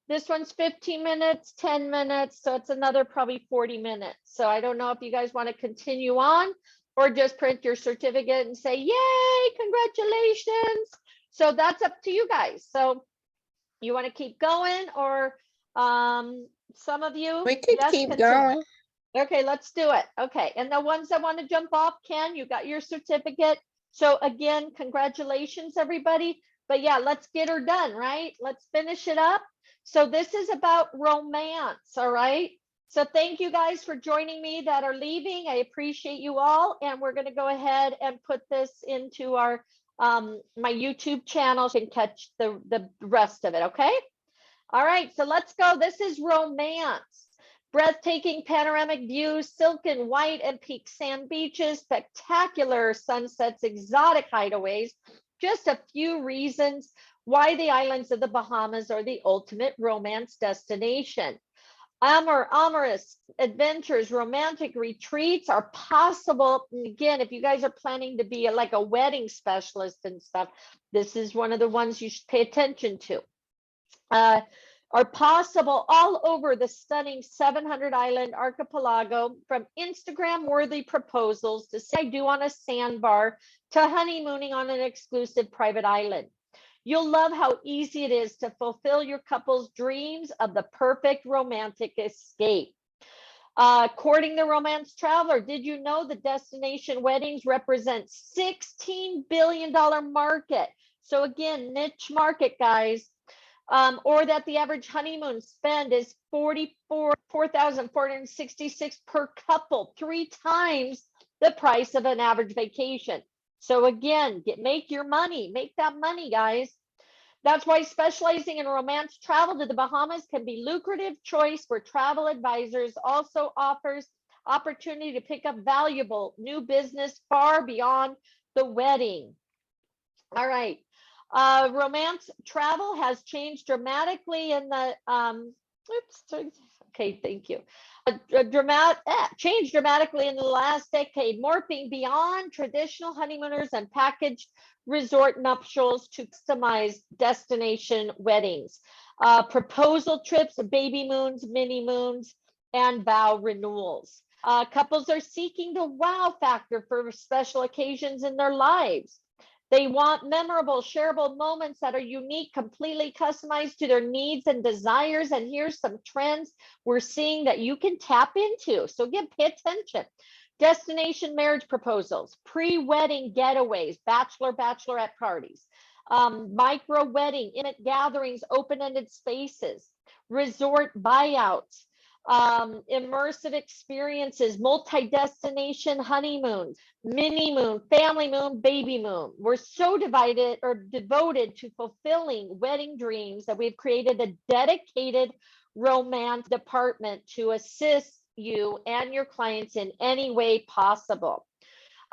This one's 15 minutes, 10 minutes, so it's another probably 40 minutes. So I don't know if you guys want to continue on or just print your certificate and say, yay, congratulations. So that's up to you guys. So you want to keep going, or some of you? We could keep going. Okay, let's do it. Okay, and the ones that want to jump off, Ken, you got your certificate. So again, congratulations, everybody. But yeah, let's get her done, right? Let's finish it up. So this is about romance, all right? So thank you guys for joining me that are leaving. I appreciate you all. And we're gonna go ahead and put this into our my YouTube channel so you can catch the rest of it, okay? All right, so let's go. This is romance. Breathtaking panoramic views, silken white and peak sand beaches, spectacular sunsets, exotic hideaways. Just a few reasons why the islands of the Bahamas are the ultimate romance destination. Amorous adventures, romantic retreats are possible. And again, if you guys are planning to be like a wedding specialist and stuff, this is one of the ones you should pay attention to. Are possible all over the stunning 700 island archipelago, from Instagram worthy proposals to say I do on a sandbar to honeymooning on an exclusive private island. You'll love how easy it is to fulfill your couple's dreams of the perfect romantic escape. Courting the romance traveler, did you know the destination weddings represent $16 billion market? So again, niche market, guys. Or that the average honeymoon spend is $4,466 per couple, 3 times the price of an average vacation. So again, make your money, make that money, guys. That's why specializing in romance travel to the Bahamas can be lucrative choice for travel advisors. Also offers opportunity to pick up valuable new business far beyond the wedding. All right. Romance travel has changed dramatically in the okay, thank you. Changed dramatically in the last decade, morphing beyond traditional honeymooners and packaged resort nuptials to customized destination weddings, proposal trips, baby moons, mini moons, and vow renewals. Couples are seeking the wow factor for special occasions in their lives. They want memorable, shareable moments that are unique, completely customized to their needs and desires. And here's some trends we're seeing that you can tap into. So again, pay attention. Destination marriage proposals, pre-wedding getaways, bachelorette parties, micro wedding, intimate gatherings, open-ended spaces, resort buyouts, immersive experiences, multi-destination honeymoons, mini moon, family moon, baby moon. We're so devoted to fulfilling wedding dreams that we've created a dedicated romance department to assist you and your clients in any way possible.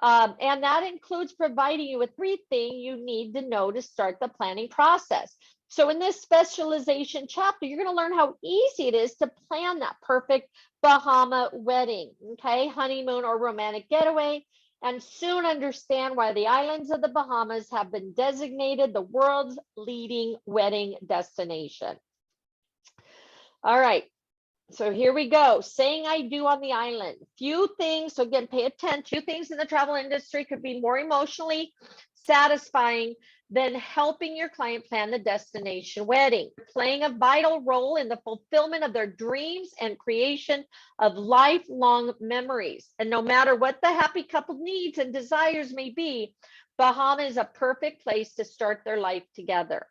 And that includes providing you with everything you need to know to start the planning process. So in this specialization chapter, you're going to learn how easy it is to plan that perfect Bahama wedding, okay, honeymoon or romantic getaway, and soon understand why the islands of the Bahamas have been designated the world's leading wedding destination. All right. So here we go. Saying I do on the island. Few things, so again, pay attention. Few things in the travel industry could be more emotionally satisfying than helping your client plan the destination wedding. Playing a vital role in the fulfillment of their dreams and creation of lifelong memories. And no matter what the happy couple needs and desires may be, Bahama is a perfect place to start their life together.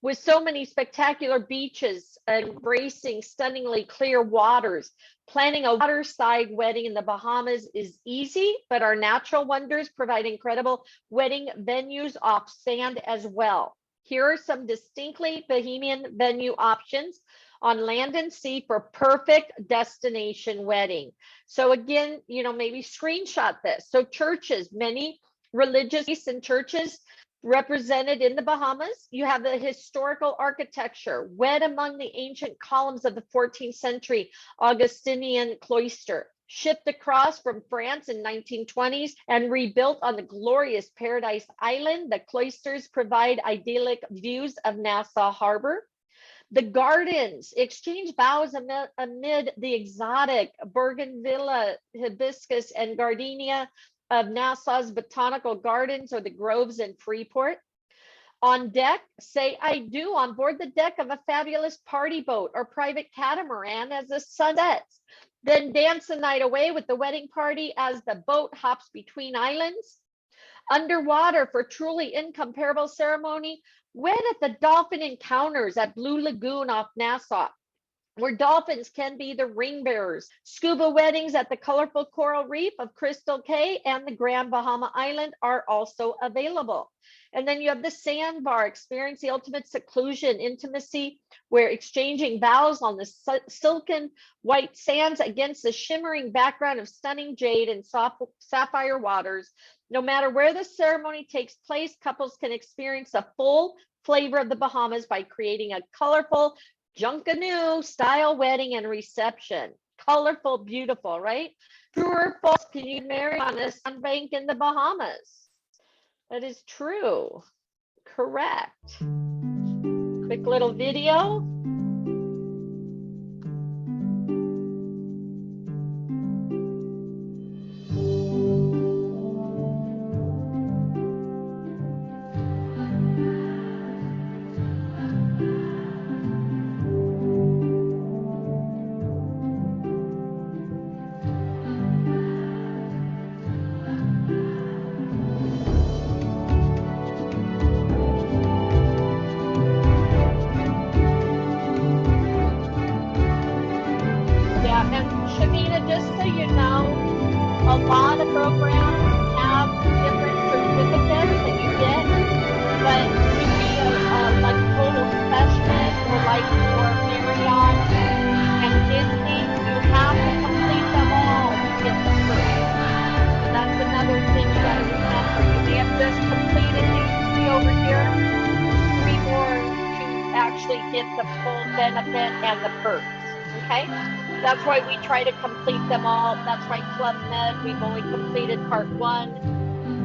With so many spectacular beaches, embracing stunningly clear waters, planning a waterside wedding in the Bahamas is easy, but our natural wonders provide incredible wedding venues off sand as well. Here are some distinctly Bahamian venue options on land and sea for perfect destination wedding. So again, maybe screenshot this. So churches, many religious and churches represented in the Bahamas. You have the historical architecture, wed among the ancient columns of the 14th century Augustinian cloister, shipped across from France in 1920s and rebuilt on the glorious Paradise Island. The cloisters provide idyllic views of Nassau Harbor. The gardens exchange vows amid the exotic bougainvillea, hibiscus, and gardenia of Nassau's botanical gardens or the groves in Freeport. On deck, say I do on board the deck of a fabulous party boat or private catamaran as the sun sets. Then dance the night away with the wedding party as the boat hops between islands. Underwater for truly incomparable ceremony, wed at the dolphin encounters at Blue Lagoon off Nassau, where dolphins can be the ring bearers. Scuba weddings at the colorful coral reef of Crystal Cay and the Grand Bahama Island are also available. And then you have the sandbar, experience the ultimate seclusion, intimacy, where exchanging vows on the silken white sands against the shimmering background of stunning jade and sapphire waters. No matter where the ceremony takes place, couples can experience the full flavor of the Bahamas by creating a colorful Junkanoo style wedding and reception. Colorful, beautiful, right? True or false, can you marry on a sandbank in the Bahamas? That is true. Correct. Quick little video. actually get the full benefit and the perks. Okay, that's why we try to complete them all. That's why Club Med, we've only completed part 1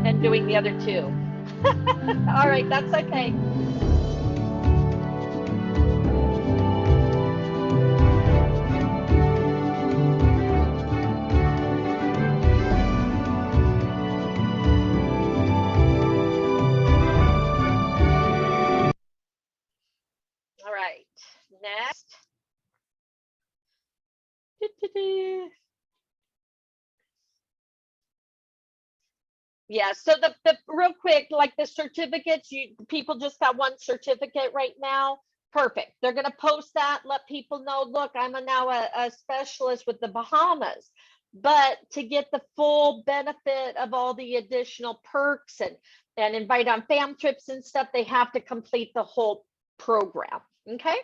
and doing the other 2. All right, that's okay. All right, next. Yeah, so the real quick, like the certificates, people just got 1 certificate right now. Perfect. They're going to post that, let people know, look, I'm now a specialist with the Bahamas. But to get the full benefit of all the additional perks and invite on fam trips and stuff, they have to complete the whole program. Okay.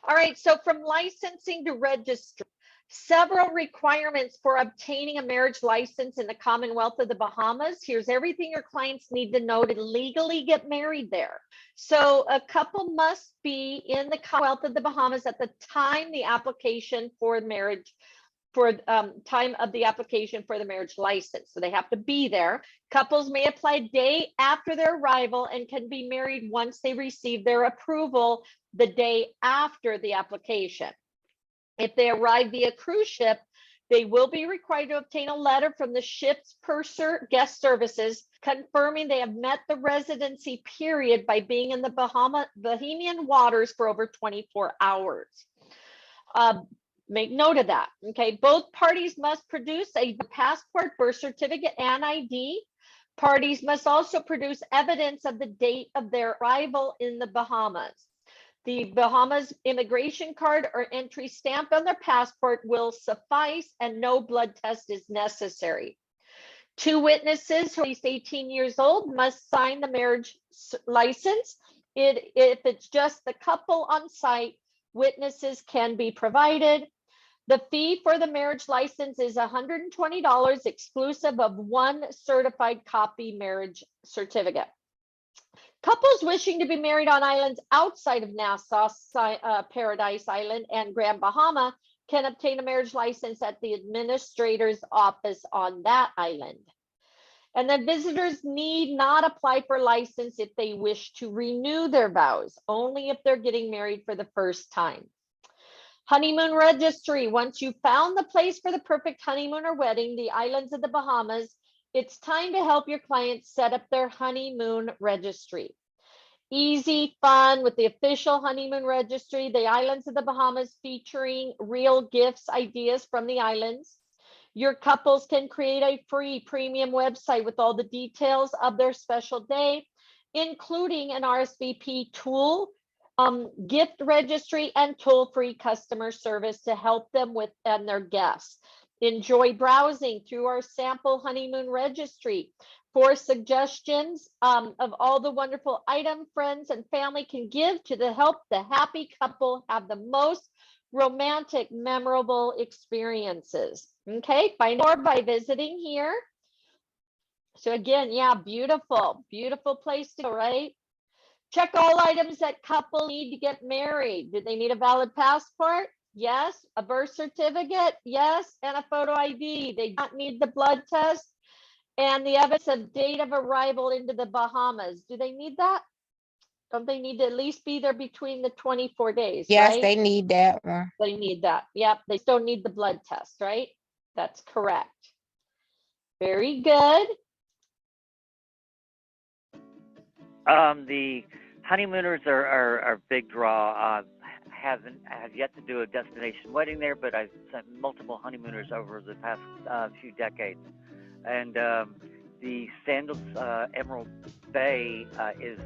All right. So from licensing to registry, several requirements for obtaining a marriage license in the Commonwealth of the Bahamas. Here's everything your clients need to know to legally get married there. So a couple must be in the Commonwealth of the Bahamas at the time the application for marriage, for time of the application for the marriage license. So they have to be there. Couples may apply a day after their arrival and can be married once they receive their approval the day after the application. If they arrive via cruise ship, they will be required to obtain a letter from the ship's purser guest services confirming they have met the residency period by being in the Bahamian waters for over 24 hours. Make note of that. Okay, both parties must produce a passport, birth certificate, and ID. Parties must also produce evidence of the date of their arrival in the Bahamas. The Bahamas immigration card or entry stamp on their passport will suffice, and no blood test is necessary. 2 witnesses who are at least 18 years old must sign the marriage license. If it's just the couple on site, witnesses can be provided. The fee for the marriage license is $120 exclusive of 1 certified copy marriage certificate. Couples wishing to be married on islands outside of Nassau, Paradise Island, and Grand Bahama can obtain a marriage license at the administrator's office on that island. And then visitors need not apply for license if they wish to renew their vows, only if they're getting married for the first time. Honeymoon registry. Once you've found the place for the perfect honeymoon or wedding, the islands of the Bahamas, it's time to help your clients set up their honeymoon registry. Easy, fun with the official honeymoon registry, the islands of the Bahamas featuring real gifts, ideas from the islands. Your couples can create a free premium website with all the details of their special day, including an RSVP tool, gift registry, and toll-free customer service to help them with and their guests. Enjoy browsing through our sample honeymoon registry for suggestions of all the wonderful items friends and family can give to help the happy couple have the most romantic, memorable experiences. Okay, find more by visiting here. So again, yeah, beautiful, beautiful place to go, right? Check all items that couple need to get married. Do they need a valid passport? Yes. A birth certificate? Yes. And a photo ID. They don't need the blood test and the evidence of date of arrival into the Bahamas. Do they need that? Don't they need to at least be there between the 24 days? Yes, right? they need that one. They need that. Yep. They still need the blood test, right? That's correct. Very good. The honeymooners are a big draw. Have yet to do a destination wedding there, but I've sent multiple honeymooners over the past few decades. And the Sandals Emerald Bay is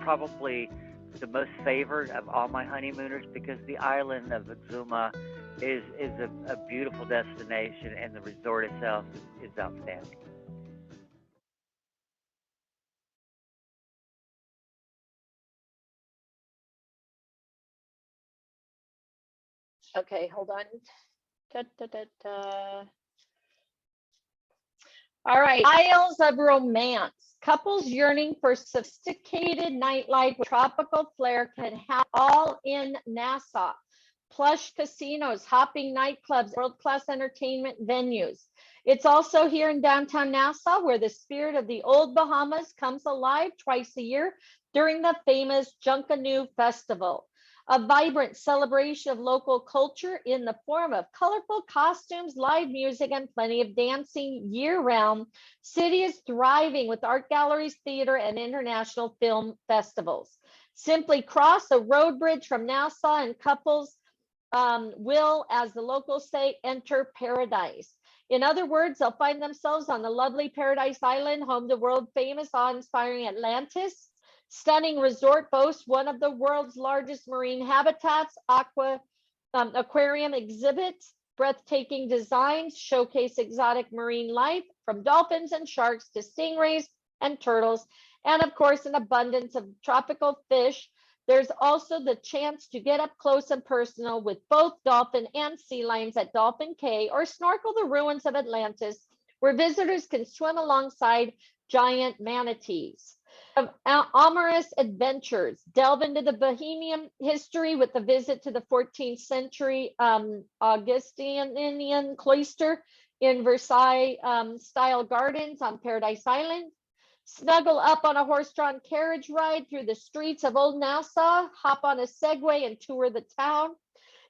probably the most favored of all my honeymooners because the island of Exuma is a beautiful destination, and the resort itself is outstanding. Okay, hold on. Da, da, da, da. All right, Isles of Romance. Couples yearning for sophisticated nightlife with tropical flair can have all in Nassau. Plush casinos, hopping nightclubs, world-class entertainment venues. It's also here in downtown Nassau where the spirit of the old Bahamas comes alive twice a year during the famous Junkanoo Festival, a vibrant celebration of local culture in the form of colorful costumes, live music, and plenty of dancing year-round. City is thriving with art galleries, theater, and international film festivals. Simply cross a road bridge from Nassau and couples will, as the locals say, enter paradise. In other words, they'll find themselves on the lovely Paradise Island, home to world-famous, awe-inspiring Atlantis. Stunning resort boasts one of the world's largest marine habitats, aquarium exhibits, breathtaking designs, showcase exotic marine life from dolphins and sharks to stingrays and turtles, and of course, an abundance of tropical fish. There's also the chance to get up close and personal with both dolphin and sea lions at Dolphin Cay or snorkel the ruins of Atlantis, where visitors can swim alongside giant manatees. Amorous adventures. Delve into the Bohemian history with a visit to the 14th century Augustinian cloister in Versailles style gardens on Paradise Island. Snuggle up on a horse-drawn carriage ride through the streets of Old Nassau, hop on a Segway and tour the town.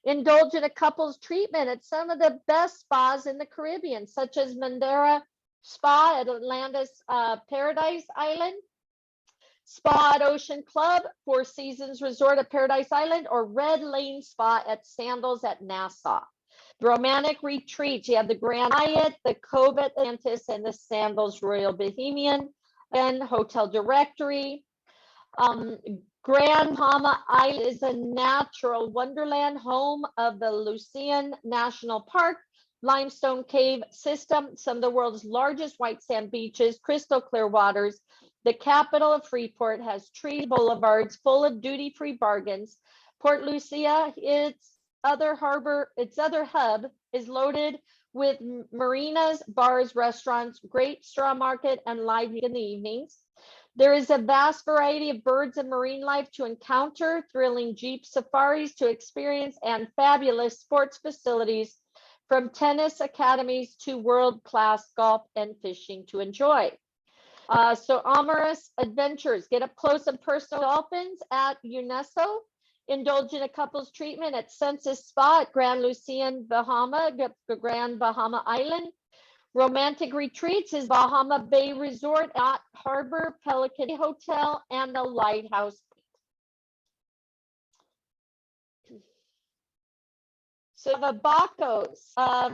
Indulge in a couple's treatment at some of the best spas in the Caribbean, such as Mandara Spa at Atlantis Paradise Island, Spa at Ocean Club, Four Seasons Resort at Paradise Island, or Red Lane Spa at Sandals at Nassau. Romantic retreats, you have the Grand Hyatt, the Cove Atlantis, and the Sandals Royal Bohemian, and Hotel Directory. Grand Bahama Island is a natural wonderland, home of the Lucian National Park, limestone cave system, some of the world's largest white sand beaches, crystal clear waters. The capital of Freeport has tree boulevards full of duty-free bargains. Port Lucia, its other hub, is loaded with marinas, bars, restaurants, great straw market, and live in the evenings. There is a vast variety of birds and marine life to encounter, thrilling jeep safaris to experience, and fabulous sports facilities from tennis academies to world-class golf and fishing to enjoy. So amorous adventures, get up close and personal dolphins at UNESCO, indulge in a couple's treatment at Census Spa at Grand Lucian Bahama, Grand Bahama Island. Romantic retreats is Bahama Bay Resort at Harbor, Pelican Hotel, and the Lighthouse. So the Bacos,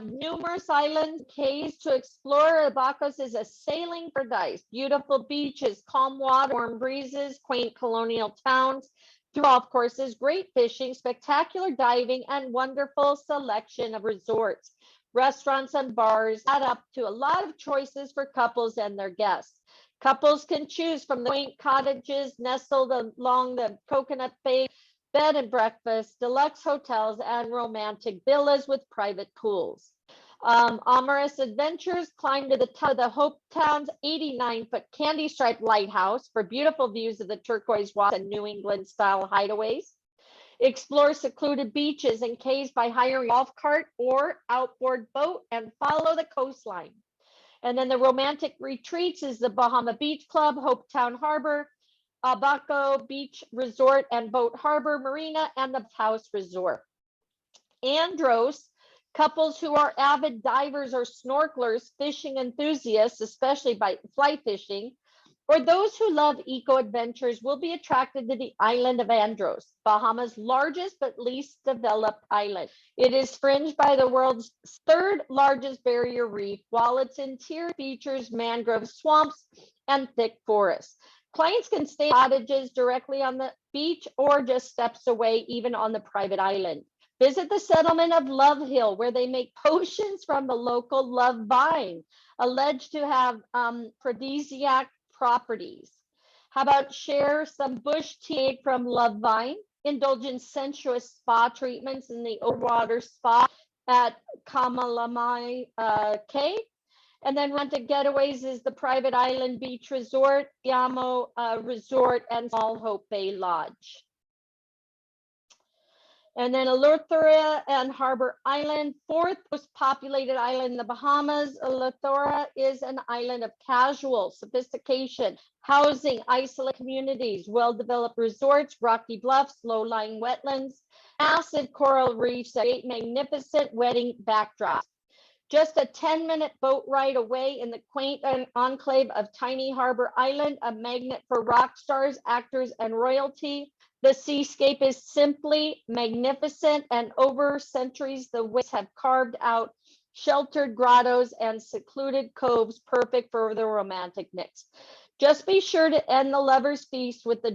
numerous islands, cays to explore. Bacos is a sailing paradise, beautiful beaches, calm water, warm breezes, quaint colonial towns, golf courses, great fishing, spectacular diving, and wonderful selection of resorts, restaurants, and bars add up to a lot of choices for couples and their guests. Couples can choose from the quaint cottages nestled along the Coconut Bay, bed and breakfast, deluxe hotels, and romantic villas with private pools. Amorous adventures, climb to the top of the Hope Town's 89-foot candy striped lighthouse for beautiful views of the turquoise water and New England style hideaways. Explore secluded beaches and cays by hiring a golf cart or outboard boat and follow the coastline. And then the romantic retreats is the Bahama Beach Club, Hope Town Harbor, Abaco Beach Resort and Boat Harbor Marina, and the House Resort. Andros, couples who are avid divers or snorkelers, fishing enthusiasts, especially by fly fishing, or those who love eco-adventures will be attracted to the island of Andros, Bahamas' largest but least developed island. It is fringed by the world's third largest barrier reef, while its interior features mangrove swamps and thick forests. Clients can stay in cottages directly on the beach or just steps away, even on the private island. Visit the settlement of Love Hill, where they make potions from the local love vine, alleged to have aphrodisiac properties. How about share some bush tea from love vine? Indulge in sensuous spa treatments in the Overwater Spa at Kamalamai Cay. And then Romantic Getaways is the private island beach resort, Yamo Resort, and Small Hope Bay Lodge. And then Eleuthera and Harbor Island, fourth most populated island in the Bahamas. Eleuthera is an island of casual sophistication, housing isolated communities, well-developed resorts, rocky bluffs, low-lying wetlands, massive coral reefs that create magnificent wedding backdrops. Just a 10-minute boat ride away in the quaint enclave of Tiny Harbor Island, a magnet for rock stars, actors, and royalty. The seascape is simply magnificent, and over centuries, the waves have carved out sheltered grottos and secluded coves perfect for the romantic mix. Just be sure to end the lover's feast with the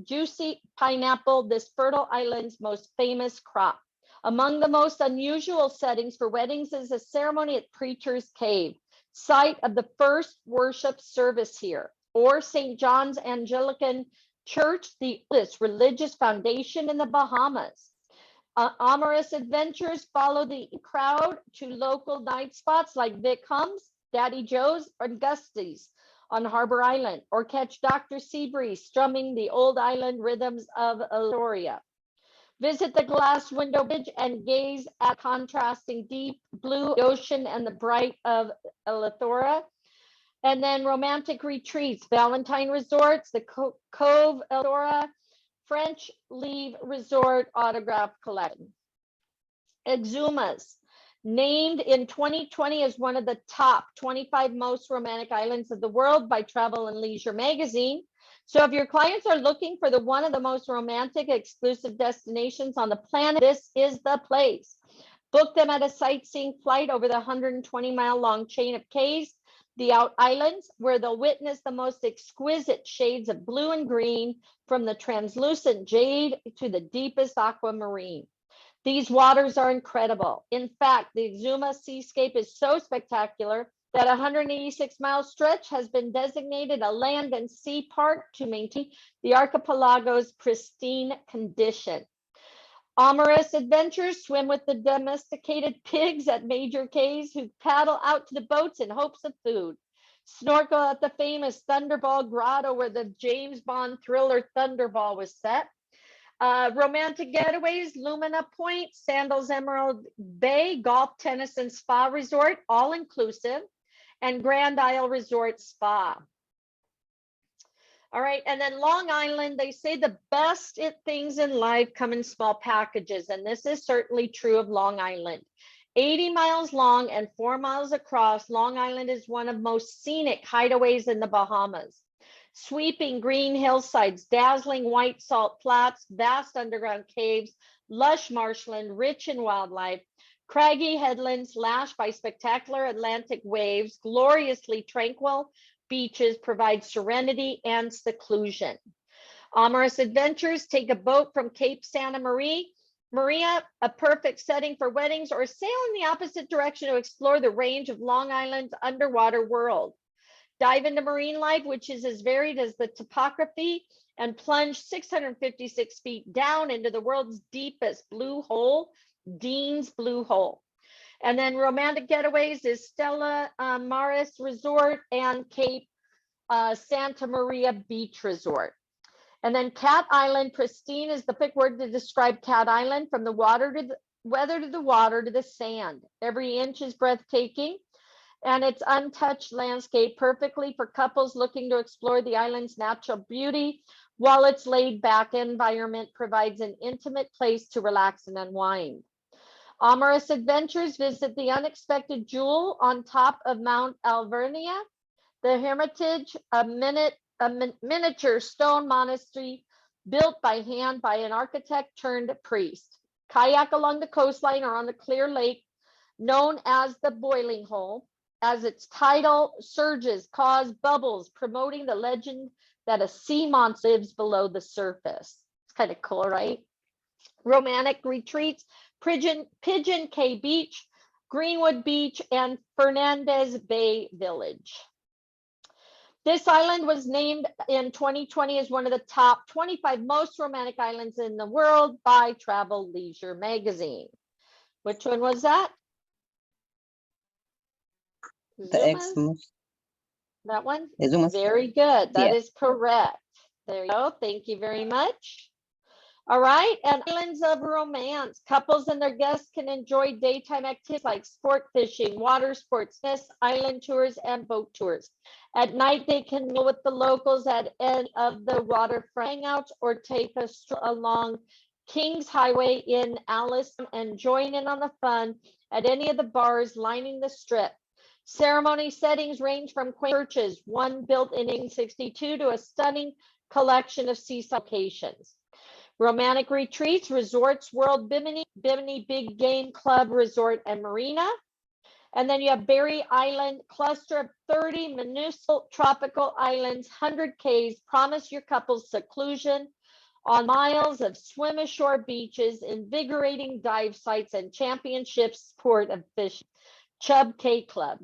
juicy pineapple, this fertile island's most famous crop. Among the most unusual settings for weddings is a ceremony at Preacher's Cave, site of the first worship service here, or St. John's Anglican Church, the oldest religious foundation in the Bahamas. Amorous adventures follow the crowd to local night spots like Vic Hum's, Daddy Joe's, or Gusty's on Harbor Island, or catch Dr. Seabreeze strumming the old island rhythms of Eleuthera. Visit the glass window bridge and gaze at contrasting deep blue ocean and the bright of Eleuthera. And then romantic retreats, Valentine Resorts, the Cove Eleuthera, French Leave Resort Autograph Collection. Exumas, named in 2020 as one of the top 25 most romantic islands of the world by Travel and Leisure magazine. So if your clients are looking for one of the most romantic exclusive destinations on the planet, this is the place. Book them at a sightseeing flight over the 120-mile long chain of cays, the Out Islands, where they'll witness the most exquisite shades of blue and green, from the translucent jade to the deepest aquamarine. These waters are incredible. In fact, the Exuma seascape is so spectacular that a 186-mile stretch has been designated a land and sea park to maintain the archipelago's pristine condition. Amorous adventures, swim with the domesticated pigs at major cays who paddle out to the boats in hopes of food. Snorkel at the famous Thunderball Grotto where the James Bond thriller Thunderball was set. Romantic getaways, Lumina Point, Sandals Emerald Bay, Golf, Tennis, and Spa Resort, all inclusive, and Grand Isle Resort Spa. All right, and then Long Island, they say the best things in life come in small packages, and this is certainly true of Long Island. 80 miles long and 4 miles across, Long Island is one of most scenic hideaways in the Bahamas. Sweeping green hillsides, dazzling white salt flats, vast underground caves, lush marshland, rich in wildlife, craggy headlands lashed by spectacular Atlantic waves, gloriously tranquil beaches provide serenity and seclusion. Amorous adventures, take a boat from Cape Santa Maria, a perfect setting for weddings, or sail in the opposite direction to explore the range of Long Island's underwater world. Dive into marine life, which is as varied as the topography, and plunge 656 feet down into the world's deepest blue hole, Dean's Blue Hole. And then romantic getaways is Stella Maris Resort and Cape Santa Maria Beach Resort. And then Cat Island, pristine is the perfect word to describe Cat Island, from the water to the weather to the water to the sand. Every inch is breathtaking, and its untouched landscape perfectly for couples looking to explore the island's natural beauty, while its laid-back environment provides an intimate place to relax and unwind. Amorous adventures, visit the unexpected jewel on top of Mount Alvernia, the Hermitage, a miniature stone monastery built by hand by an architect turned priest. Kayak along the coastline or on the clear lake known as the Boiling Hole, as its tidal surges cause bubbles, promoting the legend that a sea monster lives below the surface. It's kind of cool, right? Romantic retreats, Pigeon Cay Beach, Greenwood Beach, and Fernandez Bay Village. This island was named in 2020 as one of the top 25 most romantic islands in the world by Travel Leisure magazine. Which one was that? The Zumas? Xmas. That one? Zumas. Very good. That Yeah. is correct. There you go. Thank you very much. All right, and islands of romance. Couples and their guests can enjoy daytime activities like sport fishing, water sports, island tours, and boat tours. At night, they can meet with the locals at any of the waterfront hangouts or take a stroll along Kings Highway in Alice and join in on the fun at any of the bars lining the strip. Ceremony settings range from quaint churches, one built in 1862, to a stunning collection of seaside locations. Romantic retreats, resorts, World Bimini, Bimini Big Game Club Resort and Marina. And then you have Berry Island, cluster of 30 minuscule tropical islands, 100 Ks, promise your couples seclusion on miles of swim ashore beaches, invigorating dive sites, and championship sport of fishing. Chub K Club.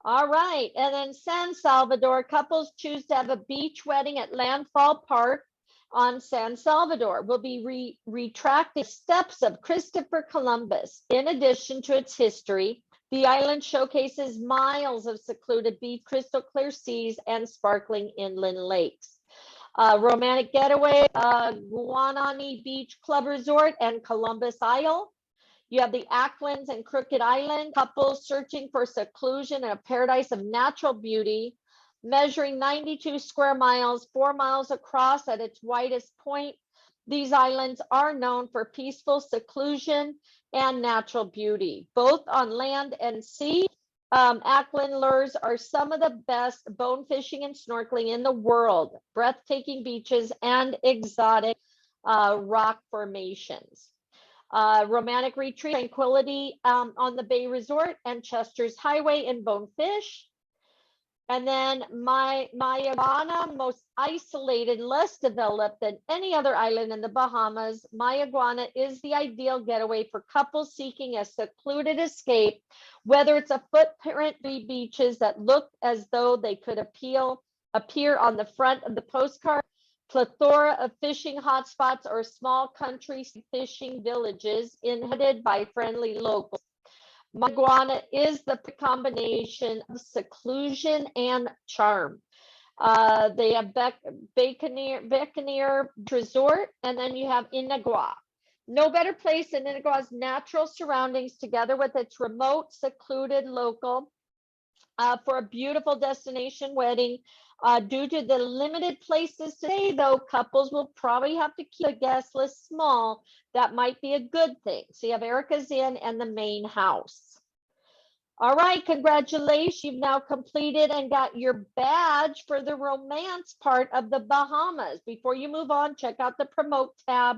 All right, and then San Salvador, couples choose to have a beach wedding at Landfall Park on San Salvador. Will be retracting steps of Christopher Columbus. In addition to its history, the island showcases miles of secluded beach, crystal clear seas, and sparkling inland lakes. Romantic getaway, Guanani Beach Club Resort and Columbus Isle. You have the Acklands and Crooked Island, couples searching for seclusion and a paradise of natural beauty, measuring 92 square miles, 4 miles across at its widest point. These islands are known for peaceful seclusion and natural beauty, both on land and sea. Ackland lures are some of the best bone fishing and snorkeling in the world, breathtaking beaches and exotic rock formations. Romantic retreat, Tranquility on the Bay Resort and Chester's Highway in Bonefish. And then Mayaguana, most isolated, less developed than any other island in the Bahamas. Mayaguana is the ideal getaway for couples seeking a secluded escape, whether it's a footprint beaches that look as though they could appear on the front of the postcard, plethora of fishing hotspots, or small country fishing villages inhabited by friendly locals. Mayaguana is the combination of seclusion and charm. They have Buccaneer Resort, and then you have Inagua. No better place than Inagua's natural surroundings, together with its remote, secluded local, for a beautiful destination wedding. Due to the limited places today, though, couples will probably have to keep a guest list small. That might be a good thing. So you have Erica's Inn and the main house. All right, congratulations. You've now completed and got your badge for the romance part of the Bahamas. Before you move on, check out the promote tab.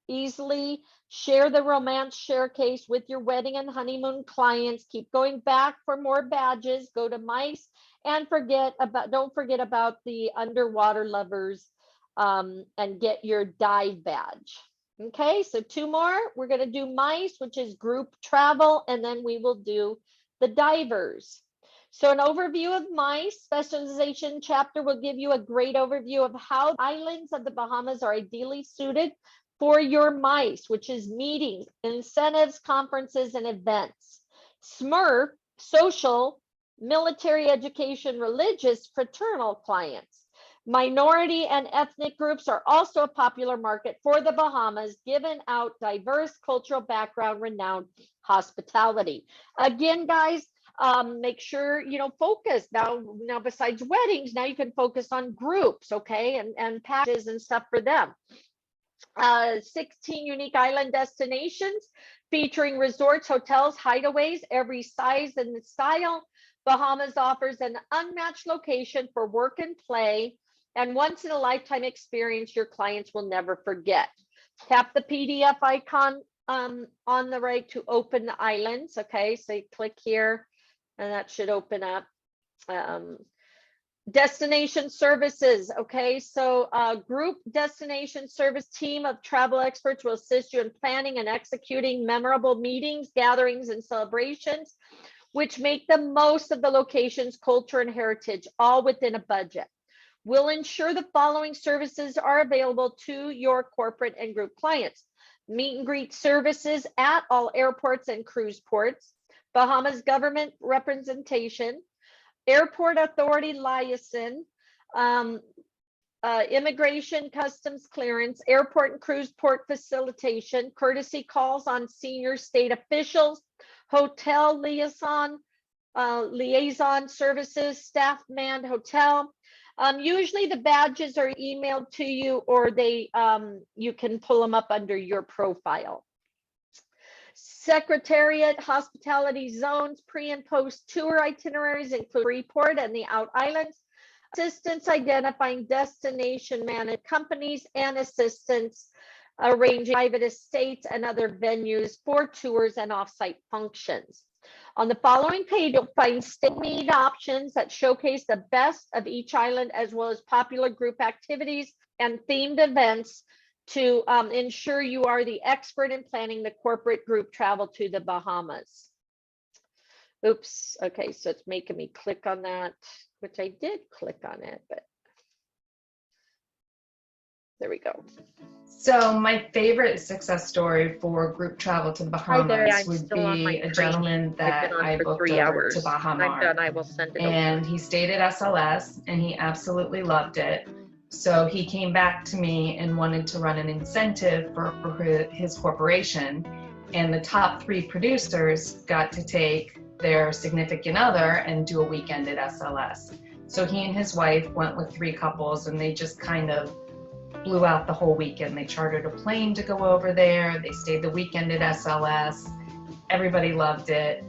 Easily share the romance share case with your wedding and honeymoon clients. Keep going back for more badges. Go to MICE and don't forget about the underwater lovers, and get your dive badge. Okay, so 2 more. We're going to do MICE, which is group travel, and then we will do the divers. So an overview of MICE specialization chapter will give you a great overview of how islands of the Bahamas are ideally suited for your MICE, which is meetings, incentives, conferences, and events. SMERF, social, military education, religious, fraternal clients. Minority and ethnic groups are also a popular market for the Bahamas, given out diverse cultural background, renowned hospitality. Again, guys, make sure, focus now besides weddings, now you can focus on groups, okay, and packages and stuff for them. 16 unique island destinations featuring resorts, hotels, hideaways, every size and style. Bahamas offers an unmatched location for work and play, and once in a lifetime experience your clients will never forget. Tap the PDF icon on the right to open the islands. Okay, so you click here and that should open up. Destination services. Okay, so group destination service team of travel experts will assist you in planning and executing memorable meetings, gatherings, and celebrations, which make the most of the location's culture and heritage, all within a budget. We'll ensure the following services are available to your corporate and group clients: meet and greet services at all airports and cruise ports, Bahamas Government Representation, Airport Authority Liaison, Immigration Customs Clearance, Airport and Cruise Port Facilitation, courtesy calls on senior state officials, hotel liaison services, staff manned hotel. Usually the badges are emailed to you, or they you can pull them up under your profile. Secretariat, hospitality zones, pre and post tour itineraries include Freeport and the Out Islands. Assistance identifying destination managed companies and assistance arranging private estates and other venues for tours and offsite functions. On the following page, you'll find state meet options that showcase the best of each island, as well as popular group activities and themed events to ensure you are the expert in planning the corporate group travel to the Bahamas. Oops, okay, so it's making me click on that, which I did click on it, but there we go. So my favorite success story for group travel to the Bahamas would be a gentleman that I booked over to Bahamas. I'm done, I will send it and over. he stayed at SLS and he absolutely loved it. So he came back to me and wanted to run an incentive for his corporation, and the top 3 producers got to take their significant other and do a weekend at SLS. So he and his wife went with 3 couples, and they just kind of blew out the whole weekend. They chartered a plane to go over there. They stayed the weekend at SLS. Everybody loved it.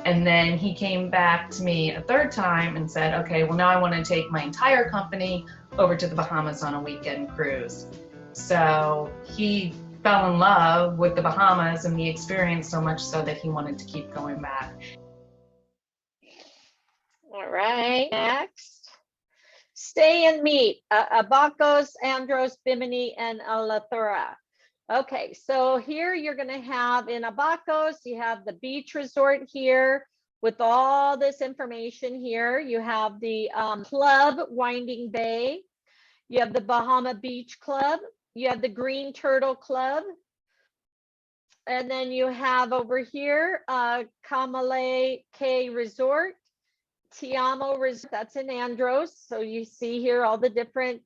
And then he came back to me a 3rd time and said, okay, well now I want to take my entire company over to the Bahamas on a weekend cruise. So he fell in love with the Bahamas and the experience so much so that he wanted to keep going back. All right, next. Stay and meet, Abacos, Andros, Bimini, and Alathura. Okay, so here you're gonna have in Abacos, you have the beach resort here with all this information here. You have the club, Winding Bay. You have the Bahama Beach Club. You have the Green Turtle Club. And then you have over here, Kamale K Resort, Tiamo Resort, that's in Andros. So you see here all the different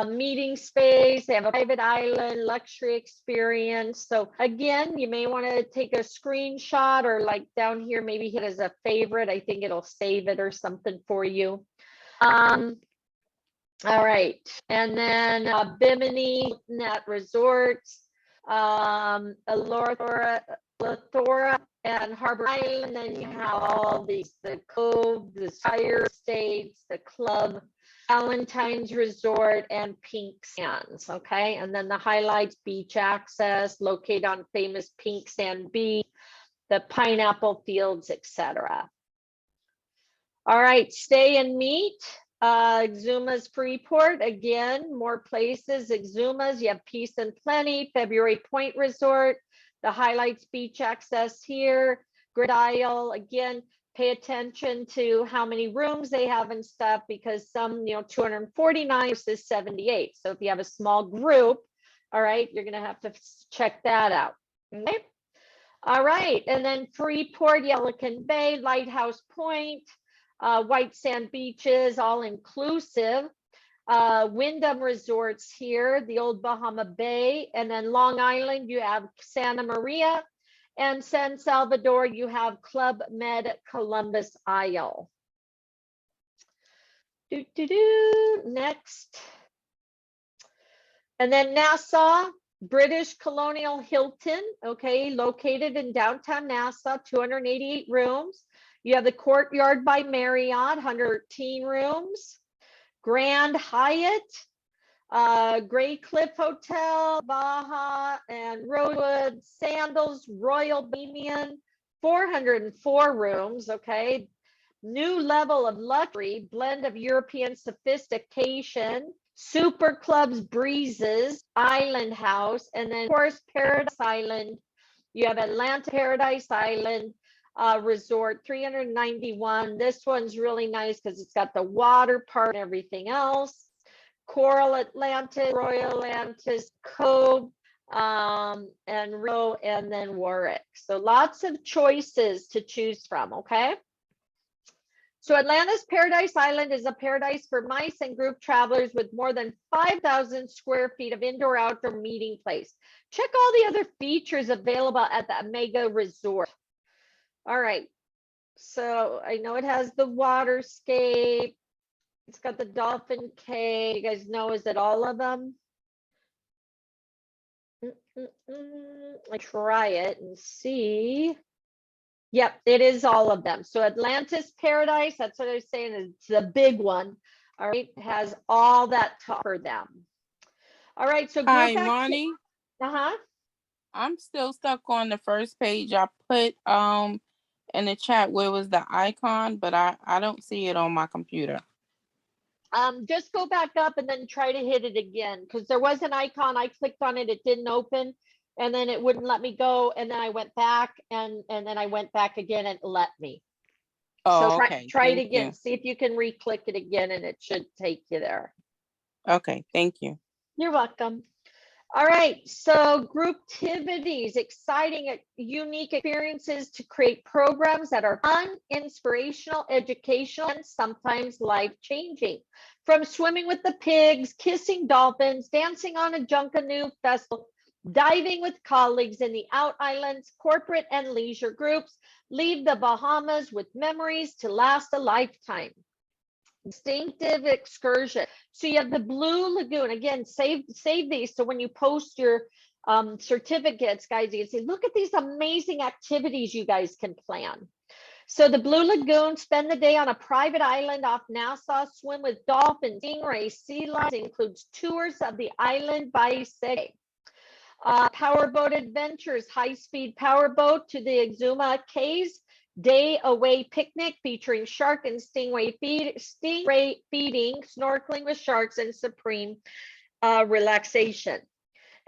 meeting space. They have a private island, luxury experience. So again, you may want to take a screenshot, or like down here, maybe hit as a favorite. I think it'll save it or something for you. All right, and then Bimini Net Resorts, Lathora and Harbor Island. Then you have all these, the Cove, the Fire Estates, the Club, Valentine's Resort, and Pink Sands. Okay, and then the highlights: beach access, located on famous Pink Sand Beach, the pineapple fields, etc. All right, stay and meet. Exuma's Freeport, again, more places. Exuma's, you have Peace and Plenty, February Point Resort, the highlights: beach access here, Grid Isle. Again, pay attention to how many rooms they have and stuff, because some, 249 versus 78. So if you have a small group, all right, you're gonna have to check that out. Okay. All right, and then Freeport, Yelican Bay, Lighthouse Point, White Sand Beaches, all inclusive. Wyndham Resorts here, the Old Bahama Bay, and then Long Island, you have Santa Maria, and San Salvador, you have Club Med Columbus Isle. Next. And then Nassau, British Colonial Hilton, okay, located in downtown Nassau, 288 rooms. You have the Courtyard by Marriott, 113 rooms. Grand Hyatt, Gray Cliff Hotel, Baja and Rosewood, Sandals, Royal Bohemian, 404 rooms, okay. New level of luxury, blend of European sophistication, Super Clubs Breezes, Island House, and then of course Paradise Island. You have Atlanta Paradise Island Resort, 391. This one's really nice because it's got the water park and everything else. Coral Atlantis, Royal Atlantis, Cove, and Rio, and then Warwick. So lots of choices to choose from, okay? So Atlanta's Paradise Island is a paradise for mice and group travelers with more than 5,000 square feet of indoor-outdoor meeting place. Check all the other features available at the Omega Resort. All right, so I know it has the waterscape. It's got the dolphin cave. You guys know, is it all of them? I try it and see. Yep, it is all of them. So Atlantis Paradise, that's what I was saying, it's the big one. All right, has all that for them. All right, so hi, Ronnie. Uh-huh. I'm still stuck on the first page. I put in the chat where was the icon, but I don't see it on my computer. Just go back up and then try to hit it again, because there was an icon. I clicked on it, it didn't open, and then it wouldn't let me go, and then I went back, and then I went back again, and it let me. Oh, so okay. try it Thank again. you. See if you can re-click it again, and it should take you there. Okay, thank you. You're welcome. All right, so group activities, exciting, unique experiences to create programs that are fun, inspirational, educational, and sometimes life-changing. From swimming with the pigs, kissing dolphins, dancing on a Junkanoo festival, diving with colleagues in the out islands, corporate and leisure groups, leave the Bahamas with memories to last a lifetime. Distinctive excursion. So you have the Blue Lagoon. Again, save these so when you post your certificates, guys, you can see, look at these amazing activities you guys can plan. So the Blue Lagoon, spend the day on a private island off Nassau, swim with dolphins, stingrays, sea lions, includes tours of the island by sea. Powerboat adventures, high-speed powerboat to the Exuma Cays, day away picnic featuring shark and stingray feeding, snorkeling with sharks, and supreme relaxation.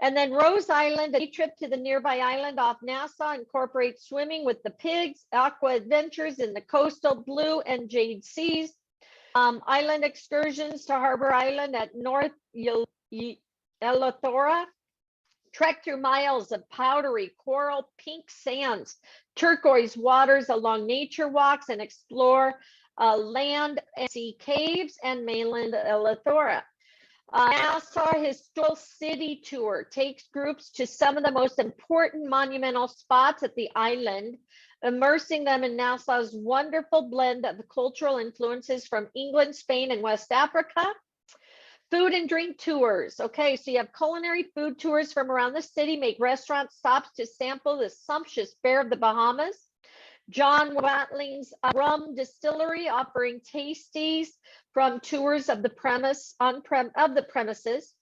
And then Rose Island, a day trip to the nearby island off Nassau, incorporates swimming with the pigs, aqua adventures in the coastal blue and jade seas, island excursions to Harbor Island at North Elathora, trek through miles of powdery coral pink sands, turquoise waters along nature walks, and explore land and sea caves and mainland Elathora. Nassau Historical City Tour takes groups to some of the most important monumental spots at the island, immersing them in Nassau's wonderful blend of cultural influences from England, Spain, and West Africa. Food and drink tours. Okay, so you have culinary food tours from around the city, make restaurant stops to sample the sumptuous fare of the Bahamas. John Watling's rum distillery offering tasties from tours of the premises.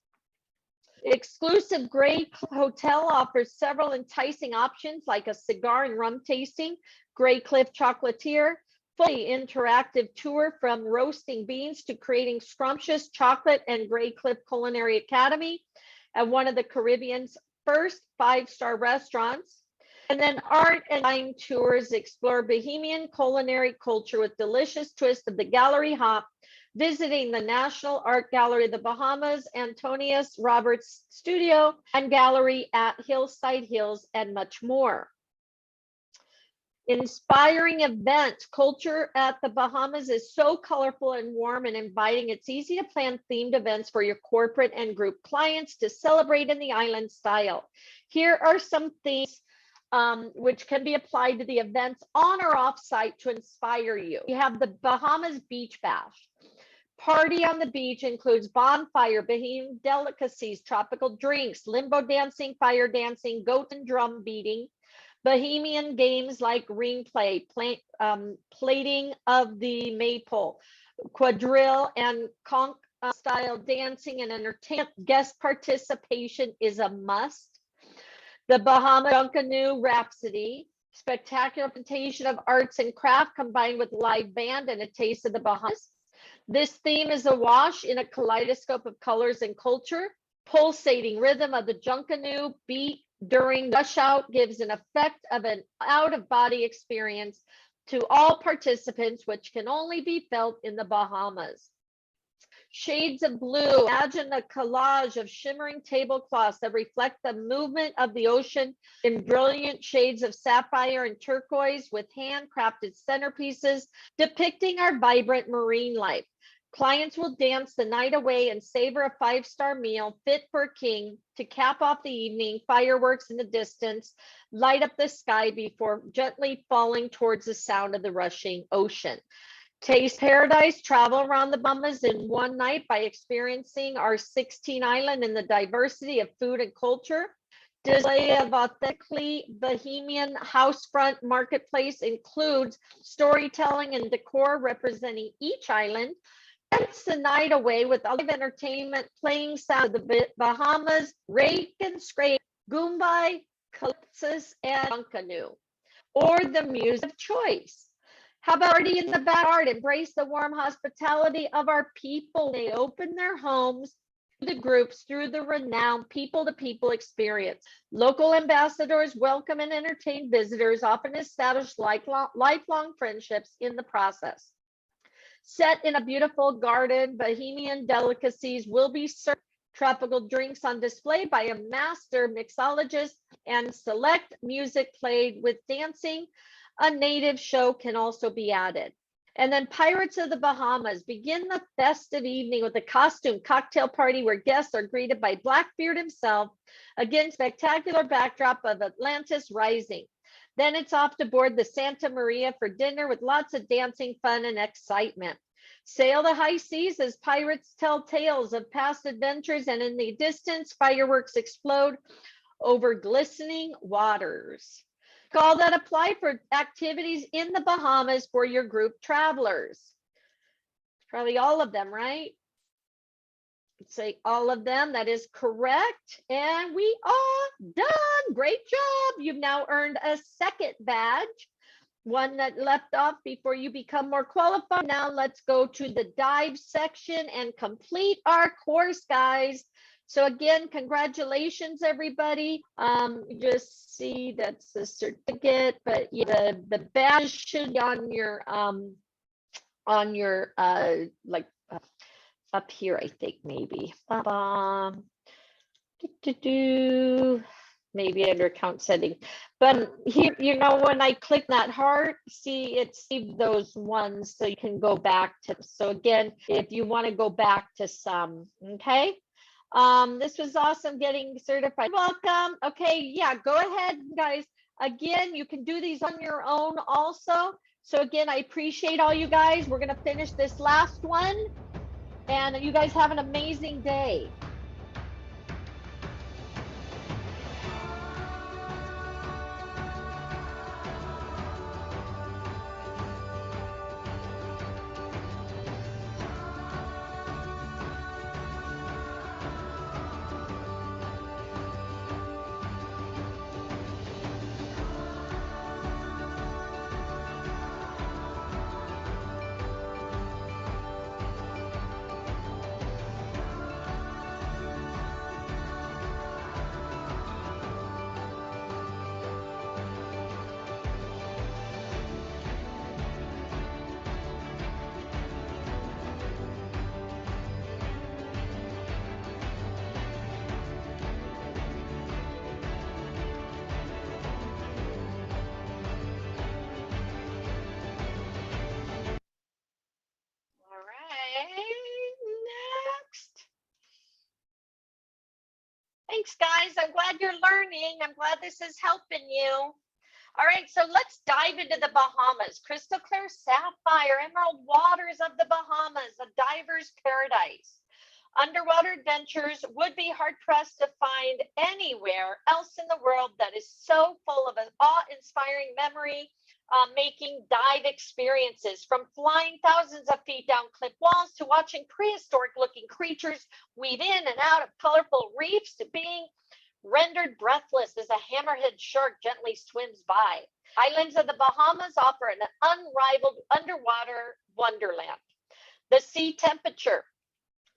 Exclusive Grey Hotel offers several enticing options like a cigar and rum tasting, Grey Cliff Chocolatier, fully interactive tour from roasting beans to creating scrumptious chocolate, and Grey Cliff Culinary Academy at one of the Caribbean's first 5-star restaurants. And then art and wine tours explore Bahamian culinary culture with delicious twist of the gallery hop, visiting the National Art Gallery of the Bahamas, Antonius Roberts Studio and Gallery at Hillside Hills, and much more. Inspiring event. Culture at the Bahamas is so colorful and warm and inviting. It's easy to plan themed events for your corporate and group clients to celebrate in the island style. Here are some themes which can be applied to the events on or off site to inspire you. You have the Bahamas Beach Bash. Party on the beach includes bonfire, Bahamian delicacies, tropical drinks, limbo dancing, fire dancing, goat and drum beating, Bahamian games like ring play, plating of the maypole, quadrille, and conch style dancing and entertainment. Guest participation is a must. The Bahama Junkanoo Rhapsody, spectacular presentation of arts and craft combined with live band and a taste of the Bahamas. This theme is awash in a kaleidoscope of colors and culture. Pulsating rhythm of the Junkanoo beat during rush out gives an effect of an out-of-body experience to all participants, which can only be felt in the Bahamas. Shades of blue. Imagine a collage of shimmering tablecloths that reflect the movement of the ocean in brilliant shades of sapphire and turquoise with handcrafted centerpieces depicting our vibrant marine life. Clients will dance the night away and savor a five-star meal fit for a king. To cap off the evening, fireworks in the distance light up the sky before gently falling towards the sound of the rushing ocean. Taste paradise, travel around the Bahamas in one night by experiencing our 16 island and the diversity of food and culture. Display of authentically Bahamian housefront marketplace includes storytelling and decor representing each island. Dance the night away with live entertainment playing sound of the Bahamas, rake and scrape, goombay, calypsos, and canoe, or the muse of choice. How about party in the backyard? Embrace the warm hospitality of our people. They open their homes to the groups through the renowned people-to-people experience. Local ambassadors welcome and entertain visitors, often establish lifelong friendships in the process. Set in a beautiful garden, Bahamian delicacies will be served. Tropical drinks on display by a master mixologist and select music played with dancing. A native show can also be added. And then Pirates of the Bahamas. Begin the festive evening with a costume cocktail party where guests are greeted by Blackbeard himself. Again, spectacular backdrop of Atlantis rising. Then it's off to board the Santa Maria for dinner with lots of dancing, fun, and excitement. Sail the high seas as pirates tell tales of past adventures, and in the distance, fireworks explode over glistening waters. All that apply for activities in the Bahamas for your group travelers. Probably all of them, right? Say all of them. That is correct. And we are done. Great job. You've now earned a second badge, one that left off before you become more qualified. Now let's go to the dive section and complete our course, guys. So again, congratulations, everybody. Just see that's the certificate, but yeah, the badge should be on your like up here, I think maybe. Maybe under account setting. But here, you know, when I click that heart, see it saved those ones so you can go back to. So again, if you want to go back to some, okay. This was awesome getting certified. Welcome. Okay, yeah, go ahead, guys. Again, you can do these on your own also. So again, I appreciate all you guys. We're gonna finish this last one, and you guys have an amazing day. Thanks, guys. I'm glad you're learning. I'm glad this is helping you. All right, so let's dive into the Bahamas. Crystal clear sapphire, emerald waters of the Bahamas, a diver's paradise. Underwater adventures would be hard-pressed to find anywhere else in the world that is so full of an awe-inspiring memory making dive experiences, from flying thousands of feet down cliff walls to watching prehistoric looking creatures weave in and out of colorful reefs to being rendered breathless as a hammerhead shark gently swims by. Islands of the Bahamas offer an unrivaled underwater wonderland. The sea temperature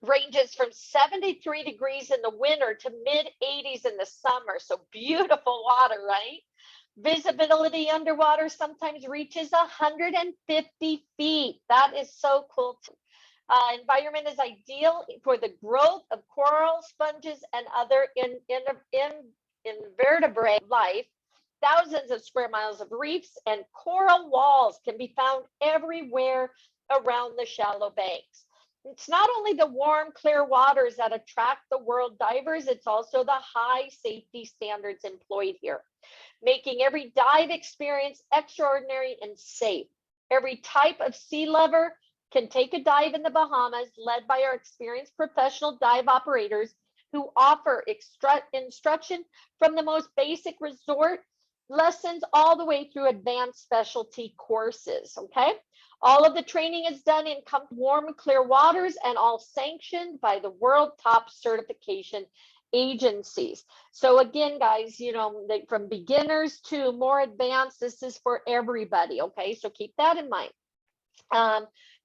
ranges from 73 degrees in the winter to mid 80s in the summer. So beautiful water, right? Visibility underwater sometimes reaches 150 feet. That is so cool too. Environment is ideal for the growth of coral, sponges, and other invertebrate life. Thousands of square miles of reefs and coral walls can be found everywhere around the shallow banks. It's not only the warm, clear waters that attract the world divers, it's also the high safety standards employed here, making every dive experience extraordinary and safe. Every type of sea lover can take a dive in the Bahamas, led by our experienced professional dive operators who offer instruction from the most basic resort lessons all the way through advanced specialty courses, okay? All of the training is done in warm, clear waters and all sanctioned by the world top certification agencies. So again, guys, you know, from beginners to more advanced, this is for everybody, okay? So keep that in mind.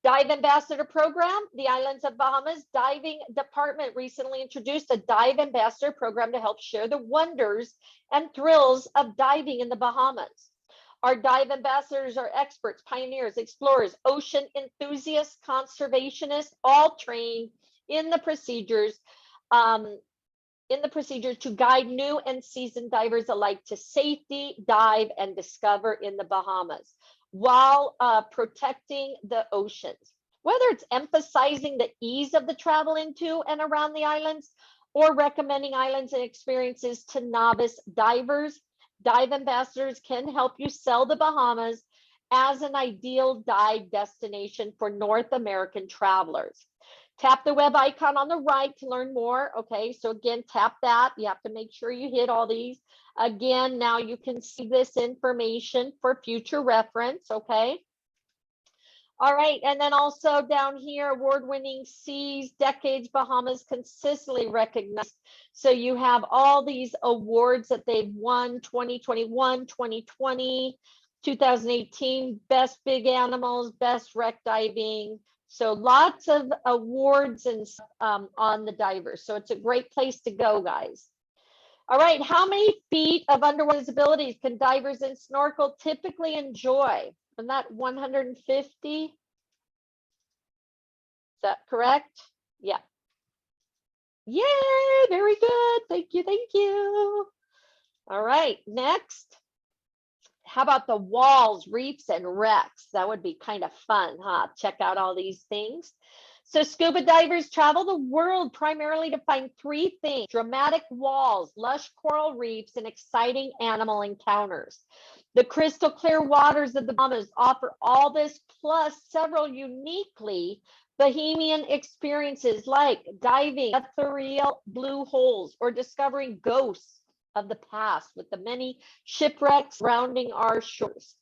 Dive Ambassador Program. The Islands of Bahamas Diving Department recently introduced a Dive Ambassador Program to help share the wonders and thrills of diving in the Bahamas. Our dive ambassadors are experts, pioneers, explorers, ocean enthusiasts, conservationists, all trained in the procedures to guide new and seasoned divers alike to safety, dive, and discover in the Bahamas, while protecting the oceans. Whether it's emphasizing the ease of the travel into and around the islands or recommending islands and experiences to novice divers, dive ambassadors can help you sell the Bahamas as an ideal dive destination for North American travelers. Tap the web icon on the right to learn more. Okay, so again, tap that. You have to make sure you hit all these. Again, now you can see this information for future reference, okay? All right, and then also down here, award-winning Seas, Decades Bahamas, consistently recognized. So you have all these awards that they've won, 2021, 2020, 2018, Best Big Animals, Best Wreck Diving. So lots of awards and on the divers. So it's a great place to go, guys. All right, how many feet of underwater visibilities can divers and snorkel typically enjoy? Isn't that 150? Is that correct? Yeah. Yay, very good. Thank you, thank you. All right, next. How about the walls, reefs, and wrecks? That would be kind of fun, huh? Check out all these things. So scuba divers travel the world primarily to find three things: dramatic walls, lush coral reefs, and exciting animal encounters. The crystal clear waters of the Bahamas offer all this, plus several uniquely Bahamian experiences like diving ethereal blue holes or discovering ghosts of the past with the many shipwrecks surrounding our shores.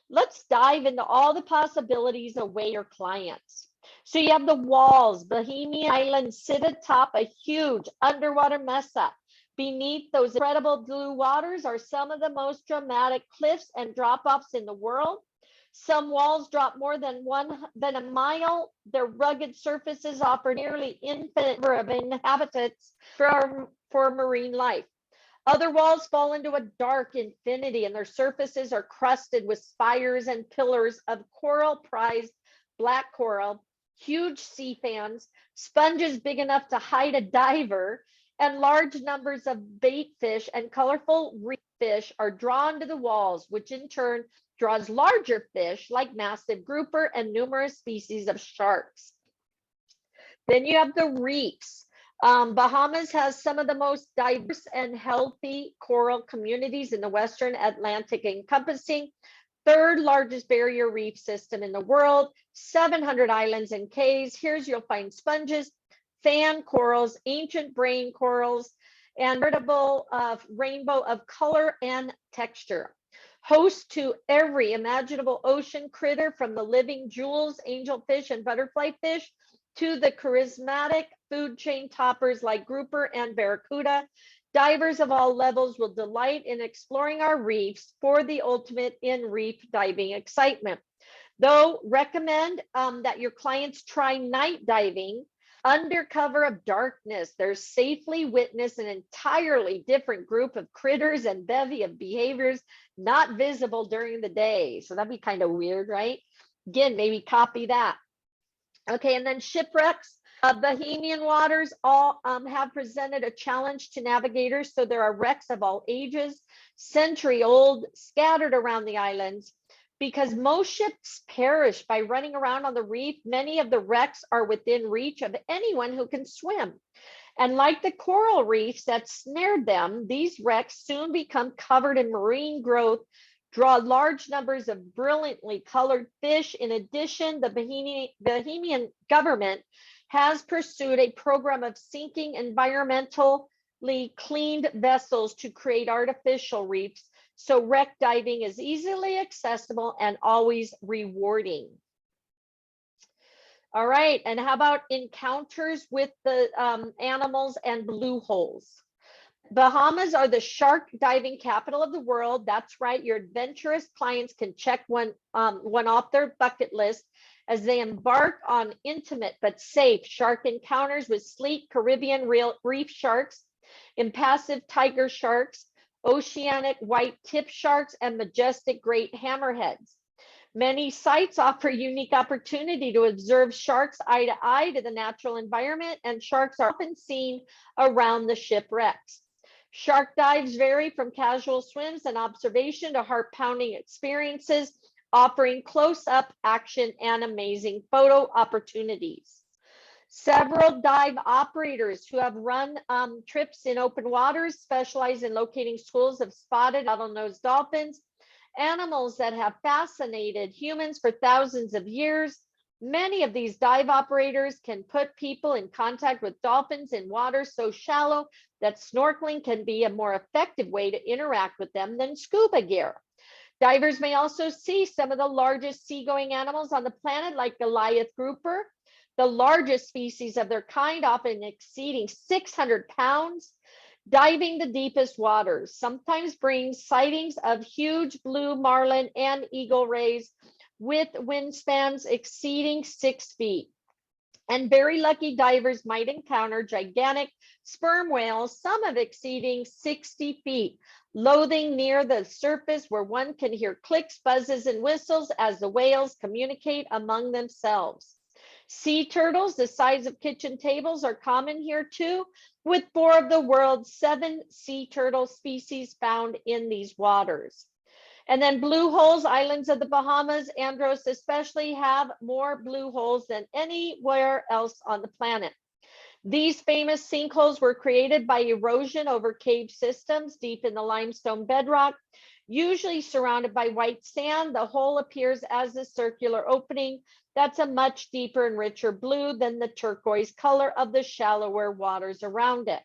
Let's dive into all the possibilities await your clients. So you have the walls. Bahamian islands sit atop a huge underwater mesa. Beneath those incredible blue waters are some of the most dramatic cliffs and drop-offs in the world. Some walls drop more than a mile. Their rugged surfaces offer nearly infinite number of inhabitants for marine life. Other walls fall into a dark infinity, and their surfaces are crusted with spires and pillars of coral prized black coral, huge sea fans, sponges big enough to hide a diver, and large numbers of bait fish and colorful reef fish are drawn to the walls, which in turn draws larger fish like massive grouper and numerous species of sharks. Then you have the reefs. Bahamas has some of the most diverse and healthy coral communities in the Western Atlantic, encompassing third largest barrier reef system in the world, 700 islands and cays. Here's you'll find sponges, fan corals, ancient brain corals, and veritable rainbow of color and texture. Host to every imaginable ocean critter, from the living jewels, angelfish, and butterfly fish, to the charismatic food chain toppers like grouper and barracuda. Divers of all levels will delight in exploring our reefs for the ultimate in reef diving excitement. Though recommend that your clients try night diving under cover of darkness. They're safely witness an entirely different group of critters and bevy of behaviors not visible during the day. So that'd be kind of weird, right? Again, maybe copy that. Okay, and then shipwrecks. Bahamian waters all have presented a challenge to navigators, so there are wrecks of all ages, century-old, scattered around the islands. Because most ships perish by running around on the reef, many of the wrecks are within reach of anyone who can swim. And like the coral reefs that snared them, these wrecks soon become covered in marine growth, draw large numbers of brilliantly colored fish. In addition, the Bahamian government has pursued a program of sinking environmentally cleaned vessels to create artificial reefs, so wreck diving is easily accessible and always rewarding. All right, and how about encounters with the animals and blue holes? Bahamas are the shark diving capital of the world. That's right, your adventurous clients can check one off their bucket list as they embark on intimate but safe shark encounters with sleek Caribbean reef sharks, impassive tiger sharks, oceanic white tip sharks, and majestic great hammerheads. Many sites offer unique opportunity to observe sharks eye to eye to the natural environment, and sharks are often seen around the shipwrecks. Shark dives vary from casual swims and observation to heart-pounding experiences, offering close-up action and amazing photo opportunities. Several dive operators who have run trips in open waters specialize in locating schools of spotted bottlenose dolphins, animals that have fascinated humans for thousands of years. Many of these dive operators can put people in contact with dolphins in water so shallow that snorkeling can be a more effective way to interact with them than scuba gear. Divers may also see some of the largest seagoing animals on the planet, like Goliath grouper, the largest species of their kind, often exceeding 600 pounds. Diving the deepest waters sometimes brings sightings of huge blue marlin and eagle rays with windspans exceeding 6 feet. And very lucky divers might encounter gigantic sperm whales, some of exceeding 60 feet, loathing near the surface where one can hear clicks, buzzes, and whistles as the whales communicate among themselves. Sea turtles the size of kitchen tables are common here too, with 4 of the world's 7 sea turtle species found in these waters. And then blue holes, islands of the Bahamas, Andros especially, have more blue holes than anywhere else on the planet. These famous sinkholes were created by erosion over cave systems deep in the limestone bedrock. Usually surrounded by white sand, the hole appears as a circular opening that's a much deeper and richer blue than the turquoise color of the shallower waters around it.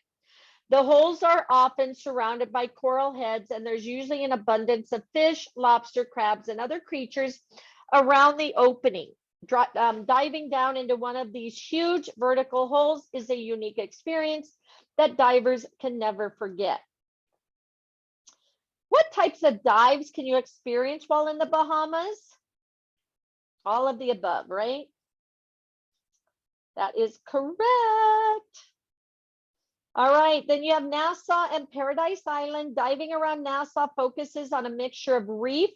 The holes are often surrounded by coral heads, and there's usually an abundance of fish, lobster, crabs, and other creatures around the opening. Diving down into one of these huge vertical holes is a unique experience that divers can never forget. What types of dives can you experience while in the Bahamas? All of the above, right? That is correct. All right, then you have Nassau and Paradise Island. Diving around Nassau focuses on a mixture of reef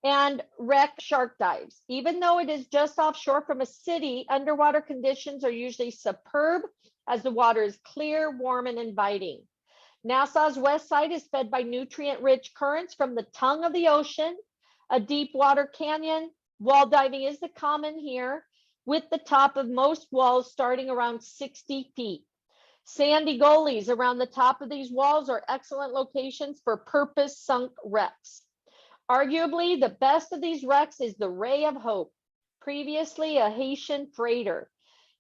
and wreck shark dives. Even though it is just offshore from a city, underwater conditions are usually superb as the water is clear, warm, and inviting. Nassau's west side is fed by nutrient-rich currents from the tongue of the ocean, a deep water canyon. Wall diving is the common here, with the top of most walls starting around 60 feet. Sandy gullies around the top of these walls are excellent locations for purpose-sunk wrecks. Arguably, the best of these wrecks is the Ray of Hope, previously a Haitian freighter.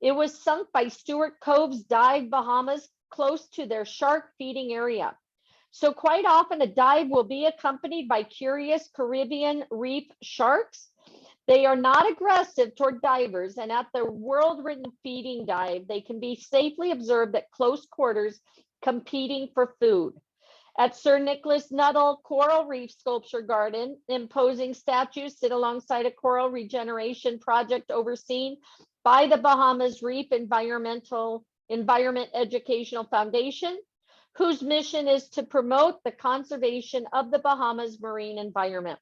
It was sunk by Stuart Cove's Dive Bahamas, close to their shark feeding area. So quite often a dive will be accompanied by curious Caribbean reef sharks. They are not aggressive toward divers, and at the world-renowned feeding dive, they can be safely observed at close quarters, competing for food. At Sir Nicholas Nuttall Coral Reef Sculpture Garden, imposing statues sit alongside a coral regeneration project overseen by the Bahamas Reef Environment Educational Foundation, whose mission is to promote the conservation of the Bahamas marine environment.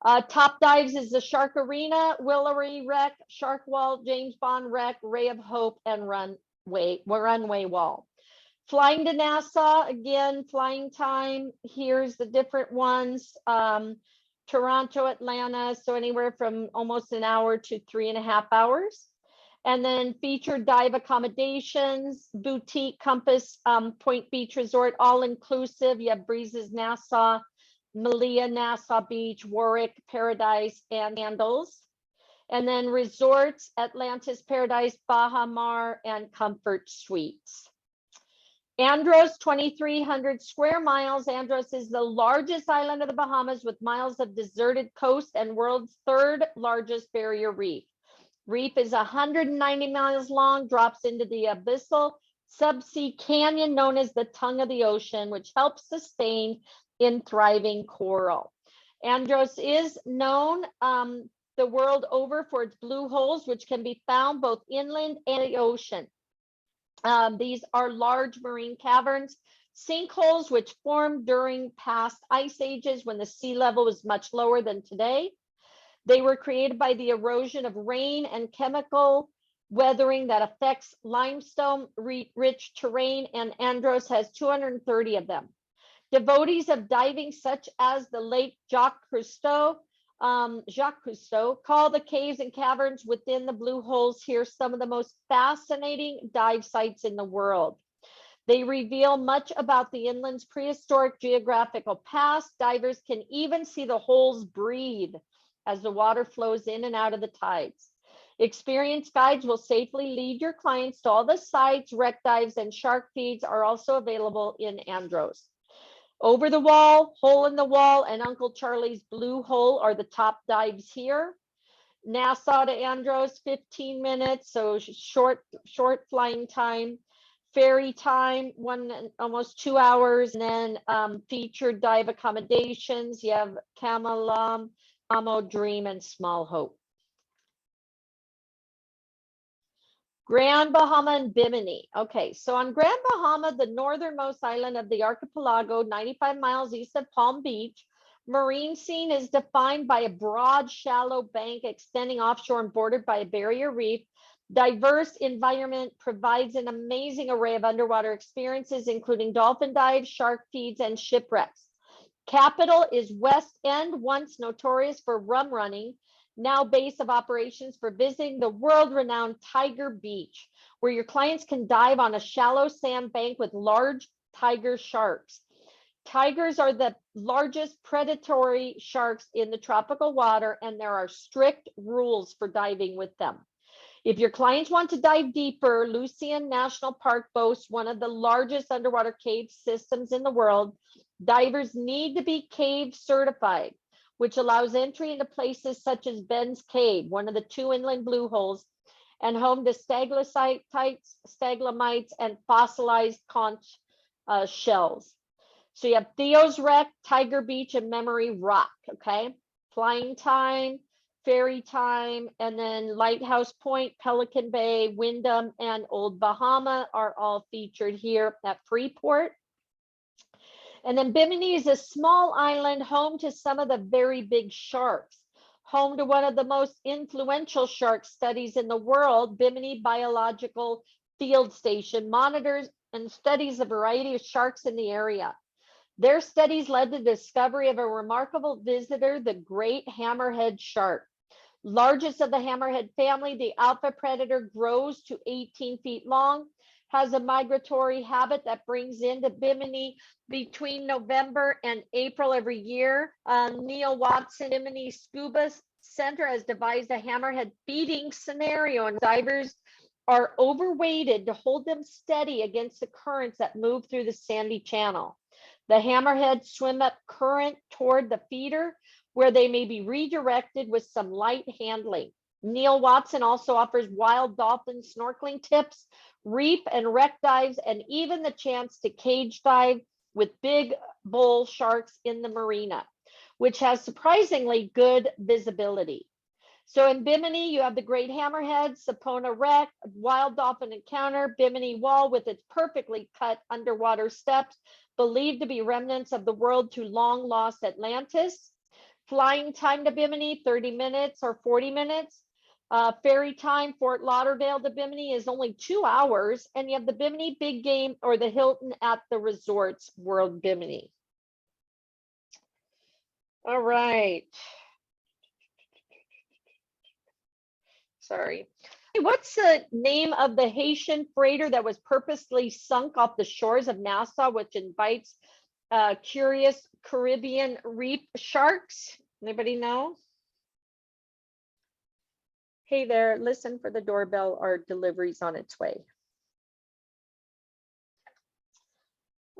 Top dives is the Shark Arena, Willery Wreck, Shark Wall, James Bond Wreck, Ray of Hope, and Runway Wall. Flying to Nassau, again, flying time. Here's the different ones. Toronto, Atlanta, so anywhere from almost an hour to 3.5 hours. And then featured dive accommodations, boutique, Compass, Point Beach Resort, all inclusive. You have Breezes Nassau, Malia, Nassau Beach, Warwick, Paradise, and Handles. And then resorts, Atlantis, Paradise, Baja Mar, and Comfort Suites. Andros, 2,300 square miles. Andros is the largest island of the Bahamas with miles of deserted coast and world's 3rd largest barrier reef. Reef is 190 miles long, drops into the abyssal subsea canyon known as the tongue of the ocean, which helps sustain in thriving coral. Andros is known the world over for its blue holes, which can be found both inland and in the ocean. These are large marine caverns, sinkholes which formed during past ice ages when the sea level was much lower than today. They were created by the erosion of rain and chemical weathering that affects limestone-rich terrain, and Andros has 230 of them. Devotees of diving, such as the late Jacques Cousteau, call the caves and caverns within the blue holes here some of the most fascinating dive sites in the world. They reveal much about the inland's prehistoric geographical past. Divers can even see the holes breathe as the water flows in and out of the tides. Experienced guides will safely lead your clients to all the sites. Wreck dives and shark feeds are also available in Andros. Over the Wall, Hole in the Wall, and Uncle Charlie's Blue Hole are the top dives here. Nassau to Andros, 15 minutes, so short flying time. Ferry time, almost 2 hours, and then featured dive accommodations. You have Camelum, Amo, Dream, and Small Hope. Grand Bahama and Bimini. Okay, so on Grand Bahama, the northernmost island of the archipelago, 95 miles east of Palm Beach, marine scene is defined by a broad, shallow bank extending offshore and bordered by a barrier reef. Diverse environment provides an amazing array of underwater experiences, including dolphin dives, shark feeds, and shipwrecks. Capital is West End, once notorious for rum running, now base of operations for visiting the world-renowned Tiger Beach, where your clients can dive on a shallow sand bank with large tiger sharks. Tigers are the largest predatory sharks in the tropical water, and there are strict rules for diving with them. If your clients want to dive deeper, Lucian National Park boasts one of the largest underwater cave systems in the world. Divers need to be cave certified, which allows entry into places such as Ben's Cave, one of the 2 inland blue holes, and home to stalagmites, and fossilized conch shells. So you have Theo's Wreck, Tiger Beach, and Memory Rock, okay? Flying time, ferry time, and then Lighthouse Point, Pelican Bay, Wyndham, and Old Bahama are all featured here at Freeport. And then Bimini is a small island home to some of the very big sharks. Home to one of the most influential shark studies in the world, Bimini Biological Field Station monitors and studies a variety of sharks in the area. Their studies led to the discovery of a remarkable visitor, the great hammerhead shark. Largest of the hammerhead family, the alpha predator grows to 18 feet long, has a migratory habit that brings into Bimini between November and April every year. Neil Watson Bimini Scuba Center has devised a hammerhead feeding scenario, and divers are overweighted to hold them steady against the currents that move through the sandy channel. The hammerheads swim up current toward the feeder, where they may be redirected with some light handling. Neil Watson also offers wild dolphin snorkeling tips, reef and wreck dives, and even the chance to cage dive with big bull sharks in the marina, which has surprisingly good visibility. So in Bimini, you have the Great Hammerhead, Sapona Wreck, Wild Dolphin Encounter, Bimini Wall with its perfectly cut underwater steps, believed to be remnants of the world to long lost Atlantis. Flying time to Bimini, 30 minutes or 40 minutes. Ferry time, Fort Lauderdale to Bimini is only 2 hours. And you have the Bimini Big Game or the Hilton at the Resorts World Bimini. All right. Sorry. What's the name of the Haitian freighter that was purposely sunk off the shores of Nassau, which invites curious Caribbean reef sharks? Anybody know? Hey there, listen for the doorbell. Our delivery's on its way.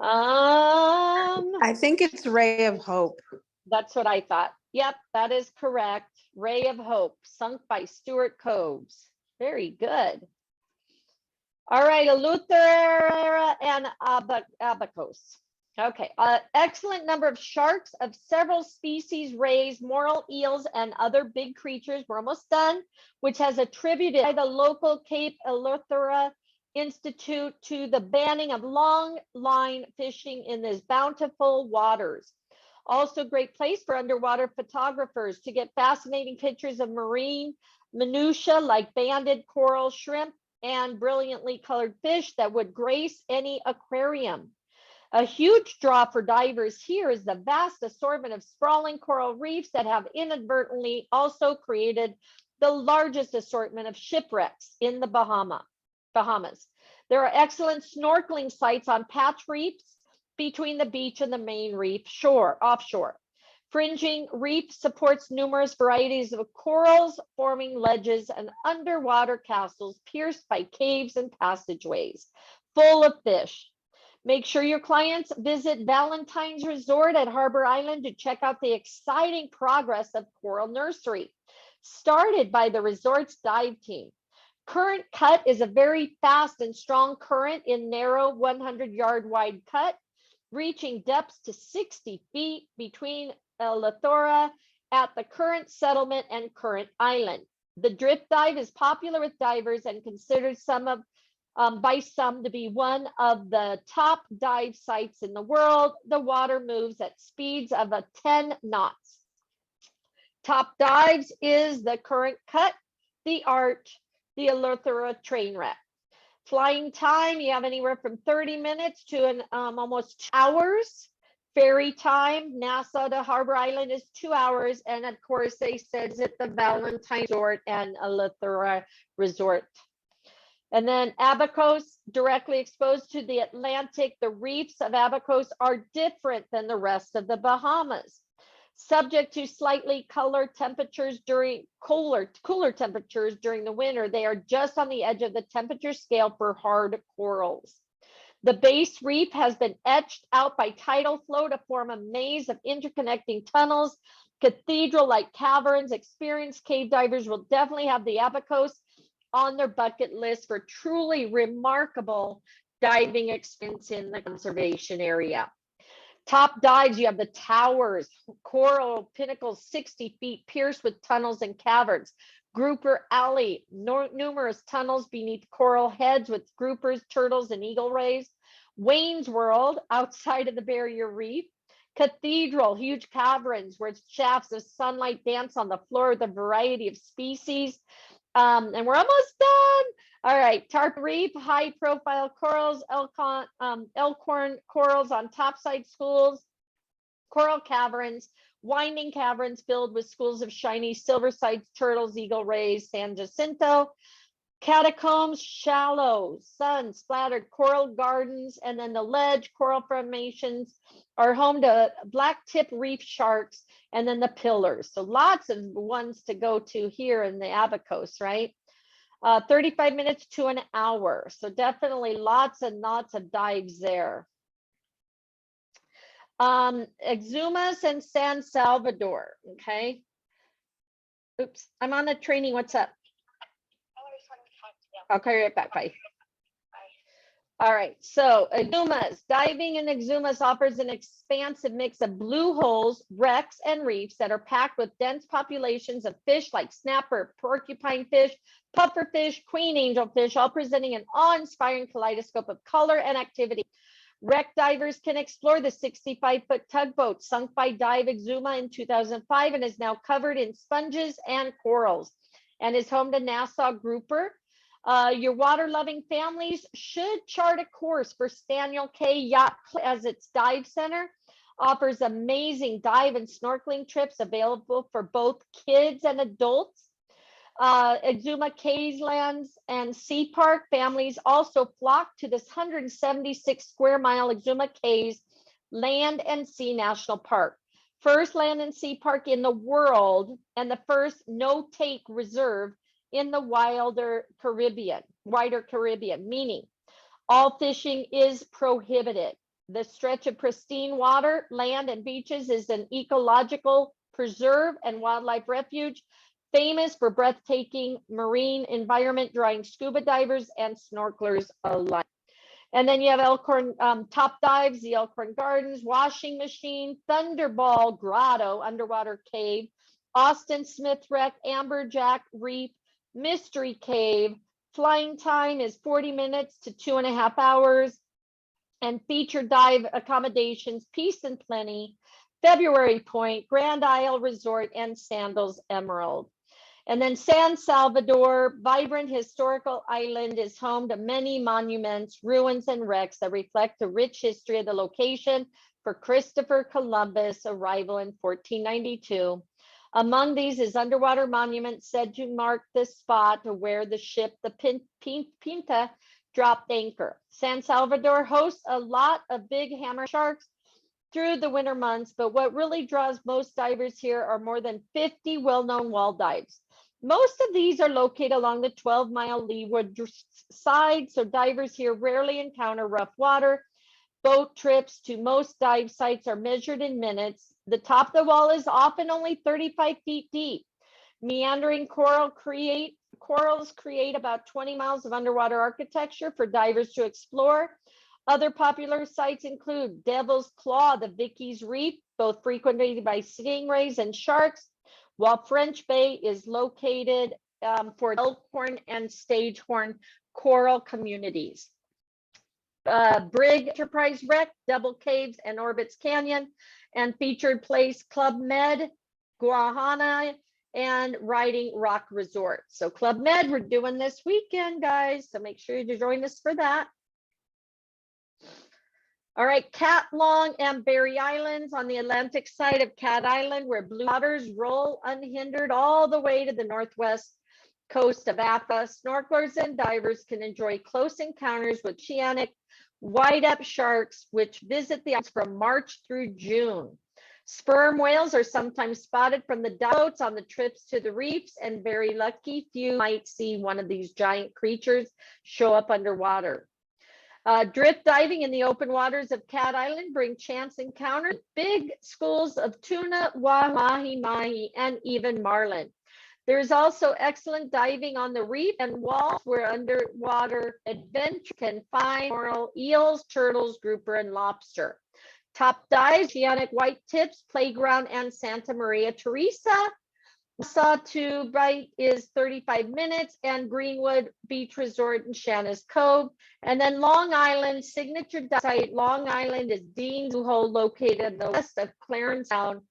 I think it's Ray of Hope. That's what I thought. Yep, that is correct. Ray of Hope, sunk by Stuart Coves. Very good. All right, Eleuthera and Abacos. Okay, excellent number of sharks of several species, rays, moral eels, and other big creatures. We're almost done, which has attributed by the local Cape Eleuthera Institute to the banning of long line fishing in these bountiful waters. Also great place for underwater photographers to get fascinating pictures of marine minutiae like banded coral, shrimp, and brilliantly colored fish that would grace any aquarium. A huge draw for divers here is the vast assortment of sprawling coral reefs that have inadvertently also created the largest assortment of shipwrecks in the Bahamas. There are excellent snorkeling sites on patch reefs between the beach and the main reef offshore. Fringing reef supports numerous varieties of corals, forming ledges and underwater castles pierced by caves and passageways, full of fish. Make sure your clients visit Valentine's Resort at Harbor Island to check out the exciting progress of Coral Nursery, started by the resort's dive team. Current cut is a very fast and strong current in narrow 100-yard wide cut, reaching depths to 60 feet between Eleuthera at the current settlement and current island. The drift dive is popular with divers and considered by some to be one of the top dive sites in the world. The water moves at speeds of 10 knots. Top dives is the current cut, the art, the Eleuthera train wreck. Flying time, you have anywhere from 30 minutes to almost 2 hours. Ferry time, Nassau to Harbor Island is 2 hours. And of course, they said it's the Valentine Resort and Eleuthera Resort. And then Abacos, directly exposed to the Atlantic. The reefs of Abacos are different than the rest of the Bahamas. Subject to slightly cooler temperatures during the winter, they are just on the edge of the temperature scale for hard corals. The base reef has been etched out by tidal flow to form a maze of interconnecting tunnels, cathedral-like caverns. Experienced cave divers will definitely have the Abacos on their bucket list for truly remarkable diving experience in the conservation area. Top dives, you have the towers, coral pinnacles 60 feet pierced with tunnels and caverns. Grouper Alley, numerous tunnels beneath coral heads with groupers, turtles, and eagle rays. Wayne's World, outside of the barrier reef. Cathedral, huge caverns where shafts of sunlight dance on the floor with a variety of species. And we're almost done. All right, Tarp Reef, high profile corals, elkhorn corals on topside schools, coral caverns, winding caverns filled with schools of shiny silverside turtles, eagle rays, San Jacinto, catacombs, shallow, sun splattered coral gardens, and then the ledge coral formations are home to black tip reef sharks, and then the pillars. So lots of ones to go to here in the Abacos, right? 35 minutes to an hour. So definitely lots and lots of dives there. Exumas and San Salvador, okay? Oops, I'm on the training, what's up? I'll call you right back, bye. All right, so Exumas, diving in Exumas offers an expansive mix of blue holes, wrecks, and reefs that are packed with dense populations of fish like snapper, porcupine fish, pufferfish, queen angelfish, all presenting an awe-inspiring kaleidoscope of color and activity. Wreck divers can explore the 65-foot tugboat sunk by Dive Exuma in 2005 and is now covered in sponges and corals and is home to Nassau Grouper. Your water-loving families should chart a course for Staniel K. Yacht as its dive center. Offers amazing dive and snorkeling trips available for both kids and adults. Exuma Cays Lands and Sea Park families also flock to this 176 square mile Exuma Cays Land and Sea National Park. First land and sea park in the world and the first no-take reserve in the wider Caribbean, meaning all fishing is prohibited. The stretch of pristine water, land, and beaches is an ecological preserve and wildlife refuge, famous for breathtaking marine environment, drawing scuba divers and snorkelers alike. And then you have Elkhorn Top Dives, the Elkhorn Gardens, Washing Machine, Thunderball Grotto, underwater cave, Austin Smith Wreck, Amberjack Reef, Mystery Cave. Flying time is 40 minutes to 2.5 hours. And featured dive accommodations, Peace and Plenty, February Point, Grand Isle Resort, and Sandals Emerald. And then San Salvador, vibrant historical island, is home to many monuments, ruins, and wrecks that reflect the rich history of the location for Christopher Columbus' arrival in 1492. Among these is underwater monument said to mark the spot where the ship, the Pinta, dropped anchor. San Salvador hosts a lot of big hammer sharks through the winter months, but what really draws most divers here are more than 50 well-known wall dives. Most of these are located along the 12-mile leeward side, so divers here rarely encounter rough water. Boat trips to most dive sites are measured in minutes. The top of the wall is often only 35 feet deep. Meandering corals create about 20 miles of underwater architecture for divers to explore. Other popular sites include Devil's Claw, the Vicky's Reef, both frequented by stingrays and sharks, while French Bay is located for Elkhorn and Stagehorn coral communities. Brig Enterprise Wreck, Double Caves, and Orbits Canyon, and featured place Club Med, Guahana, and Riding Rock Resort. So Club Med, we're doing this weekend, guys, so make sure you join us for that. All right, Cat Long and Berry Islands on the Atlantic side of Cat Island, where blue waters roll unhindered all the way to the northwest coast of Africa. Snorkelers and divers can enjoy close encounters with oceanic white-up sharks, which visit the islands from March through June. Sperm whales are sometimes spotted from the boats on the trips to the reefs, and very lucky few might see one of these giant creatures show up underwater. Drift diving in the open waters of Cat Island bring chance encounters, big schools of tuna, mahi, and even marlin. There's also excellent diving on the reef and walls where underwater adventure can find coral, eels, turtles, grouper, and lobster. Top dives, oceanic white tips, playground, and Santa Maria Teresa. Nassau to Bright is 35 minutes, and Greenwood Beach Resort in Shanna's Cove. And then Long Island, signature dive site, Long Island is Dean's Blue Hole, located in the west of Clarence Sound.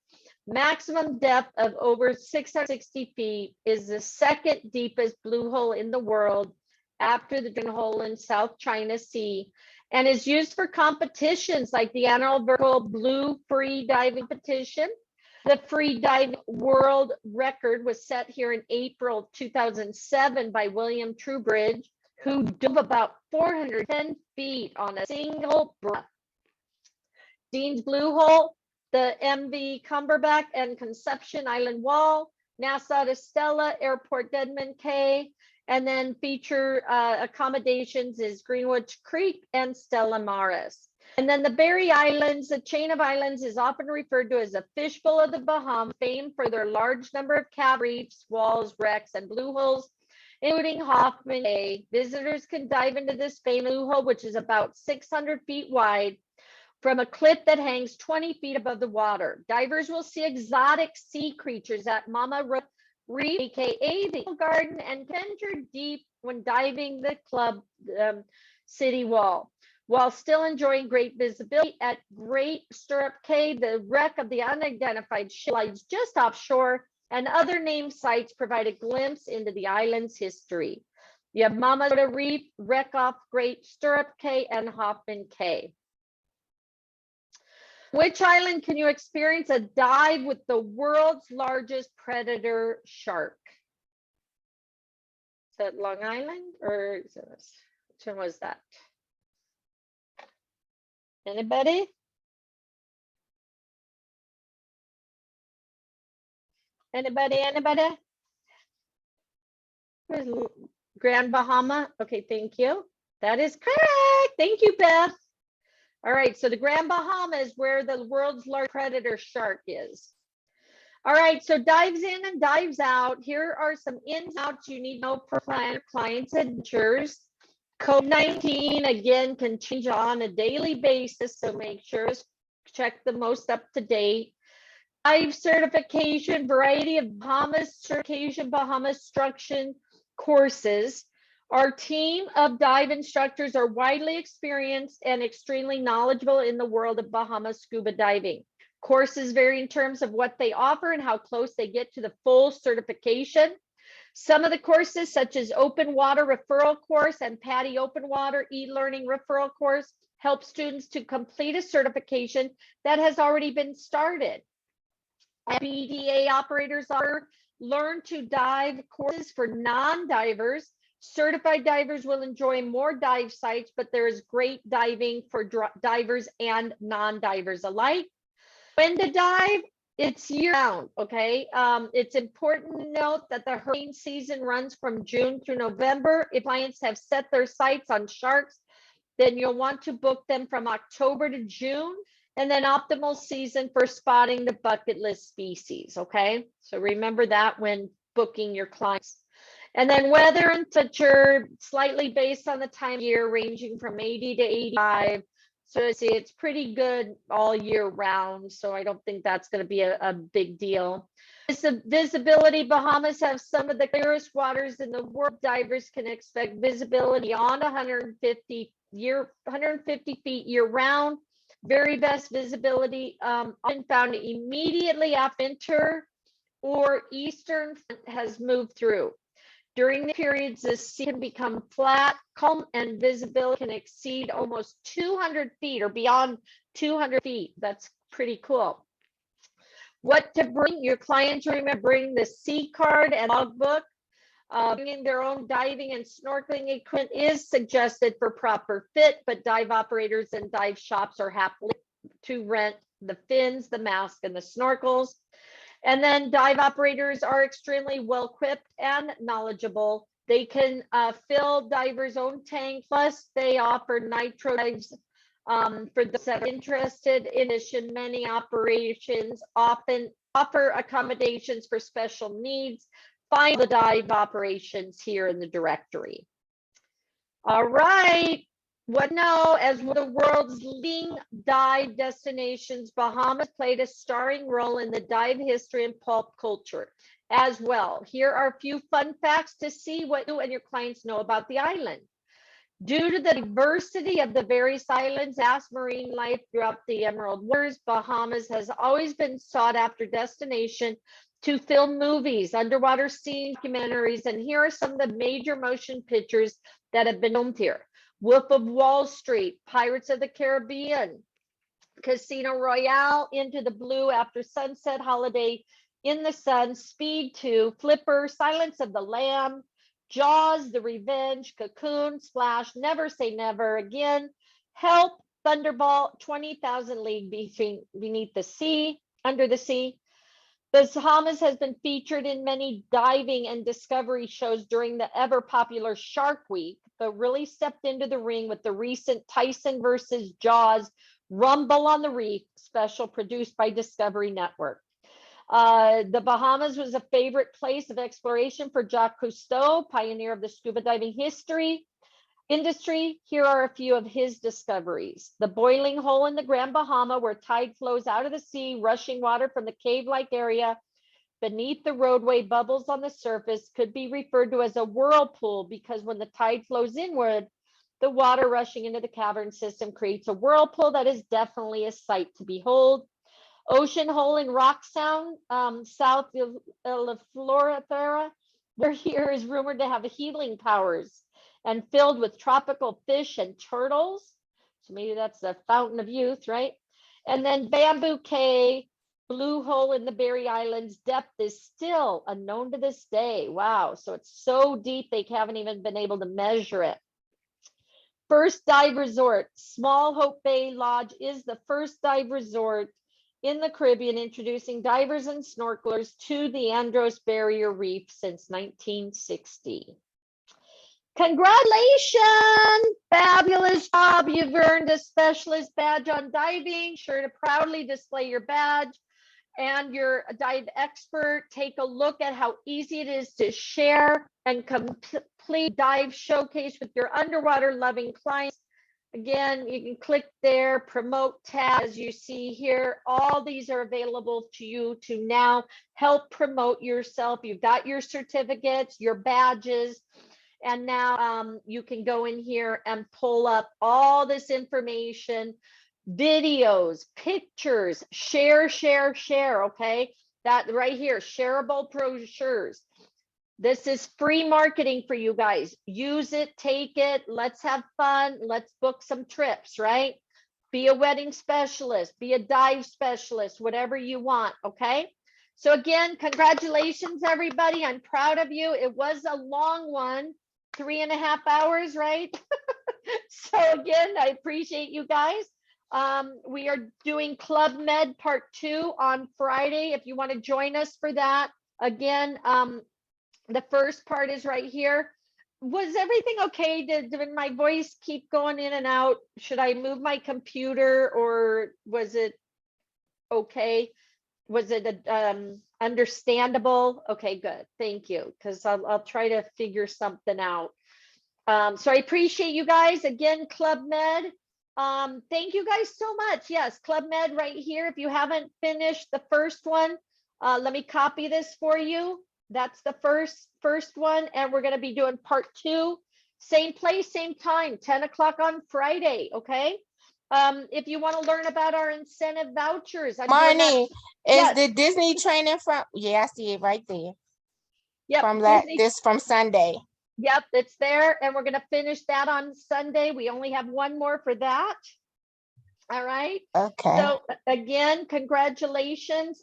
Maximum depth of over 660 feet, is the second deepest blue hole in the world after the Dragon Hole in South China Sea, and is used for competitions like the annual Vertical Blue Free Diving Competition. The free dive world record was set here in April 2007 by William Trubridge, who dove about 410 feet on a single breath. Dean's Blue Hole, the MV Cumberbatch and Conception Island Wall, Nassau to Stella, Airport Deadman Cay, and then feature accommodations is Greenwood Creek and Stella Maris. And then the Berry Islands, the chain of islands, is often referred to as a fishbowl of the Bahamas, famed for their large number of cab reefs, walls, wrecks, and blue holes, including Hoffman Bay. Visitors can dive into this famous blue hole, which is about 600 feet wide, from a cliff that hangs 20 feet above the water. Divers will see exotic sea creatures at Mama Reef, aka the Garden, and venture deep when diving the club city wall. while still enjoying great visibility at Great Stirrup Cay. The wreck of the unidentified ship lies just offshore, and other named sites provide a glimpse into the island's history. You have Mama Reef, wreck off Great Stirrup Cay, and Hoffman Cay. Which island can you experience a dive with the world's largest predator shark? Is that Long Island or is it, which one was that? Anybody? Anybody? Where's Grand Bahama? Okay, thank you. That is correct. Thank you, Beth. All right, so the Grand Bahama is where the world's largest predator shark is. All right, so dives in and dives out. Here are some ins and outs you need to know for clients' adventures. COVID-19, again, can change on a daily basis, so make sure to check the most up-to-date. Dive certification, variety of Bahamas certification, Bahamas instruction courses. Our team of dive instructors are widely experienced and extremely knowledgeable in the world of Bahamas scuba diving. Courses vary in terms of what they offer and how close they get to the full certification. Some of the courses, such as Open Water Referral Course and PADI Open Water e-learning referral course, help students to complete a certification that has already been started. BDA operators are Learn to Dive courses for non-divers. Certified divers will enjoy more dive sites, but there is great diving for divers and non-divers alike. When to dive, it's year-round, okay? It's important to note that the hurricane season runs from June through November. If clients have set their sights on sharks, then you'll want to book them from October to June, and then optimal season for spotting the bucket list species, okay? So remember that when booking your clients. And then weather and temperature, slightly based on the time of year, ranging from 80 to 85. So see, it's pretty good all year round. So I don't think that's going to be a big deal. Visibility, Bahamas have some of the clearest waters in the world. Divers can expect visibility on 150 feet year round. Very best visibility often found immediately after winter or eastern has moved through. During the periods, the sea can become flat, calm, and visibility can exceed almost 200 feet or beyond 200 feet. That's pretty cool. What to bring? Your clients, remember, bring the sea card and logbook. Bringing their own diving and snorkeling equipment is suggested for proper fit, but dive operators and dive shops are happy to rent the fins, the mask, and the snorkels. And then dive operators are extremely well equipped and knowledgeable. They can fill divers' own tank, plus they offer nitro dives for those that are interested. In addition, many operations often offer accommodations for special needs. Find the dive operations here in the directory. All right. What now, as one of the world's leading dive destinations, Bahamas played a starring role in the dive history and pulp culture as well. Here are a few fun facts to see what you and your clients know about the island. Due to the diversity of the various islands, vast marine life throughout the Emerald Waters, Bahamas has always been sought after destination to film movies, underwater scene documentaries, and here are some of the major motion pictures that have been filmed here. Wolf of Wall Street, Pirates of the Caribbean, Casino Royale, Into the Blue, After Sunset, Holiday in the Sun, Speed 2, Flipper, Silence of the Lamb, Jaws, The Revenge, Cocoon, Splash, Never Say Never Again, Help, Thunderball, 20,000 League Beneath the Sea, Under the Sea. The Bahamas has been featured in many diving and discovery shows during the ever popular Shark Week, but really stepped into the ring with the recent Tyson versus Jaws Rumble on the Reef special produced by Discovery Network. The Bahamas was a favorite place of exploration for Jacques Cousteau, pioneer of the scuba diving industry. Here are a few of his discoveries. The boiling hole in the Grand Bahama, where tide flows out of the sea, rushing water from the cave-like area beneath the roadway bubbles on the surface, could be referred to as a whirlpool because when the tide flows inward, The water rushing into the cavern system creates a whirlpool that is definitely a sight to behold. Ocean hole in Rock Sound, south of La Florida, where here is rumored to have healing powers and filled with tropical fish and turtles. So maybe that's the fountain of youth, right? And then Bamboo Cay, blue hole in the Berry Islands, depth is still unknown to this day. Wow, so it's so deep they haven't even been able to measure it. First dive resort, Small Hope Bay Lodge is the first dive resort in the Caribbean, introducing divers and snorkelers to the Andros Barrier Reef since 1960. Congratulations! Fabulous job. You've earned a specialist badge on diving. Sure to proudly display your badge and you're a dive expert. Take a look at how easy it is to share and complete dive showcase with your underwater loving clients. Again, you can click there, promote tab, as you see here. All these are available to you to now help promote yourself. You've got your certificates, your badges, and now you can go in here and pull up all this information, videos, pictures, share, okay? That right here, shareable brochures. This is free marketing for you guys. Use it, take it, let's have fun, let's book some trips, right? Be a wedding specialist, be a dive specialist, whatever you want, okay? So again, congratulations, everybody. I'm proud of you. It was a long one, 3.5 hours, right? So again, I appreciate you guys. We are doing Club Med Part 2 on Friday. If you want to join us for that, again, the first part is right here. Was everything okay? Did my voice keep going in and out? Should I move my computer or was it okay? Was it understandable? Okay, good. Thank you. Because I'll try to figure something out. So I appreciate you guys. Again, Club Med. Thank you guys so much. Yes, Club Med right here. If you haven't finished the first one, let me copy this for you. That's the first one, and we're going to be doing part 2, same place, same time, 10 o'clock on Friday. Okay. If you want to learn about our incentive vouchers, Marnie, yes. is the Disney training from? Yeah, I see it right there. Yep. From that, this from Sunday. Yep, it's there, and we're going to finish that on Sunday. We only have one more for that. All right. Okay. So again, congratulations.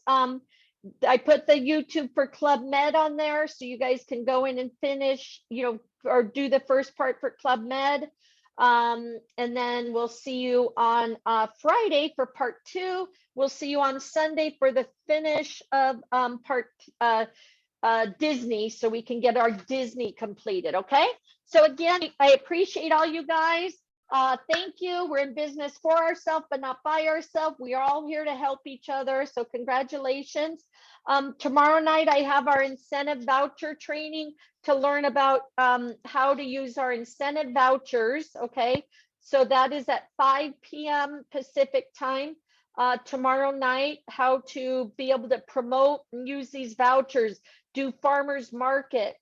I put the YouTube for Club Med on there, so you guys can go in and finish, or do the first part for Club Med. And then we'll see you on Friday for part 2. We'll see you on Sunday for the finish of part Disney, so we can get our Disney completed. Okay. So again, I appreciate all you guys. Thank you. We're in business for ourselves, but not by ourselves. We are all here to help each other. So congratulations. Tomorrow night, I have our incentive voucher training to learn about how to use our incentive vouchers. Okay. So that is at 5 p.m. Pacific time. Tomorrow night, how to be able to promote and use these vouchers, do farmers market,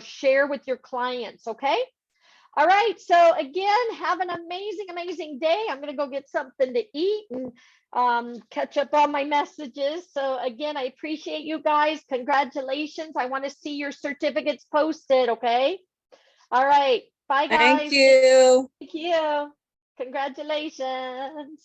share with your clients. Okay. All right. So again, have an amazing day. I'm going to go get something to eat and catch up on my messages. So again, I appreciate you guys. Congratulations. I want to see your certificates posted. Okay. All right. Bye, guys. Thank you. Thank you. Congratulations.